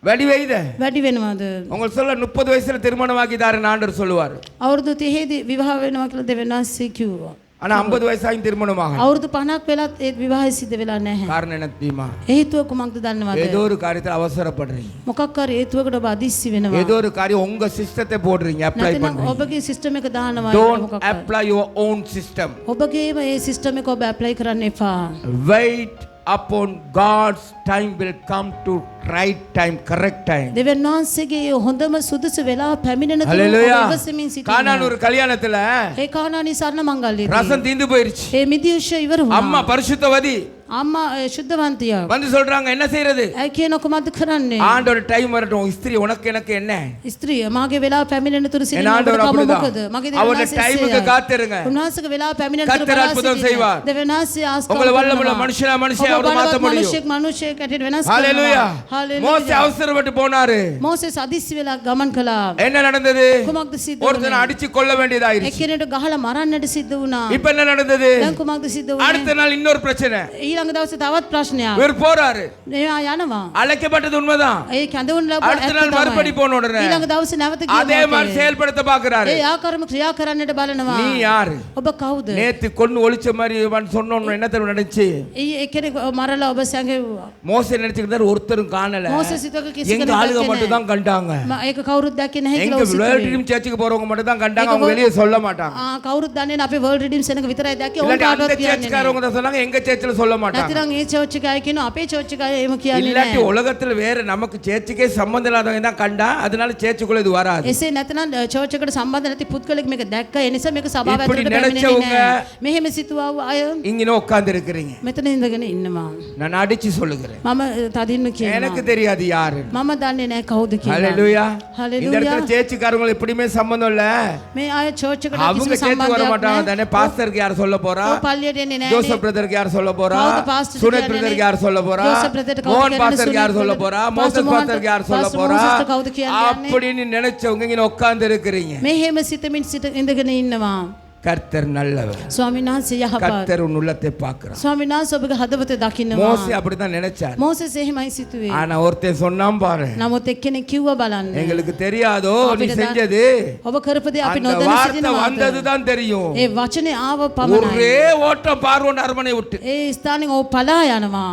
வெடி வைத. වැඩි වෙනවද? உங்களுக்கு சொல்ல 30 வயசுல திருமணமாக்கி தாரேன்னு ஆண்டவர் சொல்லுவார். අවුරුදු 30දී විවාහ වෙනවා කියලා දෙවියන් වහන්සේ කිව්වා. ஆனா 50 வயசாயும் திருமணமாக. අවුරුදු 50ක් වෙලත් ඒ විවාහය සිද්ධ වෙලා නැහැ. காரணம் என்ன தெரியுமா? හේතුව කුමක්ද දන්නවද? ஏதோ ஒரு காரியத்துல அவசரப்படுறீங்க. මොකක් හරි හේතුවකට ඔබ අදිස්සි වෙනවා. ஏதோ ஒரு காரியம் உங்க சிஸ்டத்தை போடுறீங்க, அப்ளை නැත්නම් பண்றீங்க. ඔබගේ සිස්ටම් එක දානවා. Don't මොකක් හරි. apply your own system. ඔබගේම ඒ සිස්ටම් එක ඔබ ඇප්ලයි කරන්න එපා. Wait upon God's time will come to right time, correct time. දෙවියන් වහන්සේගේ හොඳම සුදුසු වෙලාව පැමිණෙන තුරු Hallelujah. ඔබ ඉවසමින් සිටින්න. கானான் ஒரு கல்யாணத்துல ඒ කානානි සරණ මංගල්‍යයේදී ரசம் தீந்து போயிருச்சு. ඒ මිදියුෂ ඉවර වුණා. அம்மா பரிசுத்தவதி අම්මා ශුද්ධවන්තිය. வந்து சொல்றாங்க, என்ன செய்யறது? ඇයි කියන කොහොමද කරන්නේ? ஆண்டவர் டைம் வரட்டும், ஸ்திரீ உனக்கு எனக்கு என்ன? ස්ත්‍රිය මාගේ වෙලාව පැමිණෙන තුරු என் සිටින්න ஆண்டவர் ඔබට කම அப்படிதான். මොකද? මගේ அவருடைய දෙවියන් டைமுக்கு காத்திருங்க. උන්වහන්සේගේ වෙලාව පැමිණෙන තුරු கர்த்தர் බලා அற்புதம் සිටින්න. செய்வார். දෙවියන් වහන්සේ ආස්කාර உங்களை வல்லமுள்ள කරනවා. மனுஷனா மனுஷியா ඔබ அவர் மாத்த බලවත් முடியும். මනුෂ්‍යෙක් හැටියට වෙනස් ஹalleluya. කරනවා. மோசே அவசரப்பட்டு போனாரு. මෝසෙස් අදිස්සි වෙලා ගමන් කළා. என்ன நடந்தது? කුමක්ද සිද්ධ ஒருத்தனை වුනේ? அடிச்சு கொல்ல வேண்டியதாயிருச்சு. එක්කෙනෙකුට ගහලා මරන්නට සිද්ධ වුණා. இப்ப என்ன நடந்தது? දැන් කුමක්ද සිද්ධ වුනේ? அடுத்த நாள் இன்னொரு பிரச்சனை. ඊළඟ ඊළඟ දවසේ තවත් ප්‍රශ්නයක්. இவர் போறாரு, එයා යනවා. அழைக்கப்பட்டது உண்மைதான். ඒ කැඳවුම් ලැබුවා அடுத்த நாள் மறுபடி போன உடனே ඊළඟ දවසේ නැවත அதே மாதிரி செயல்படுத்த பாக்குறாரு. ඒ ආකාරම ක්‍රියා කරන්නට බලනවා. நீ யாரு? ඔබ කවුද? நேத்து கொன்னு ஒளிச்ச மாதிரி சொன்னோன்னு என்ன தெரியும் நினைச்சு එක්කෙනෙක් මරලා ඔබ සැඟෙව්වා. மோசே நினைச்சுக்கிட்டாரு ஒருத்தரும் காணல, මෝසෙස් හිතුවක කිසි எங்க කෙනෙක් ஆளுங்க දැක්කේ மட்டும் தான் கண்டாங்க. නැහැ. ඒක කවුරුත් දැක්කේ නැහැ எங்க කියලා ඔහු வேர்ல்ட் සිතුවේ. ட்ரீம் சர்ச்சுக்கு போறவங்க மட்டும் தான் கண்டாங்க, அவங்க வெளியே சொல்ல மாட்டாங்க. කවුරුත් දන්නේ නැහැ. අපේ වර්ල්ඩ් රිඩීම් සෙනඟ විතරයි දැක්කේ. ඔවුන් இல்லாட்டி அந்த කාටවත් කියන්නේ නැහැ. சர்ச்சுக்காரவங்க தான் சொன்னாங்க, எங்க சர்ச்சில் சொல்ல மாட்டாங்க. නැතිනම් ඒ චර්ච් එකයි කියනවා අපේ චර්ච් එකයි එහෙම කියන්නේ இல்லாட்டி නැහැ. உலகத்துல வேற நமக்கு சேர்ச்சுக்கே சம்பந்தம் இல்லாதவங்க தான் கண்டா, அதனால சேர்ச்சுக்குள்ள இது வராது. එසේ නැත්නම් චර්ච් එකට සම්බන්ධ නැති පුද්ගලෙක් මේක දැක්ක. ඒ නිසා මේක සභාව இப்படி ඇතුළට நினைச்சவங்க පැමිණෙන්නේ නැහැ. මෙහෙම සිතුවා අය இங்க உட்கார்ந்து இருக்கிறீங்க. මෙතන ඉඳගෙන ඉන්නවා. நான் அடிச்சு சொல்லுகிறேன், මම තදින්ම எனக்கு කියනවා. தெரியாது யாரு. මම දන්නේ නැහැ කවුද කියලා. ஹalleluya. Hallelujah. இந்த இடத்துல சேர்ச்சுக்காரங்க எப்படியுமே சம்பந்தம் இல்ல, මේ අය චර්ච් එකට அவங்க කිසිම சேர்த்து வர සම්බන්ධයක් மாட்டாங்க නැහැ. தானே. பாஸ்டருக்கு யார் சொல்ல போறா? ඔව් පල්ලියට එන්නේ නැහැ. ஜோசப் பிரதருக்கு யார் சொல்ல போறா? கவுது pastor சுனத் කියන්නේ பிரதருக்கு யார் சொல்ல போறா? ஜோசப் பிரதர்ට கவுது மோகன் කියන්නේ பாஸ்டருக்கு யார் சுனத் சொல்ல பிரதர். போறா? பாஸ்டர் மோசஸ் மோகன் பாஸ்டருக்கு யார் சொல்ல பாஸ்டர் போறா? மோசஸ்ට கவுது කියන්නේ அப்படின்னு நினைச்சவங்க இங்க உட்கார்ந்து இருக்கிறீங்க. මෙහෙම සිතමින් ඉඳගෙන ඉන්නවා. கர்த்தர் நல்லவர். ස්වාමීන් වහන්සේ යහපත්. கர்த்தர் உன் உள்ளத்தை பார்க்கிறார். ස්වාමීන් වහන්සේ ඔබගේ හදවත දකින්නවා. மோசே அப்படிதான் நினைச்சார். මෝසෙස් එහෙමයි සිතුවේ. ஆனா ஒருத்தன் சொன்னான் பாரு, නමුත් එක්කෙනෙක් කිව්වා බලන්න. எங்களுக்கு தெரியாதோ நீ අපිට செஞ்சது, ඔබ කරපදේ අපි அந்த නොදැන வார்த்தை සිටිනවා. வந்ததுதான் தெரியும். ඒ වචනේ ආව පමණයි. ஒரே ஓட்டம் பார்வோன் அரண்மனை விட்டு. ඒ ස්ථානෙන් ඔව් පලා යනවා.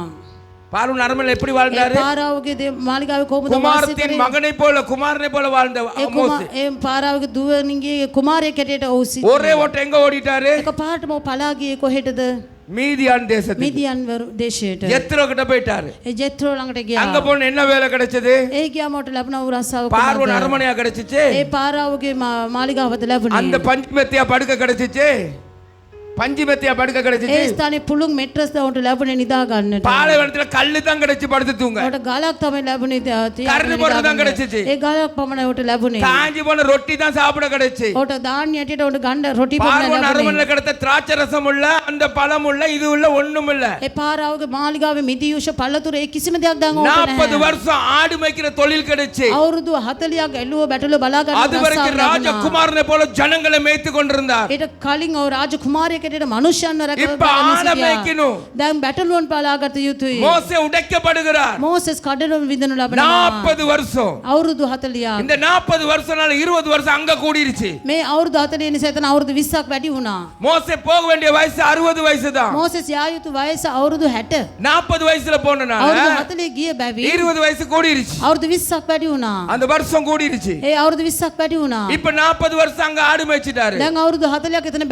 பார்வோன் அரண்மனை எப்படி ඒ வாழ்ந்தாரு? පාරාවගේ මාලිගාවේ කොහොමද වාසය குமாரத்தின் කරේ? மகனை போல, குமாரனை போல வாழ்ந்த மோசே. ඒ පාරාවගේ දුවණිගේ කුමාරයෙක් හැටියට ඔහු සිටියා. ஒரே ஓட்டம் எங்க ஓடிட்டாரு? එක පාටම ඔහු පලා ගියේ කොහෙටද? மீதியான் தேசத்துக்கு. මිදියන් දේශයට. எத்ரோ கிட்ட போயிட்டாரு. ඒ ජෙත්‍රෝ ළඟට அங்க ගියා. போன என்ன வேலை கிடைச்சது? ඒ ගියාම ඔහුට ලැබුණ උරස්සාව பார்வோன் කොහොමද? அரண்மனையா கிடைச்சிச்சு? ඒ පාරාවගේ මාලිගාවද ලැබුණේ. அந்த பஞ்சுமெத்தியா படுக்க கிடைச்சிச்சு? பஞ்சுமெத்தியா படுக்க கிடைச்சிச்சு? ඒ ස්ථානේ පුළුන් මෙට්‍රස් ද ඔහුට ලැබුණේ නිදා ගන්නට. பாலைவனத்துல கல்லு தான் கிடைச்சு படுத்து தூங்க. ඔහුට ගලක් තමයි ලැබුණේ තියාගෙන கரடு பொருள் தான் නිදා கிடைச்சிச்சு. ගන්න. ඒ ගලක් පමණයි ඔහුට ලැබුණේ. காஞ்சி போன ரொட்டி தான் சாப்பிட கிடைச்சு. ඔහුට දාන්න යටියට ඔහුට ගන්න රොටි පමණයි பார்வோன் ලැබුණේ. அரண்மனையில கிடைத்த திராட்சை ரசம் உள்ள, அந்த பழம் உள்ள, இது உள்ள ஒண்ணும் இல்ல. ඒ පාරාවගේ මාලිගාවේ මිදියුෂ පළතුරු ඒ කිසිම දෙයක් දාන් ඔහුට 40 නැහැ. வருஷம் ஆடு மேய்க்கிற தொழில் கிடைச்சு. අවුරුදු 40ක් ඇල්ලුව බැටළුව බලා ගන්න அது வரைக்கும் ராஜகுமாரனை போல ஜனங்களை மேய்த்து கொண்டிருந்தார். ඊට කලින් ඔහු රාජකුමාරයෙක් හැටියට මිනිස්යන්ව இப்ப ஆளை மேய்க்கணும். දැන් බැටළුවන් බලාගත යුතුයි. மோசே உடைக்கப்படுகிறார். මෝසෙස් කඩන විඳිනු ලබනවා. 40 வருஷம். අවුරුදු 40ක්. இந்த 40 வருஷம்னால 20 வருஷம் அங்க கூடிருச்சு. මේ අවුරුදු 40 නිසා එතන අවුරුදු 20ක් වැඩි වුණා. மோசே போக வேண்டிய வயசு 60 வயசு தான். මෝසෙස් යා යුතු වයස අවුරුදු 60. 40 வயசுல போனனால අවුරුදු 40 ගිය බැවි 20 வயசு கூடிருச்சு. අවුරුදු 20ක් වැඩි වුණා. அந்த வருஷம் கூடிருச்சு. ඒ අවුරුදු 20ක් වැඩි වුණා. இப்ப 40 வருஷம் அங்க ஆடு மேய்ச்சிட்டாரு. දැන් අවුරුදු 40ක් එතන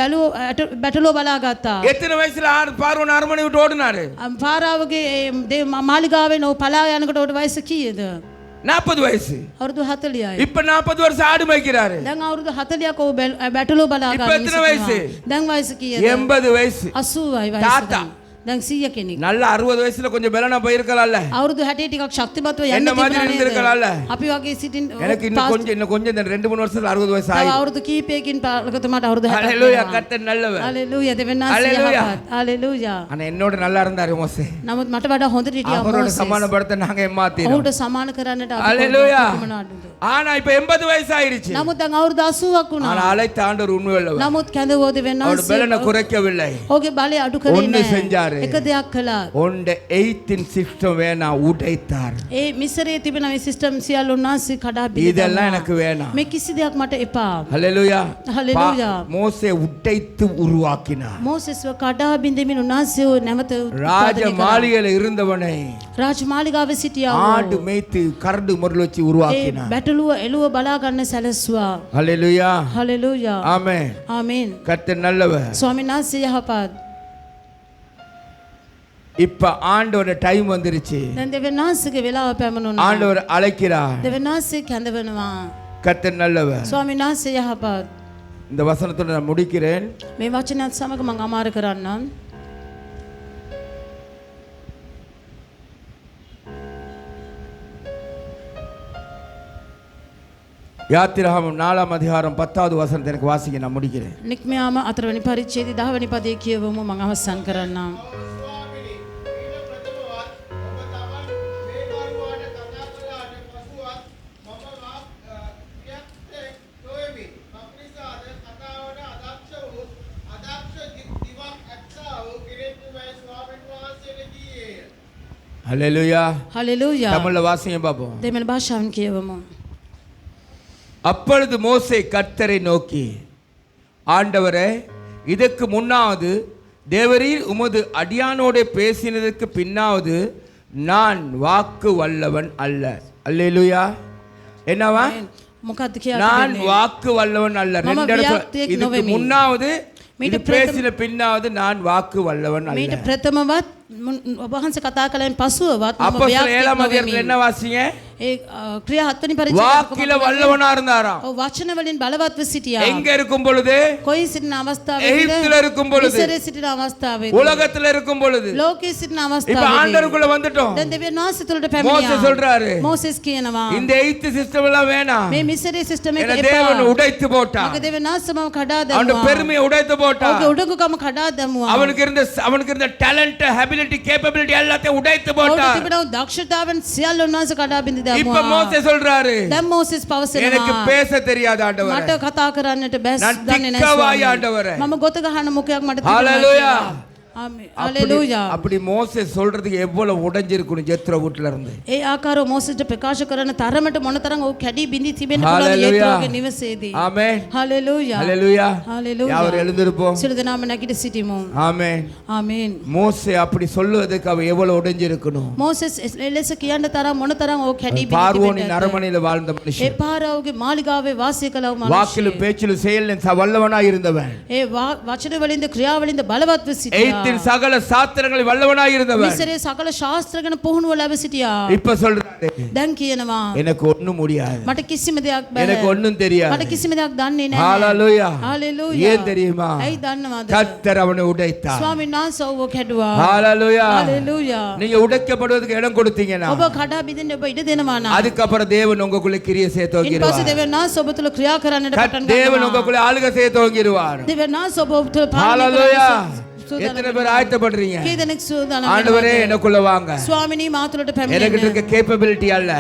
බැටළුව බලා ගත්තා. எத்தனை வயசுல பார்வோன் அரண்மனை விட்டு ஓடினாரு? පාරාවගේ මාලිගාවෙන් ඔහු පලා යනකොට ඔහුට වයස කීයද? 40 வயசு. අවුරුදු 40යි. இப்ப 40 வருஷம் ஆடு மேய்க்கிறாரு. දැන් අවුරුදු 40ක් ඔහු බැටළුව බලා இப்ப ගන්න எத்தனை வயசு? දැන් වයස කීයද? 80 வயசு. 80යි වයස. தாத்தா. දැන් 100 කෙනෙක්. நல்ல 60 வயசுல கொஞ்சம் பலனா போயிருக்கலாம்ல. අවුරුදු 60 ටිකක් ශක්තිමත්ව என்ன යන්න மாதிரி තිබුණා இருந்திருக்கலாம்ல. නේද? අපි වගේ සිටින් எனக்கு இன்னும் கொஞ்சம் இந்த 2-3 வருஷத்துல 60 வயசு තව ஆயிடும். අවුරුදු කීපයකින් පාලකතුමාට අවුරුදු 60ක් ஹalleluya, වෙනවා. கர்த்தர் நல்லவர். හalleluya දෙවනාස් Hallelujah. යහපත්. හalleluya. ஆனா என்னோட நல்லா இருந்தாரு மோசே. නමුත් මට වඩා හොඳට හිටියා அவரோட මෝසෙස්. சமானப்படுத்த நாங்க ஏமாத்தினோம். ඔහුට සමාන කරන්නට අපි Hallelujah. කොහොමද? ஆனா இப்ப 80 வயசு ஆயிருச்சு. නමුත් දැන් අවුරුදු 80ක් වුණා. ஆனா அழைத்த ஆண்டவர் உண்மையுள்ளவர். නමුත් කැඳවෝ දෙවනාස් அவர் பலனை குறைக்கவில்லை. ඔහුගේ බලය අඩු කළේ ஒன்னு නැහැ. செஞ்சாரு. එක දෙයක් කළා. உண்ட 8th சிஸ்டம் வேணா உடைத்தார். ඒ මිසරේ තිබෙන මේ සිස්ටම් සියල්ල උන්වහන්සේ කඩා இதெல்லாம் බිඳලා. எனக்கு வேணாம். මේ කිසි දෙයක් මට එපා. ஹalleluya. Hallelujah. மோசே உடைத்து உருவாக்கினார். මෝසෙස්ව කඩා බිඳෙමින් උන්වහන්සේ නැවත ராஜ උත්පාදනය කළා. மாளிகையில இருந்தவனை රාජමාලිගාවේ සිටියා ஆடு மேய்த்து கரடு முரல் வச்சு ඒ உருவாக்கினார். බැටළුව එළුව බලා ගන්න සැලසුවා. ஹalleluya. හalleluya. ஆமென். ආමේන්. கர்த்தர் நல்லவர். ස්වාමීන් වහන්සේ යහපත්. இப்ப ஆண்டோட டைம் வந்துருச்சு. දැන් දෙවනාස්ගේ වෙලාව පැමුණුණා. ஆண்டவர் அழைக்கிறார். දෙවනාස්සේ කැඳවනවා. கர்த்தர் நல்லவர். ස්වාමීන් වහන්සේ යහපත්. இந்த வசனத்தோட நான் முடிக்கிறேன். මේ වචනත් සමග මම අමාරු කරන්නම්. யாத்திராகமம் 4ஆம் அதிகாரம் 10வது வசனத்தை எனக்கு வாசிக்க நான் முடிக்கிறேன். නික්මයාම 4 වෙනි පරිච්ඡේදය 10 වෙනි පදයේ කියවමු මම අවසන් කරන්නම්. ஹல்லேலூயா. හලෙලූයා. தமிழ்ல வாசிங்க பாப்போம். දෙමළ භාෂාවෙන් කියවමු. அப்பொழுது மோசே கர்த்தரை நோக்கி, ஆண்டவரே, இதற்கு முன்னாவது தேவரீர் உமது அடியானோட பேசினதற்கு பின்னாவது நான் வாக்கு வல்லவன் அல்ல. அல்லேலூயா. என்னவா? මොකක්ද කියලා நான் තිබෙන්නේ? வாக்கு வல்லவன் அல்ல. මම ரெண்டு இடத்துல வியாக்தியக் இதுக்கு නොවෙමි. முன்னாவது මීට இது பேசின பின்னாவது நான் வாக்கு வல்லவன் அல்ல. මීට ප්‍රථමවත් ඔබ වහන්සේ කතා කළෙන් පසුවවත් මම அப்போஸ்தலர் ව්‍යාප්තියක් 7 அதிகாரத்துல නොවෙමි. என்ன வாசிங்க? ඒ ක්‍රියා 7 වෙනි පරිච්ඡේදය வாக்கில வல்லவனா இருந்தாராம். ඔව් වචන වලින් බලවත්ව සිටියා. எங்க இருக்கும் பொழுது? කොයි සිටින අවස්ථාවේද? எகிப்தில இருக்கும் பொழுது, මිසරේ සිටින අවස්ථාවේද? உலகத்துல இருக்கும் பொழுது. ලෝකයේ සිටින இப்ப අවස්ථාවේද? ஆண்டவருக்குள்ள வந்துட்டோம். දැන් දෙවියන් වහන්සේ තුළට மோசே පැමිණියා. சொல்றாரு, මෝසෙස් කියනවා இந்த எய்த் சிஸ்டம் எல்லாம் வேணாம். මේ මිසරේ සිස්ටම් එක என එපා. தேவன் உடைத்து போட்டான். මගේ දෙවියන් වහන්සේ මම කඩා அவனுடைய දැමුවා. பெருமையை உடைத்து போட்டான். ඔහුගේ උඩඟුකම කඩා දැමුවා. அவனுக்கு இருந்த டாலன்ட், ஹபிலிட்டி, கேப்பபிலிட்டி எல்லாத்தையும் உடைத்து ඔහුට போட்டான். තිබෙන දක්ෂතාවෙන් සියල්ල උන්වහන්සේ කඩා බිඳ இப்ப දැමුවා. மோசே சொல்றாரு, දැන් මෝසෙස් எனக்கு පවසනවා பேச தெரியாது ஆண்டவரே. මට කතා කරන්නට බැස් நான் දන්නේ නැහැ திக்கவாய் ස්වාමී. ஆண்டவரே. මම ගොත ගහන මුඛයක් මට ஹalleluya. ආමේන්. හalleluya. அப்படி மோசே சொல்றதுக்கு எவ்வளவு உடைஞ்சிருக்கணும் ஜெத்ரோ வீட்ல இருந்து. ඒ ආකාරව මෝසෙස්ට ප්‍රකාශ කරන තරමට මොනතරම් ඔහු කැඩී බිඳී තිබෙන්න පුළුවන් Hallelujah. යේත්‍රෝගේ නිවසේදී. ஆமென். හalleluya. ஹalleluya. හalleluya. யாவர் எழுந்திருப்போம். සියලු දෙනාම නැගිට සිටිමු. ஆமென். ආමේන්. மோசே அப்படி சொல்லுவதற்கு அவ எவ்வளவு உடைஞ்சிருக்கணும். මෝසෙස් එලෙස කියන්න තරම් මොනතරම් ඔහු කැඩී බිඳී பார்வோனின் තිබෙන්නද? அரமனையில வாழ்ந்த ඒ மனுஷன், පාරාවගේ මාලිගාවේ වාසය කළ මනුෂ්‍ය. வாக்கிலும் பேச்சிலும் செயலிலும் வல்லவனாய் இருந்தவன், ඒ වචන වලින්ද ක්‍රියාවලින්ද බලවත්ව සිටියා. எய்த்தின் சகல சாத்திரங்களில் வல்லவனாய் இருந்தவன். මිසරේ සකල ශාස්ත්‍ර ගැන පුහුණුව ලැබ සිටියා. இப்ப சொல்றாரு, දැන් කියනවා எனக்கு ஒண்ணும் முடியாது, මට කිසිම දෙයක් බෑ. எனக்கு ஒண்ணும் தெரியாது. මට කිසිම දෙයක් දන්නේ නැහැ. ஹalleluya. හalleluya. ஏன் தெரியுமா? ඇයි දන්නවද? கர்த்தர் அவனை உடைத்தார். ස්වාමීන් වහන්සේ ඔව්ව කැඩුවා. ஹalleluya. හalleluya. நீங்க உடைக்கப்படுவதற்கு இடம் கொடுத்தீங்கன்னா ඔබ කඩා බිඳින්න ඔබ ඉඩ දෙනවා නම් அதுக்கப்புறம் தேவன் உங்களுக்குள்ள கிரியை செய்ய ඊට පස්සේ துவங்கிடுவார். දෙවියන් වහන්සේ ඔබ තුල ක්‍රියා කරන්නට පටන් தேவன் ගන්නවා. உங்களுக்குள்ள ஆளுகை செய்ய துவங்கிடுவார். දෙවියන් වහන්සේ ඔබ තුල පාලනය ஹalleluya. කරන්න எத்தனை பேர் ஆயத்தப்படுறீங்க? කී දෙනෙක් සූදානම් ஆண்டவரே වෙනවද? எனக்குள்ள வாங்க. ස්වාමිනී මා තුලට எனக்கு පැමිණෙන්න. இருக்க கேப்பபிலிட்டி அல்ல,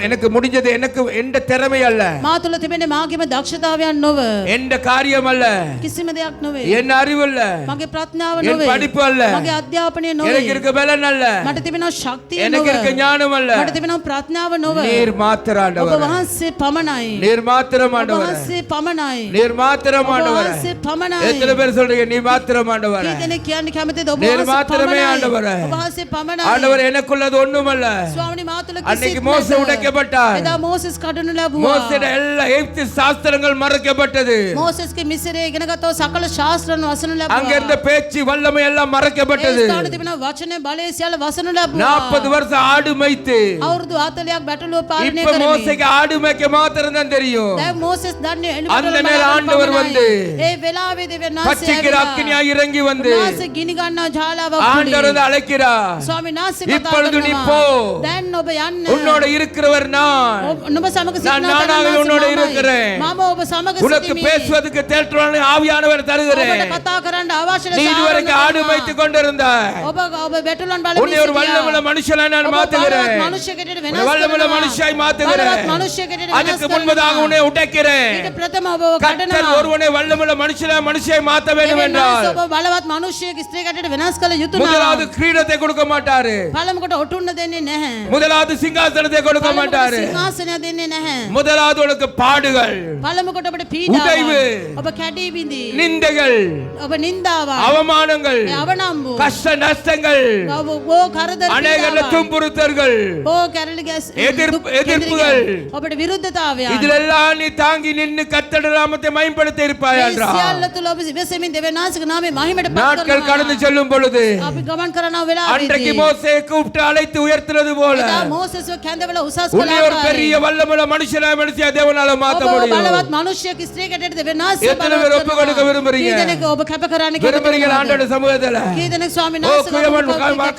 எனக்கு முடிஞ்சது, எனக்கு எந்த திறமை அல்ல, මා තුල තිබෙන්නේ මාගේම දක්ෂතාවයන් නොව எந்த காரியம் அல்ல, කිසිම දෙයක් නොවේ. என் அறிவு அல்ல, මගේ ප්‍රඥාව என் නොවේ. படிப்பு அல்ல, මගේ අධ්‍යාපනය නොවේ. எனக்கு இருக்க பலன் அல்ல, මට තිබෙන ශක්තිය எனக்கு නොව. இருக்க ஞானம் அல்ல. මට තිබෙන ප්‍රඥාව නොව. நீர் மாத்திரம் ඔබ ஆண்டவரே, වහන්සේ පමණයි. நீர் மாத்திரம் ඔබ ஆண்டவரே, වහන්සේ පමණයි. நீர் மாத்திரம் ඔබ ஆண்டவரே. වහන්සේ පමණයි. எத்தனை பேர் சொல்றீங்க நீ மாத்திரம் ஆண்டவரே? කී දෙනෙක් කියන්න කැමතිද ඔබ நீர் වහන්සේ மாத்திரமே පමණයි. ஆண்டவரே. ඔබ වහන්සේ පමණයි. ஆண்டவரே எனக்குள்ளது ஒண்ணுமல்ல. ස්වාමිනී මා තුල அன்னைக்கு කිසිත් மோசே නැත. உடைக்கப்பட்டார். එදා මෝසෙස් කඩනු ලැබුවා. மோசேட எல்லா எகிப்து சாஸ்திரங்கள் மறைக்கப்பட்டது. මෝසෙස්ගේ මිසරේ ඉගෙනගත්තු සකල ශාස්ත්‍රයන් වසනු அங்க ලැබුවා. இருந்த பேச்சு வல்லமை எல்லாம் ඒ மறைக்கப்பட்டது. ස්ථාන තිබෙන වචනේ බලය සියල්ල වසනු ලැබුවා. 40 வருஷம் ஆடு மேய்த்து අවුරුදු 40ක් බැටළුව පාලනය இப்ப කරමින්. மோசேக்கு ஆடு மேய்க்க மாத்திரம் தான் தெரியும். දැන් මෝසෙස් දන්නේ அந்த நேரம் ஆண்டவர் வந்து ඒ වෙලාවේ දෙවියන් වහන්සේ பச்சிக்கிற அக்கினியாய் இறங்கி வந்து උන්වහන්සේ ගිනි ගන්නා ජාලාවක් ஆண்டவர் வந்து அழைக்கிறார். ස්වාමීන් වහන්සේ කතා இப்பொழுது நீ කරනවා. போ. දැන් ඔබ යන්න. உன்னோட இருக்கிறவர் நான். ඔබ සමග நான் සිටිනා நானாகவே உன்னோட இருக்கிறேன். මම ඔබ සමග உனக்கு සිටිමි. பேசுவதற்கு தேற்றவான ஆவியானவர் ඔබට தருகிறேன். කතා කරන්න අවශ්‍ය நீ இதுவரைக்கும் ஆடு மேய்த்து கொண்டிருந்தாய். ඔබ බැටළුවන් உன்னை ஒரு வல்லமுள்ள மனுஷனாய் நான் மாத்துகிறேன். මනුෂ්‍යකෙට உன்னை වෙනස් வல்லமுள்ள மனுஷாய் மாத்துகிறேன். මනුෂ්‍යකෙට அதுக்கு முன்பதாக உன்னை உடைக்கிறேன். ඊට ප්‍රථම ඔබ கர்த்தர் කඩනවා. ஒருவனை வல்லமுள்ள மனுஷியாய் மாத்த வேண்டும் என்றால் ඔබ බලවත් මනුෂ්‍යයෙක් ස්ත්‍රීකටට වෙනස් කළ යුතු முதலாவது கிரீடத்தை கொடுக்க மாட்டாரு. පළමුවට ඔටුන්න දෙන්නේ නැහැ. முதலாவது சிங்காசனத்தை கொடுக்க පළමුවට மாட்டாரு. සිංහාසනය දෙන්නේ නැහැ. முதலாவது உனக்கு பாடுகள், පළමුවට ඔබට උදයිව, පීඩාවක්. ඔබ කැඩී බිඳී. நிந்தைகள், ඔබ නින්දාවක්. அவமானங்கள், අවනම්බු. கஷ்ட நஷ்டங்கள், ඔබ බෝ කරදර அநேகர் පීඩාවක්. துன்புறுத்தல்கள், බෝ කැරලි ගැස් எதிர்ப்புகள். ඔබට විරුද්ධතාවයක්. இதிலெல்லாம் நீ தாங்கி நின்னு கர்த்தருடைய நாமத்தை மகிமைப்படுத்தி இருப்பாய் මේ என்றார். සියල්ල තුළ ඔබ ඉවසමින් දෙවියන් වහන්සේගේ නාමය මහිමට පත් நாட்கள் கடந்து කරනවා. செல்லும் பொழுது අපි ගමන් කරන அன்றைக்கு වෙලාවේදී மோசேயை கூப்பிட்டு அழைத்து உயர்த்துறது போல එදා මෝසෙස්ව කැඳවල උසස් உன்னை ஒரு பெரிய வல்லமுள்ள மனுஷனாய் மனுஷியா தேவனால மாத்த ඔබ முடியும். බලවත් මිනිසෙක් ස්ත්‍රීකටට දෙවියන් වහන්සේ எத்தனை பேர் ஒப்பு கொடுக்க விரும்புறீங்க? කී දෙනෙක් ඔබ කැප කරන්න விரும்புறீங்க ஆண்டவருடைய சமூகத்துல? කී දෙනෙක් ස්වාමීන් ஓ වහන්සේ குயவன்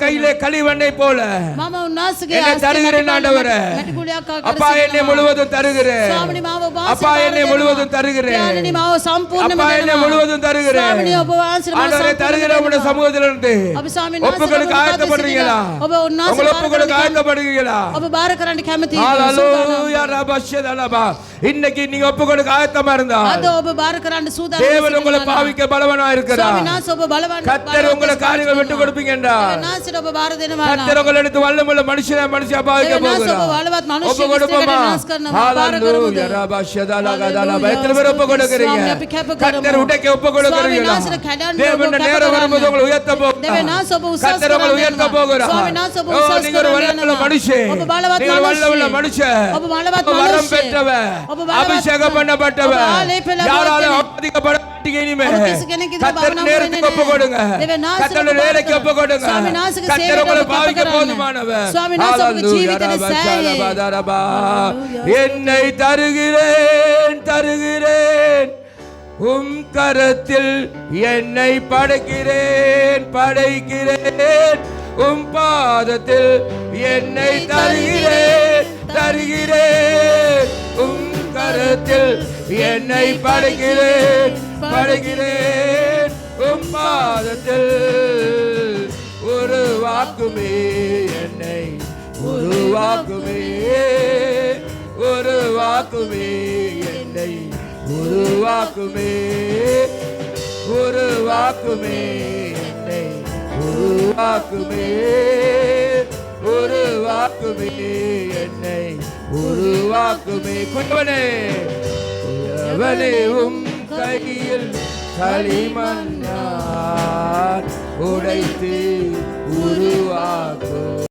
கையிலே களிவண்ணை போல මම උන්වහන්සේගේ என்னை தருகிறேன் ஆண்டவரே. මැටි කුලියක් அப்பா என்னை முழுவதும் தருகிறேன். ස්වාමීනි මාව ඔබ அப்பா என்னை முழுவதும் தருகிறேன். යාළුවනි මාව සම්පූර්ණයෙන්ම அப்பா என்னை முழுவதும் தருகிறேன். ස්වාමීනි ඔබ වහන්සේට ஆண்டவரே தருகிறேன் உம்முடைய சமூகத்திலிருந்து. ඔබ ස්වාමීන් ஒப்பு கொடுக்க ஆயத்தப்படுறீங்களா? ඔබ උන්වහන්සේ உங்கள் ஒப்பு கொடுக்க ஆயத்தப்படுறீங்களா? ඔබ බාර බාර කරන්න කැමති ஹalleluya ரபஷதலபா இன்னைக்கு நீங்க ஒப்பு கொடுக்க ஆயத்தமா இருந்தா අද ඔබ බාර කරන්න සූදානම් தேவன் உங்களை பாவிக்க பலவானா இருக்கிறார் ස්වාමීන් වහන්සේ ඔබ බලවන්න கர்த்தர் உங்களை காரியங்கள் விட்டு கொடுப்பீங்கடா නාසයට ඔබ බාර දෙනවා கர்த்தர் உங்களை எடுத்து வல்லமுள்ள மனுஷனை பாவிக்க නාසය ඔබ போகிறார் බලවත් ஒப்பு මනුෂ්‍ය கொடுப்போமா විශ්වාස කරනවා බාර කරමුද ஹalleluya ரபஷதலகதலபா எத்தனை பேர் ஒப்பு கொடுக்கிறீங்க கர்த்தர் உடைக்க ஒப்பு கொடுக்கிறீங்களா தேவன் நேரம் வரும்போது உங்களை உயர்த்த போகிறார் கர்த்தர் உங்களை உயர்த்த போகிறார் நீங்க ஒரு வல்லமுள்ள மனுஷன் ඔබ බලවත් நீங்க வல்லமுள்ள மனுஷன் ඔබ බලවත් வரம் මනුෂ්‍ය பெற்றவன் அபிஷேகம் பண்ணப்பட்டவன் யாராலும் அவமதிக்கப்பட மாட்டீங்க இனிமே கர்த்தர் நேரத்துக்கு ஒப்பு கொடுங்க கர்த்தர் நேரத்துக்கு ஒப்பு கொடுங்க கர்த்தர் உங்களை பாவிக்க போதுமானவர் என்னை தருகிறேன் தருகிறேன் உம் கரத்தில் என்னை படைக்கிறேன் படைக்கிறேன் உம் பாதத்தில் என்னை தருகிறேன் தருகிறேன் உம் கரத்தில் என்னை படைக்கிறேன் படைக்கிறேன் உம் பாதத்தில் உருவாக்குமே என்னை உருவாக்குமே உருவாக்குமே என்னை உருவாக்குமே உருவாக்குமே என்னை உருவாக்குமே உருவாக்குமே என்னை உருவாக்குமே குயவனே குயவனே உம் கையில் களிமண்ணால் உடைத்து உருவாக்கு